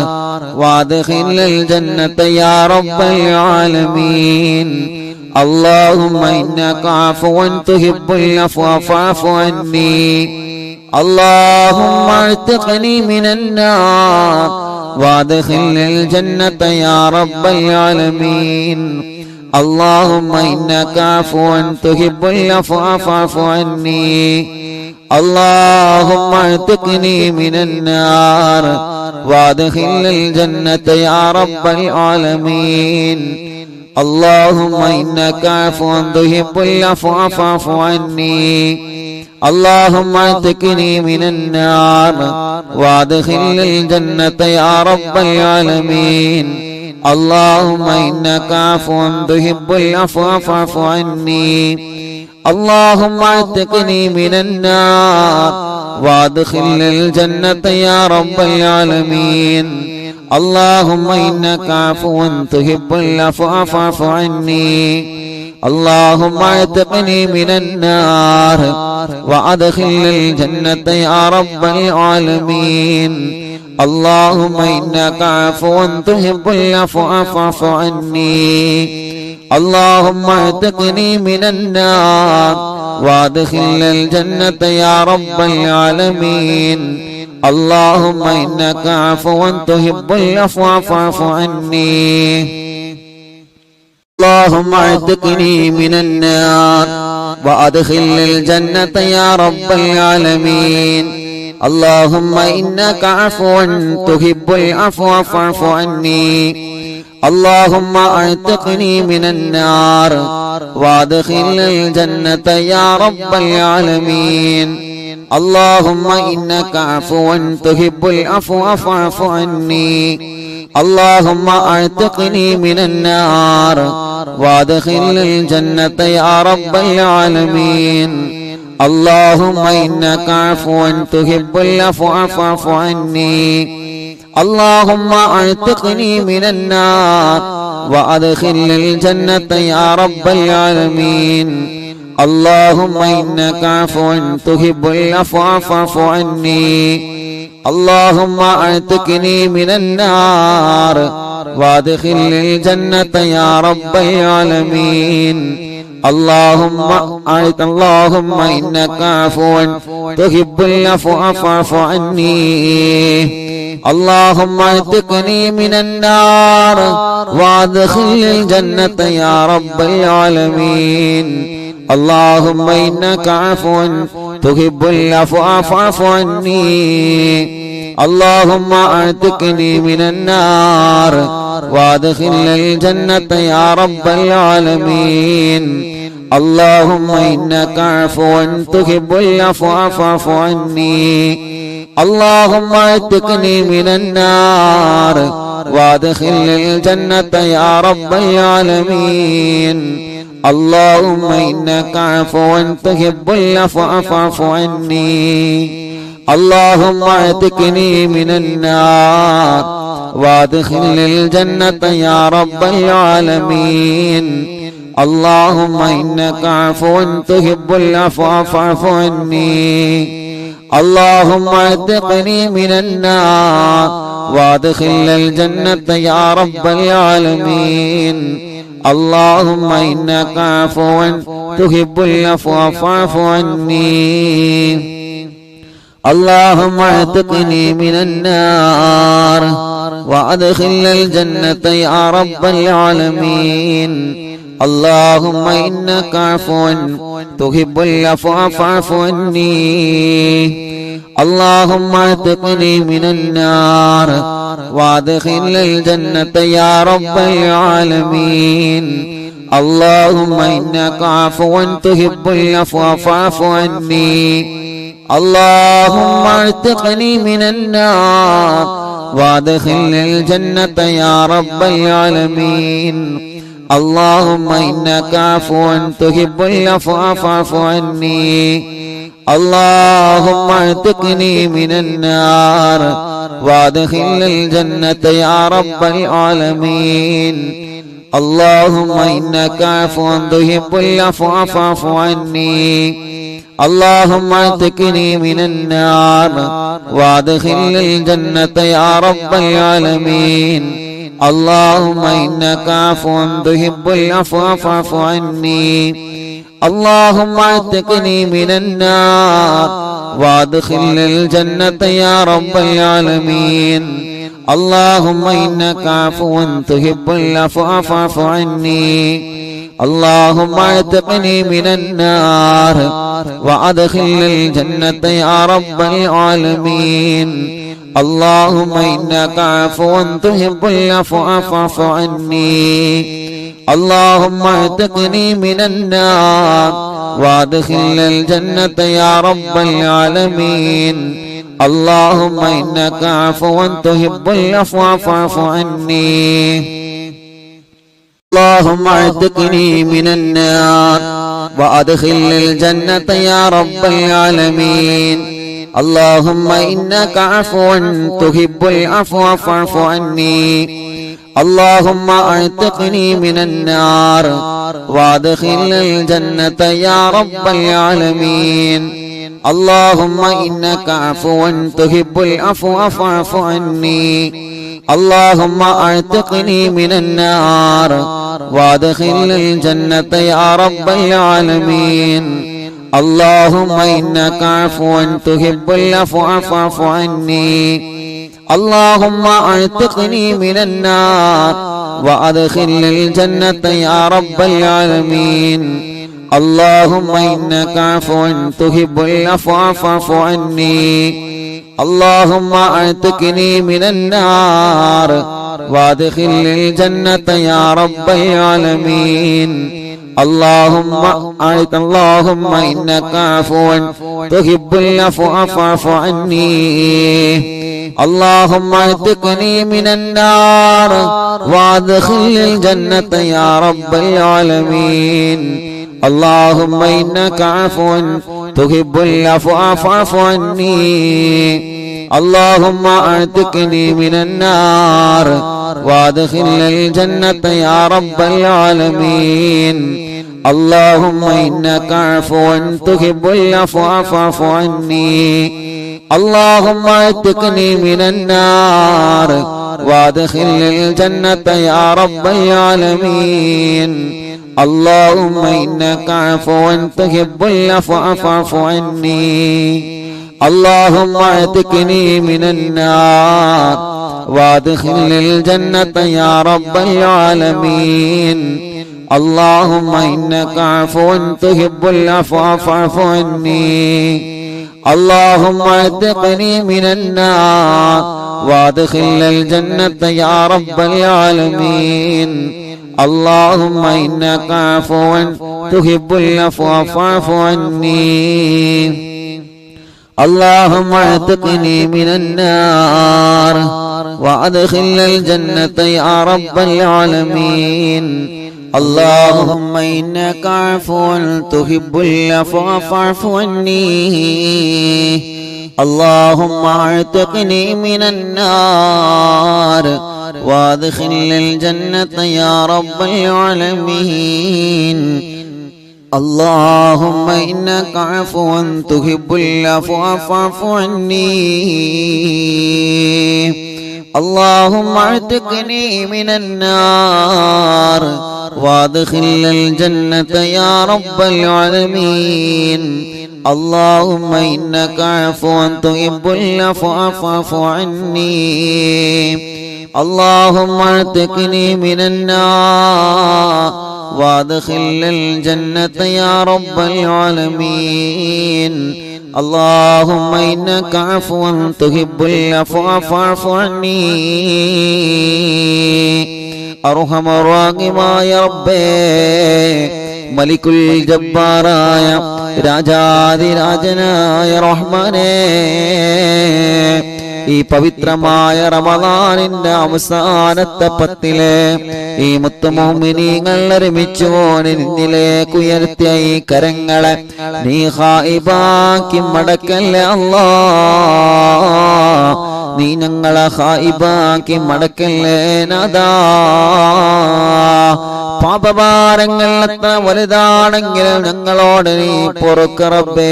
وادخل الجنة يا رب العالمين اللهم إنك عفو تحب العفو فاعف عني اللهم اعتقني من النار وادخل الجنة يا رب العالمين اللهم إنك عفو تحب العفو فاعف عني اللهم اعتقني من النار وادخل الجنة يا رب العالمين اللهم إنك عفو تحب العفو فاعف عني اللهم اعتقني من النار وادخل الجنة يا رب العالمين اللهم إنك عفو تحب العفو فاعف عني اللهم اعتقني من النار وادخل الجنة يا رب العالمين اللهم إنك عفو تحب العفو فاعف عني اللهم اعتقني من النار وادخل الجنة يا رب العالمين اللهم إنك عفو تحب العفو فاعف عني اللهم اعتقني من النار وادخل الجنة يا رب العالمين اللهم إنك عفو تحب العفو فاعف عني اللهم اعتقني من النار وادخل الجنة يا رب العالمين اللهم إنك عفو تحب العفو فاعف عني اللهم اعتقني من النار وادخل الجنة يا رب العالمين اللهم إنك عفو تحب العفو فاعف عني اللهم اعتقني من النار وادخل الجنة يا رب العالمين اللهم إنك عفو تحب العفو فاعف عني اللهم اعتقني من النار وادخل الجنة يا رب العالمين اللهم إنك عفو تحب العفو فاعف عني اللهم اعتقني من النار وادخل الجنة يا رب العالمين اللهم إنك عفو تحب العفو فاعف عني. اللهم اعتقني من النار وادخل الجنة يا رب العالمين. اللهم إنك عفو تحب العفو فاعف عني. اللهم اعتقني من النار وادخل الجنة يا رب العالمين. اللهم إنك عفو تحب العفو فاعف عني. اللهم اعتقني من النار وادخل الجنة يا رب العالمين. اللهم إنك عفو تحب العفو فاعف عني. اللهم اعتقني من النار وادخل الجنة يا رب العالمين. اللهم إنك عفو تحب العفو فاعف عني. اللهم اعتقني من النار وادخل الجنة يا رب العالمين. اللهم إنك عفو تحب العفو فاعف عني. اللهم اعتقني من النار وادخل الجنة يا رب العالمين. اللهم إنك عفو تحب العفو فاعف عني. اللهم اعتقني من النار وادخل الجنة يا رب العالمين. اللهم إنك عفو تحب العفو فاعف عني. اللهم اعتقني من النار وادخل الجنة يا رب العالمين. اللهم إنك عفو تحب العفو فاعف عني. اللهم اعتقني من النار وادخل الجنة يا رب العالمين. اللهم إنك عفو تحب العفو فاعف عني. اللهم اعتقني من النار وادخل الجنة يا رب العالمين. اللهم إنك عفو تحب العفو فاعف عني. اللهم اعتقني من النار وادخل الجنة يا رب العالمين. اللهم إنك عفو تحب العفو فاعف عني. اللهم اعتقني من النار وادخل الجنة يا رب العالمين. اللهم إنك عفو تحب العفو فاعف عني. اللهم اعتقني من النار وادخل الجنة يا رب العالمين. اللهم إنك عفو تحب العفو فاعف عني. اللهم اعتقني من النار وادخل الجنة يا رب العالمين. اللهم إنك عفو تحب العفو فاعف عني. اللهم اعتقني من النار وادخل الجنة يا رب العالمين. اللهم إنك عفو تحب العفو فاعف عني. اللهم اعتقني من النار وادخل الجنة يا رب العالمين. اللهم إنك عفو تحب العفو فاعف عني. اللهم اعتقني من النار وادخل الجنة يا رب العالمين. اللهم إنك عفو تحب العفو فاعف عني. اللهم اعتقني من النار وادخل الجنة يا رب العالمين. اللهم إنك عفو تحب العفو فاعف عني. اللهم اعتقني من النار وادخل الجنة يا رب العالمين. اللهم إنك عفو تحب العفو فاعف عني. اللهم اعتقني من النار وادخل الجنة يا رب العالمين. اللهم إنك عفو تحب العفو فاعف عني. اللهم اعتقني من النار وادخل الجنة يا رب العالمين. اللهم إنك عفو تحب العفو فاعف عني اللهم اعتقني من النار وادخلني الجنة يا رب العالمين اللهم إنك عفو تحب العفو فاعف عني اللهم اعتقني من النار وادخلني الجنة يا رب العالمين اللهم إنك عفو تحب العفو فاعف عني اللهم اعتقني من النار وادخلني الجنة يا رب العالمين اللهم إنك عفو تحب العفو فاعف عني اللهم اعتقني من النار وادخلني الجنة يا رب العالمين اللهم إنك عفو تحب العفو فاعف عني اللهم اعتقني من النار وادخلني الجنة يا رب العالمين اللهم إنك عفو تحب العفو فاعف عني اللهم اعتقني من النار وادخلني الجنة يا رب العالمين اللهم إنك عفو تحب العفو فاعف عني أرحم الراحمين يا ربي മലിക്കുൽ ജബ്ബാറായ രാജാധിരാജനായ റഹ്മാനേ ഈ പവിത്രമായ റമളാനിന്റെ അവസാനത്തെ പത്തിലെ ഈ മുത്തുമുഅ്മിനീങ്ങൾ ഒരുമിച്ച് നിന്നിലേക്ക് ഉയർത്തിയ ഈ കരങ്ങളെ നീ ഖായിബാക്കി മടക്കല്ലേ അല്ലാഹ് നീ ഞങ്ങളെ ഖായിബാക്കി മടക്കല്ലേ നാദാ പാപഭാരങ്ങൾ എത്ര വലുതാണെങ്കിലും ഞങ്ങളോട് നീ പൊറുക്ക് റബ്ബേ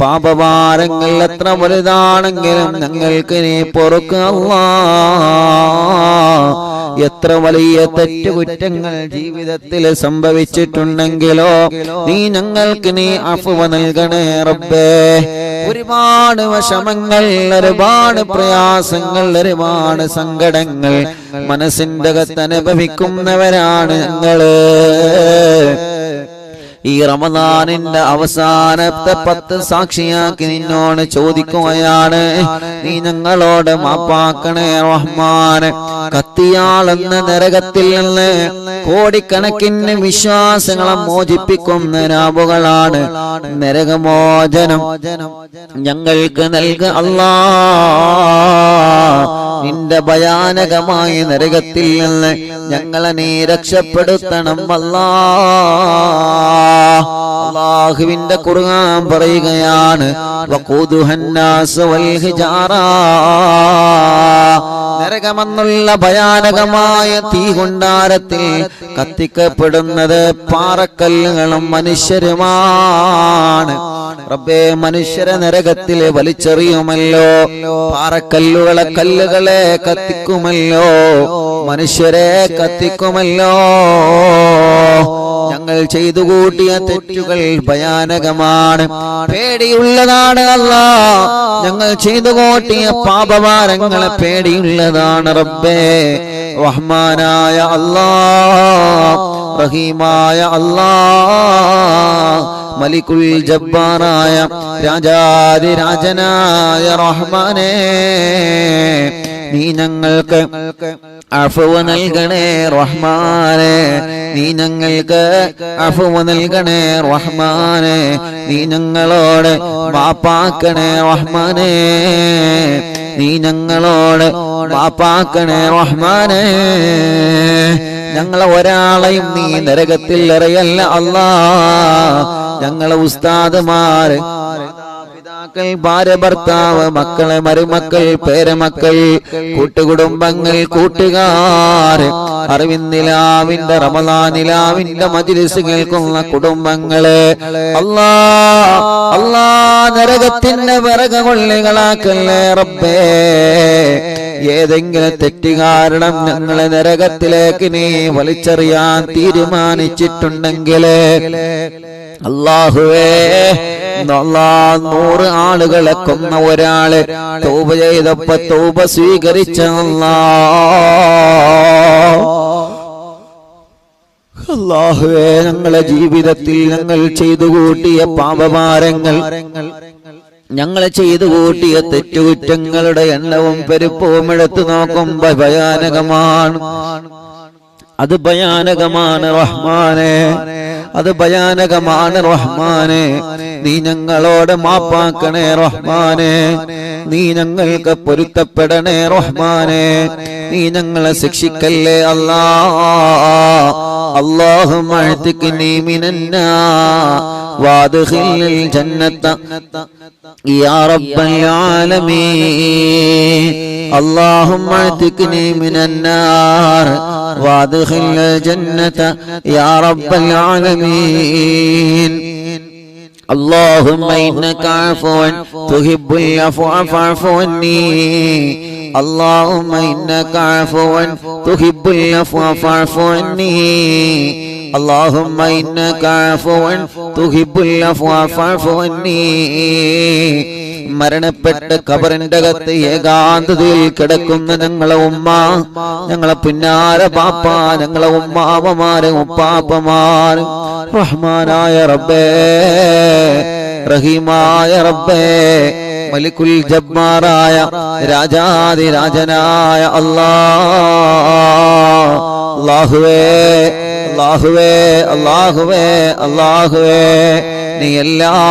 പാപഭാരങ്ങൾ എത്ര വലുതാണെങ്കിലും ഞങ്ങൾക്ക് നീ പൊറുക്ക് അല്ലാഹ് എത്ര വലിയ തെറ്റുകുറ്റങ്ങൾ ജീവിതത്തിൽ സംഭവിച്ചിട്ടുണ്ടെങ്കിലോ നീ ഞങ്ങൾക്ക് നീ അഫ്വ നൽകണേ റബ്ബേ ഒരുപാട് വിഷമങ്ങൾ ഒരുപാട് പ്രയാസങ്ങൾ ഒരുപാട് സങ്കടങ്ങൾ മനസ്സിന്റെ അകത്ത് അനുഭവിക്കുന്നവരാണ് ഞങ്ങള് ഈ റമദാനിന്റെ അവസാനത്തെ 10 സാക്ഷിയാക്കി നിന്നോട് ചോദിക്കുകയാണ് നീ ഞങ്ങളോട് മാപ്പാക്കണേ റഹ്മാനെ കത്തിയാളെന്ന നരകത്തിൽ നിന്ന് കോടിക്കണക്കിന് വിശ്വാസങ്ങളെ മോചിപ്പിക്കുന്ന രാവുകളാണ് നരകമോചനം ഞങ്ങൾക്ക് നൽക അല്ലാഹ് നിന്റെ ഭയാനകമായ നരകത്തിൽ നിന്ന് ഞങ്ങളെ നീ രക്ഷപ്പെടുത്തണം അല്ലാഹ് അല്ലാഹുവിന്റെ ഖുർആൻ പറയുകയാണ് വഖൂദുഹന്നാസ് വൽ ഹിജാറ നരകമെന്നുള്ള ഭയാനകമായ തീകൊണ്ടാരത്തിൽ കത്തിക്കപ്പെടുന്നത് പാറക്കല്ലുകളും മനുഷ്യരുമാണ് റബ്ബേ മനുഷ്യരെ നരകത്തിൽ വലിച്ചെറിയുമല്ലോ പാറക്കല്ലുകളെ കല്ലുകളെ കത്തിക്കുമല്ലോ മനുഷ്യരെ കത്തിക്കുമല്ലോ ഞങ്ങൾ ചെയ്തു കൂട്ടിയ തെറ്റുകൾ ഭയാനകമാണ് പേടിയുള്ളതാണ് അല്ലാഹ് ഞങ്ങൾ ചെയ്തു കൂട്ടിയ പാപഭാരങ്ങളെ പേടിയുള്ളതാണ് റബ്ബേ റഹ്മാനായ അല്ലാഹ് റഹീമായ അല്ലാഹ് മലിക്കുൽ ജബ്ബാറായ രാജാധിരാജനായ റഹ്മാനേ നീ ഞങ്ങൾക്ക് അഫ്വ നൽകണേ റഹ്മാനേ നീ ഞങ്ങൾക്ക് അഫ്വ നൽകണേ റഹ്മാനേ നീ ഞങ്ങളോട് മാപ്പാക്കണേ റഹ്മാനേ നീ ഞങ്ങളോട് മാപ്പാക്കണേ റഹ്മാനേ ഞങ്ങളെ ഒരാളെയും നീ നരകത്തിൽ എറിയല്ല അല്ലാഹ് ഞങ്ങളെ ഉസ്താദുമാര് ഭാര്യ ഭർത്താവ് മക്കളെ മരുമക്കൾ പേരമക്കൾ കൂട്ടുകുടുംബങ്ങൾ കൂട്ടുകാർ അറിവിന്ദിലാവിന്റെ റമളാനിലാവിന്റെ മജ്ലിസ് കേൾക്കുന്ന കുടുംബങ്ങളെ അല്ലാഹ് നരകത്തിന്റെ വിറക് കൊള്ളികളാക്കല്ലേ റബ്ബേ ഏതെങ്കിലും തെറ്റ് കാരണം ഞങ്ങളെ നരകത്തിലേക്ക് നീ വലിച്ചെറിയാൻ തീരുമാനിച്ചിട്ടുണ്ടെങ്കിൽ അല്ലാഹുവേ 100 ആളുകളെ കൊന്ന ഒരാള് തൗബ ചെയ്തപ്പോ തൗബ സ്വീകരിച്ച അല്ലാഹുവേ ഞങ്ങളെ ജീവിതത്തിൽ ഞങ്ങൾ ചെയ്തു കൂട്ടിയ പാപഭാരങ്ങൾ ഞങ്ങളെ ചെയ്തു കൂട്ടിയ തെറ്റുകുറ്റങ്ങളുടെ എണ്ണവും പെരുപ്പവും എടുത്തു നോക്കുമ്പോ ഭയാനകമാണ്. അത് ഭയാനകമാണ് റഹ്മാനെ, അത് ഭയാനകമാണ് റഹ്മാനെ. നീ ഞങ്ങളോട് മാപ്പാക്കണേ റഹ്മാനെ, നീ ഞങ്ങൾക്ക് പൊരുത്തപ്പെടണേ റഹ്മാനെ, നീ ഞങ്ങളെ ശിക്ഷിക്കല്ലേ അല്ലാ. اللهم اعتقني من النار وادخلني الجنة يا رب العالمين. اللهم اعتقني من النار وادخلني الجنة يا رب العالمين. اللهم إنك عفو تحب العفو فاعف عني. اللهم إنك عفو تحب العفو فاعف عني. اللهم إنك عفو تحب العفو فاعف عني. മരണപ്പെട്ട് ഖബറിന്റെ അകത്ത് ഏകാന്തതയിൽ കിടക്കുന്ന ഞങ്ങളെ ഉമ്മ, ഞങ്ങളെ പിന്നാര പാപ്പ, ഞങ്ങളെ ഉമ്മാവമാര് ഉപ്പാപ്പമാര്, റഹ്മാനായ റബ്ബേ, റഹീമായ റബ്ബേ, മലിക്കുൽ ജബ്ബാറായ രാജാതിരാജനായ അല്ലാഹുവേ, അല്ലാഹുവേ, അല്ലാഹുവേ, അല്ലാഹുവേ, നീ എല്ലാം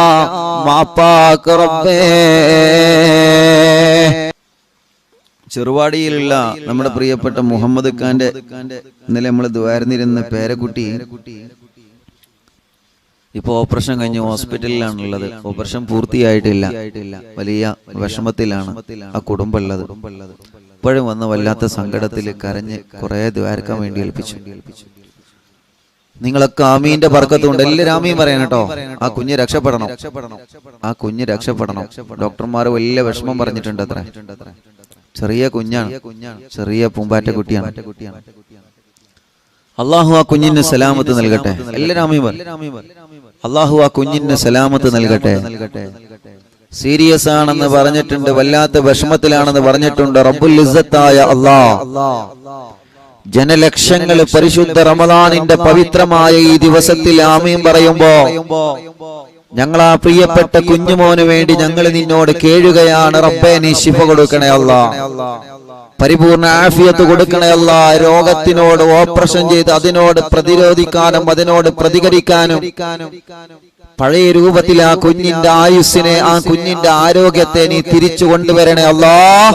മാപ്പാക്ക് റബ്ബേ.
ചെറുവാടിയിലുള്ള നമ്മുടെ പ്രിയപ്പെട്ട മുഹമ്മദ് ഖാന്റെ ഇന്നലെ നമ്മൾ ദ്വാരന്നിരുന്ന പേരക്കുട്ടി ഇപ്പൊ ഓപ്പറേഷൻ കഴിഞ്ഞ് ഹോസ്പിറ്റലിലാണുള്ളത്. ഓപ്പറേഷൻ പൂർത്തിയായിട്ടില്ല. വലിയ വിഷമത്തിലാണ് ആ കുടുംബം ഉള്ളത്. ഇപ്പോഴും വന്ന വല്ലാത്ത സങ്കടത്തിൽ കരഞ്ഞ് കുറെ ദ്വാരക്കാൻ വേണ്ടി ഏൽപ്പിച്ചു. നിങ്ങളൊക്കെ ആമീന്റെ ബർക്കത്തുണ്ട്. എല്ലാവരും ആമീൻ പറയണം കേട്ടോ. ആ കുഞ്ഞ് രക്ഷപ്പെടണം, ആ കുഞ്ഞ് രക്ഷപ്പെടണം. ഡോക്ടർമാർ വലിയ വിഷമം പറഞ്ഞിട്ടുണ്ട്. അത്ര ചെറിയ കുഞ്ഞാണ്, ചെറിയ പൂമ്പാറ്റ കുട്ടിയാണ്. അള്ളാഹു ആ കുഞ്ഞിന് സലാമത്ത് നൽകട്ടെ. എല്ലാവരും ആമീൻ പറ. അള്ളാഹു ആ കുഞ്ഞിന് സലാമത്ത് നൽകട്ടെ. സീരിയസ് ആണെന്ന് പറഞ്ഞിട്ടുണ്ട്, വല്ലാത്ത വിഷമത്തിലാണെന്ന് പറഞ്ഞിട്ടുണ്ട്. റബ്ബുൽ ഇസ്സത്തായ അല്ലാഹ് ജനലക്ഷങ്ങൾ പരിശുദ്ധ റമദാനിന്റെ പവിത്രമായ ഈ ദിവസത്തിൽ ആമീൻ പറയുമ്പോ ഞങ്ങളാ പ്രിയപ്പെട്ട കുഞ്ഞുമോന് വേണ്ടി ഞങ്ങൾ നിന്നോട് കേഴുകയാണ്. റബ്ബേ, നീ ശിഫ കൊടുക്കണേ അല്ലാഹ്, പരിപൂർണ ആഫിയത്ത് കൊടുക്കണേ അല്ലാഹ്. രോഗത്തിനോട് ഓപ്പറേഷൻ ചെയ്ത് അതിനോട് പ്രതിരോധിക്കാനും അതിനോട് പ്രതികരിക്കാനും പഴയ രൂപത്തിൽ ആ കുഞ്ഞിന്റെ ആയുസ്സിനെ, ആ കുഞ്ഞിന്റെ ആരോഗ്യത്തെ നീ തിരിച്ചു കൊണ്ടുവരണേ അല്ലാഹ്.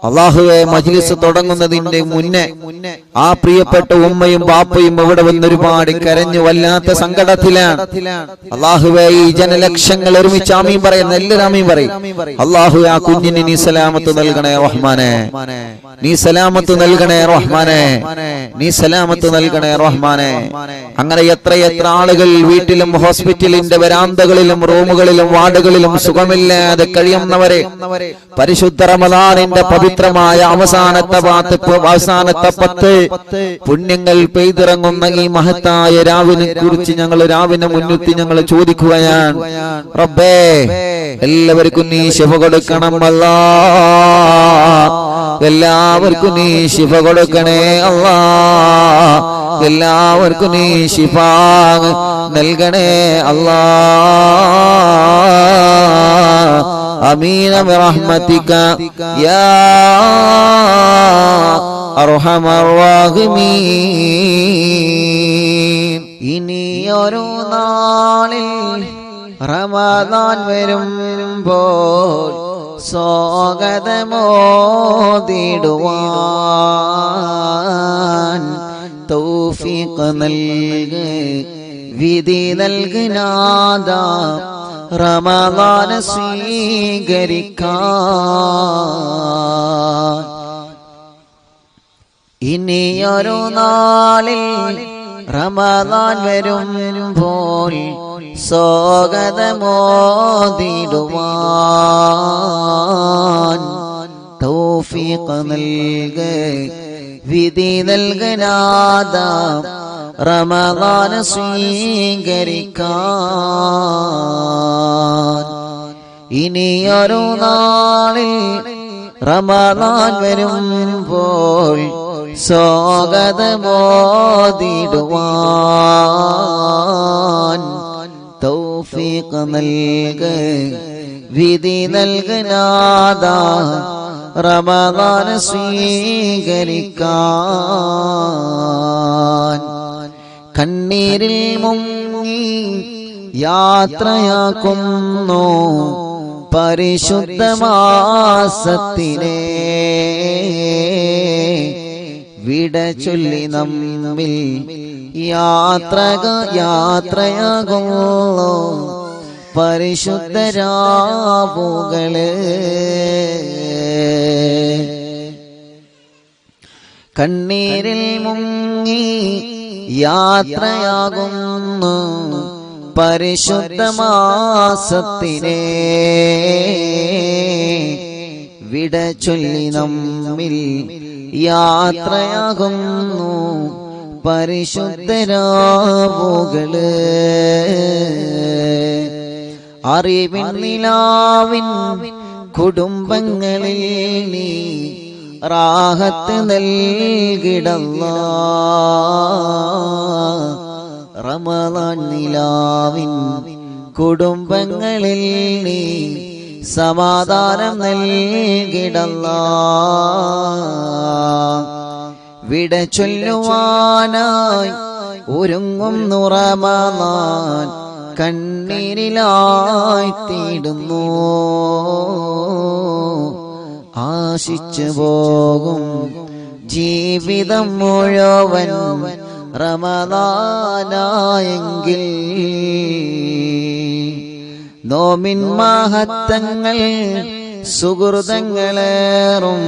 അല്ലാഹുവേ, മജ്ലിസ് തുടങ്ങുന്നതിന്റെ മുന്നേ ആ പ്രിയപ്പെട്ട ഉമ്മയും ബാപ്പയും ഇവിടെ വന്ന് ഒരുപാട് കരഞ്ഞു വല്ലാത്ത സങ്കടത്തിലാണ്. അല്ലാഹുവേ, ഈ ജനലക്ഷങ്ങൾ ഒരുമിച്ച് ആമീൻ പറയുന്ന എല്ലാവരും ആമീൻ പറയും. അല്ലാഹുവേ, ആ കുഞ്ഞിന് നീ സലാമത്ത് നൽകണേ റഹ്മാനെ, നീ സലാമത്ത് നൽകണേ റഹ്മാനെ, നീ സലാമത്ത് നൽകണേ റഹ്മാനെ. അങ്ങനെ എത്രയെത്ര ആളുകൾ വീട്ടിലും ഹോസ്പിറ്റലിന്റെ വരാന്തകളിലും റൂമുകളിലും വാർഡുകളിലും സുഖമില്ലാതെ കഴിയുന്നവരെ പരിശുദ്ധ റമദാനിന്റെ പവിത്രമായ അവസാനത്തെ 10 പുണ്യങ്ങൾ പെയ്തിറങ്ങുന്ന ഈ മഹത്തായ രാവിനെ കുറിച്ച് ഞങ്ങൾ രാവിനെ മുൻനിർത്തി ഞങ്ങൾ ചോദിക്കുകയാണ്. റബ്ബേ, എല്ലാവർക്കും നീ ശിഫ കൊടുക്കണം അല്ലാഹ്, എല്ലാവർക്കും നീ ശിഫ കൊടുക്കണേ അല്ലാഹ്, എല്ലാവർക്കും നീ ശിഫ നൽകണേ അല്ലാഹ്. ആമീൻ ബിറഹ്മതിക യാ അർഹമർ റഹീമീൻ. ഇനിയൊരു നാളിൽ റമദാൻ വരുമ്പോൾ സ്വാഗതമോദിടുവാൻ തൗഫീഖ് നൽക്, വിധി നൽകുനാഥ, റമദാൻ സ്വീകരിക്കാൻ. ഇനിയൊരു നാളിൽ റമദാൻ വരുമ്പോൾ സ്വാഗതമോദിടുവാൻ തൗഫീഖ്
തൗഫീഖ് നൽക വിധി നൽകനാദ റമദാൻ സ്വീകരിക്കാൻ ഇനിയൊരു നാളിൽ റമദാൻ വരുമ്പോൾ സ്വാഗതമോദിടുവാൻ തൗഫീഖ് നൽക വിധി നൽകനാദ റമദാൻ സ്വീകരിക്കാൻ കണ്ണീരിൽ മുങ്ങി യാത്രയാക്കുന്നു പരിശുദ്ധ മാസത്തിനെ വിട ചൊല്ലി നമ്മിൽ യാത്രയാകുന്നു പരിശുദ്ധ രാവുകള് കണ്ണീരിൽ മുങ്ങി യാത്രയാകുന്നു പരിശുദ്ധ മാസത്തിനെ വിട ചൊല്ലി നമ്മിൽ യാത്രയാകുന്നു പരിശുദ്ധ രാവുകള് അറിവിൻ നിലാവിൻ കുടുംബങ്ങളിൽ നീ റാഹത്ത് നൽകിടല്ലാഹ് റമദാൻ നിലാവിൻ കുടുംബങ്ങളിൽ നീ സമാധാനം നൽകിടല്ലാഹ് വിട ചൊല്ലുവാനായി ഒരുങ്ങുന്നു റമദാൻ കണ്ണീരിലായി തീടുന്നു ആശിച്ചു പോകും ജീവിതം മുഴുവൻ റമദാനായെങ്കിൽ നോമിൻ മഹത്തങ്ങൾ സുഹൃതങ്ങളേറും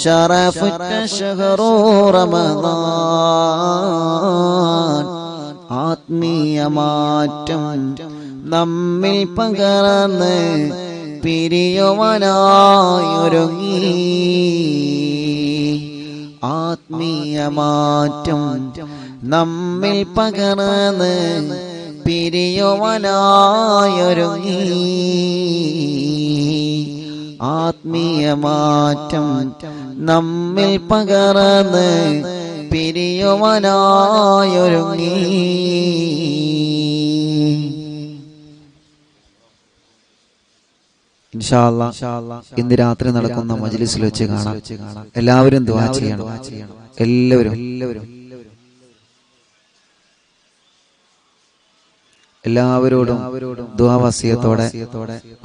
ശറഫുറ്റ ശഹറു റമദാൻ ആത്മീയ മാറ്റം നമ്മിൽ പകർന്ന് പിരിയുവാനായൊരുങ്ങി ആത്മീയ മാറ്റം നമ്മിൽ പകർന്ന് പിരിയുവാനായൊരുങ്ങി ആത്മീയ മാറ്റം നമ്മിൽ പകർന്ന് പിരിയുവാനായൊരുങ്ങി
ഇൻഷാ അല്ലാഹ് ഇന്ന് രാത്രി നടക്കുന്ന മജ്ലിസിൽ വെച്ച് കാണാം. എല്ലാവരും ദുആ ചെയ്യണം. എല്ലാവരോടും ദുആ വസിയത്തോടെ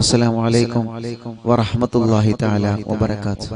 അസ്സലാമു അലൈക്കും വറഹ്മത്തുള്ളാഹി തആല വബറകാതുഹു.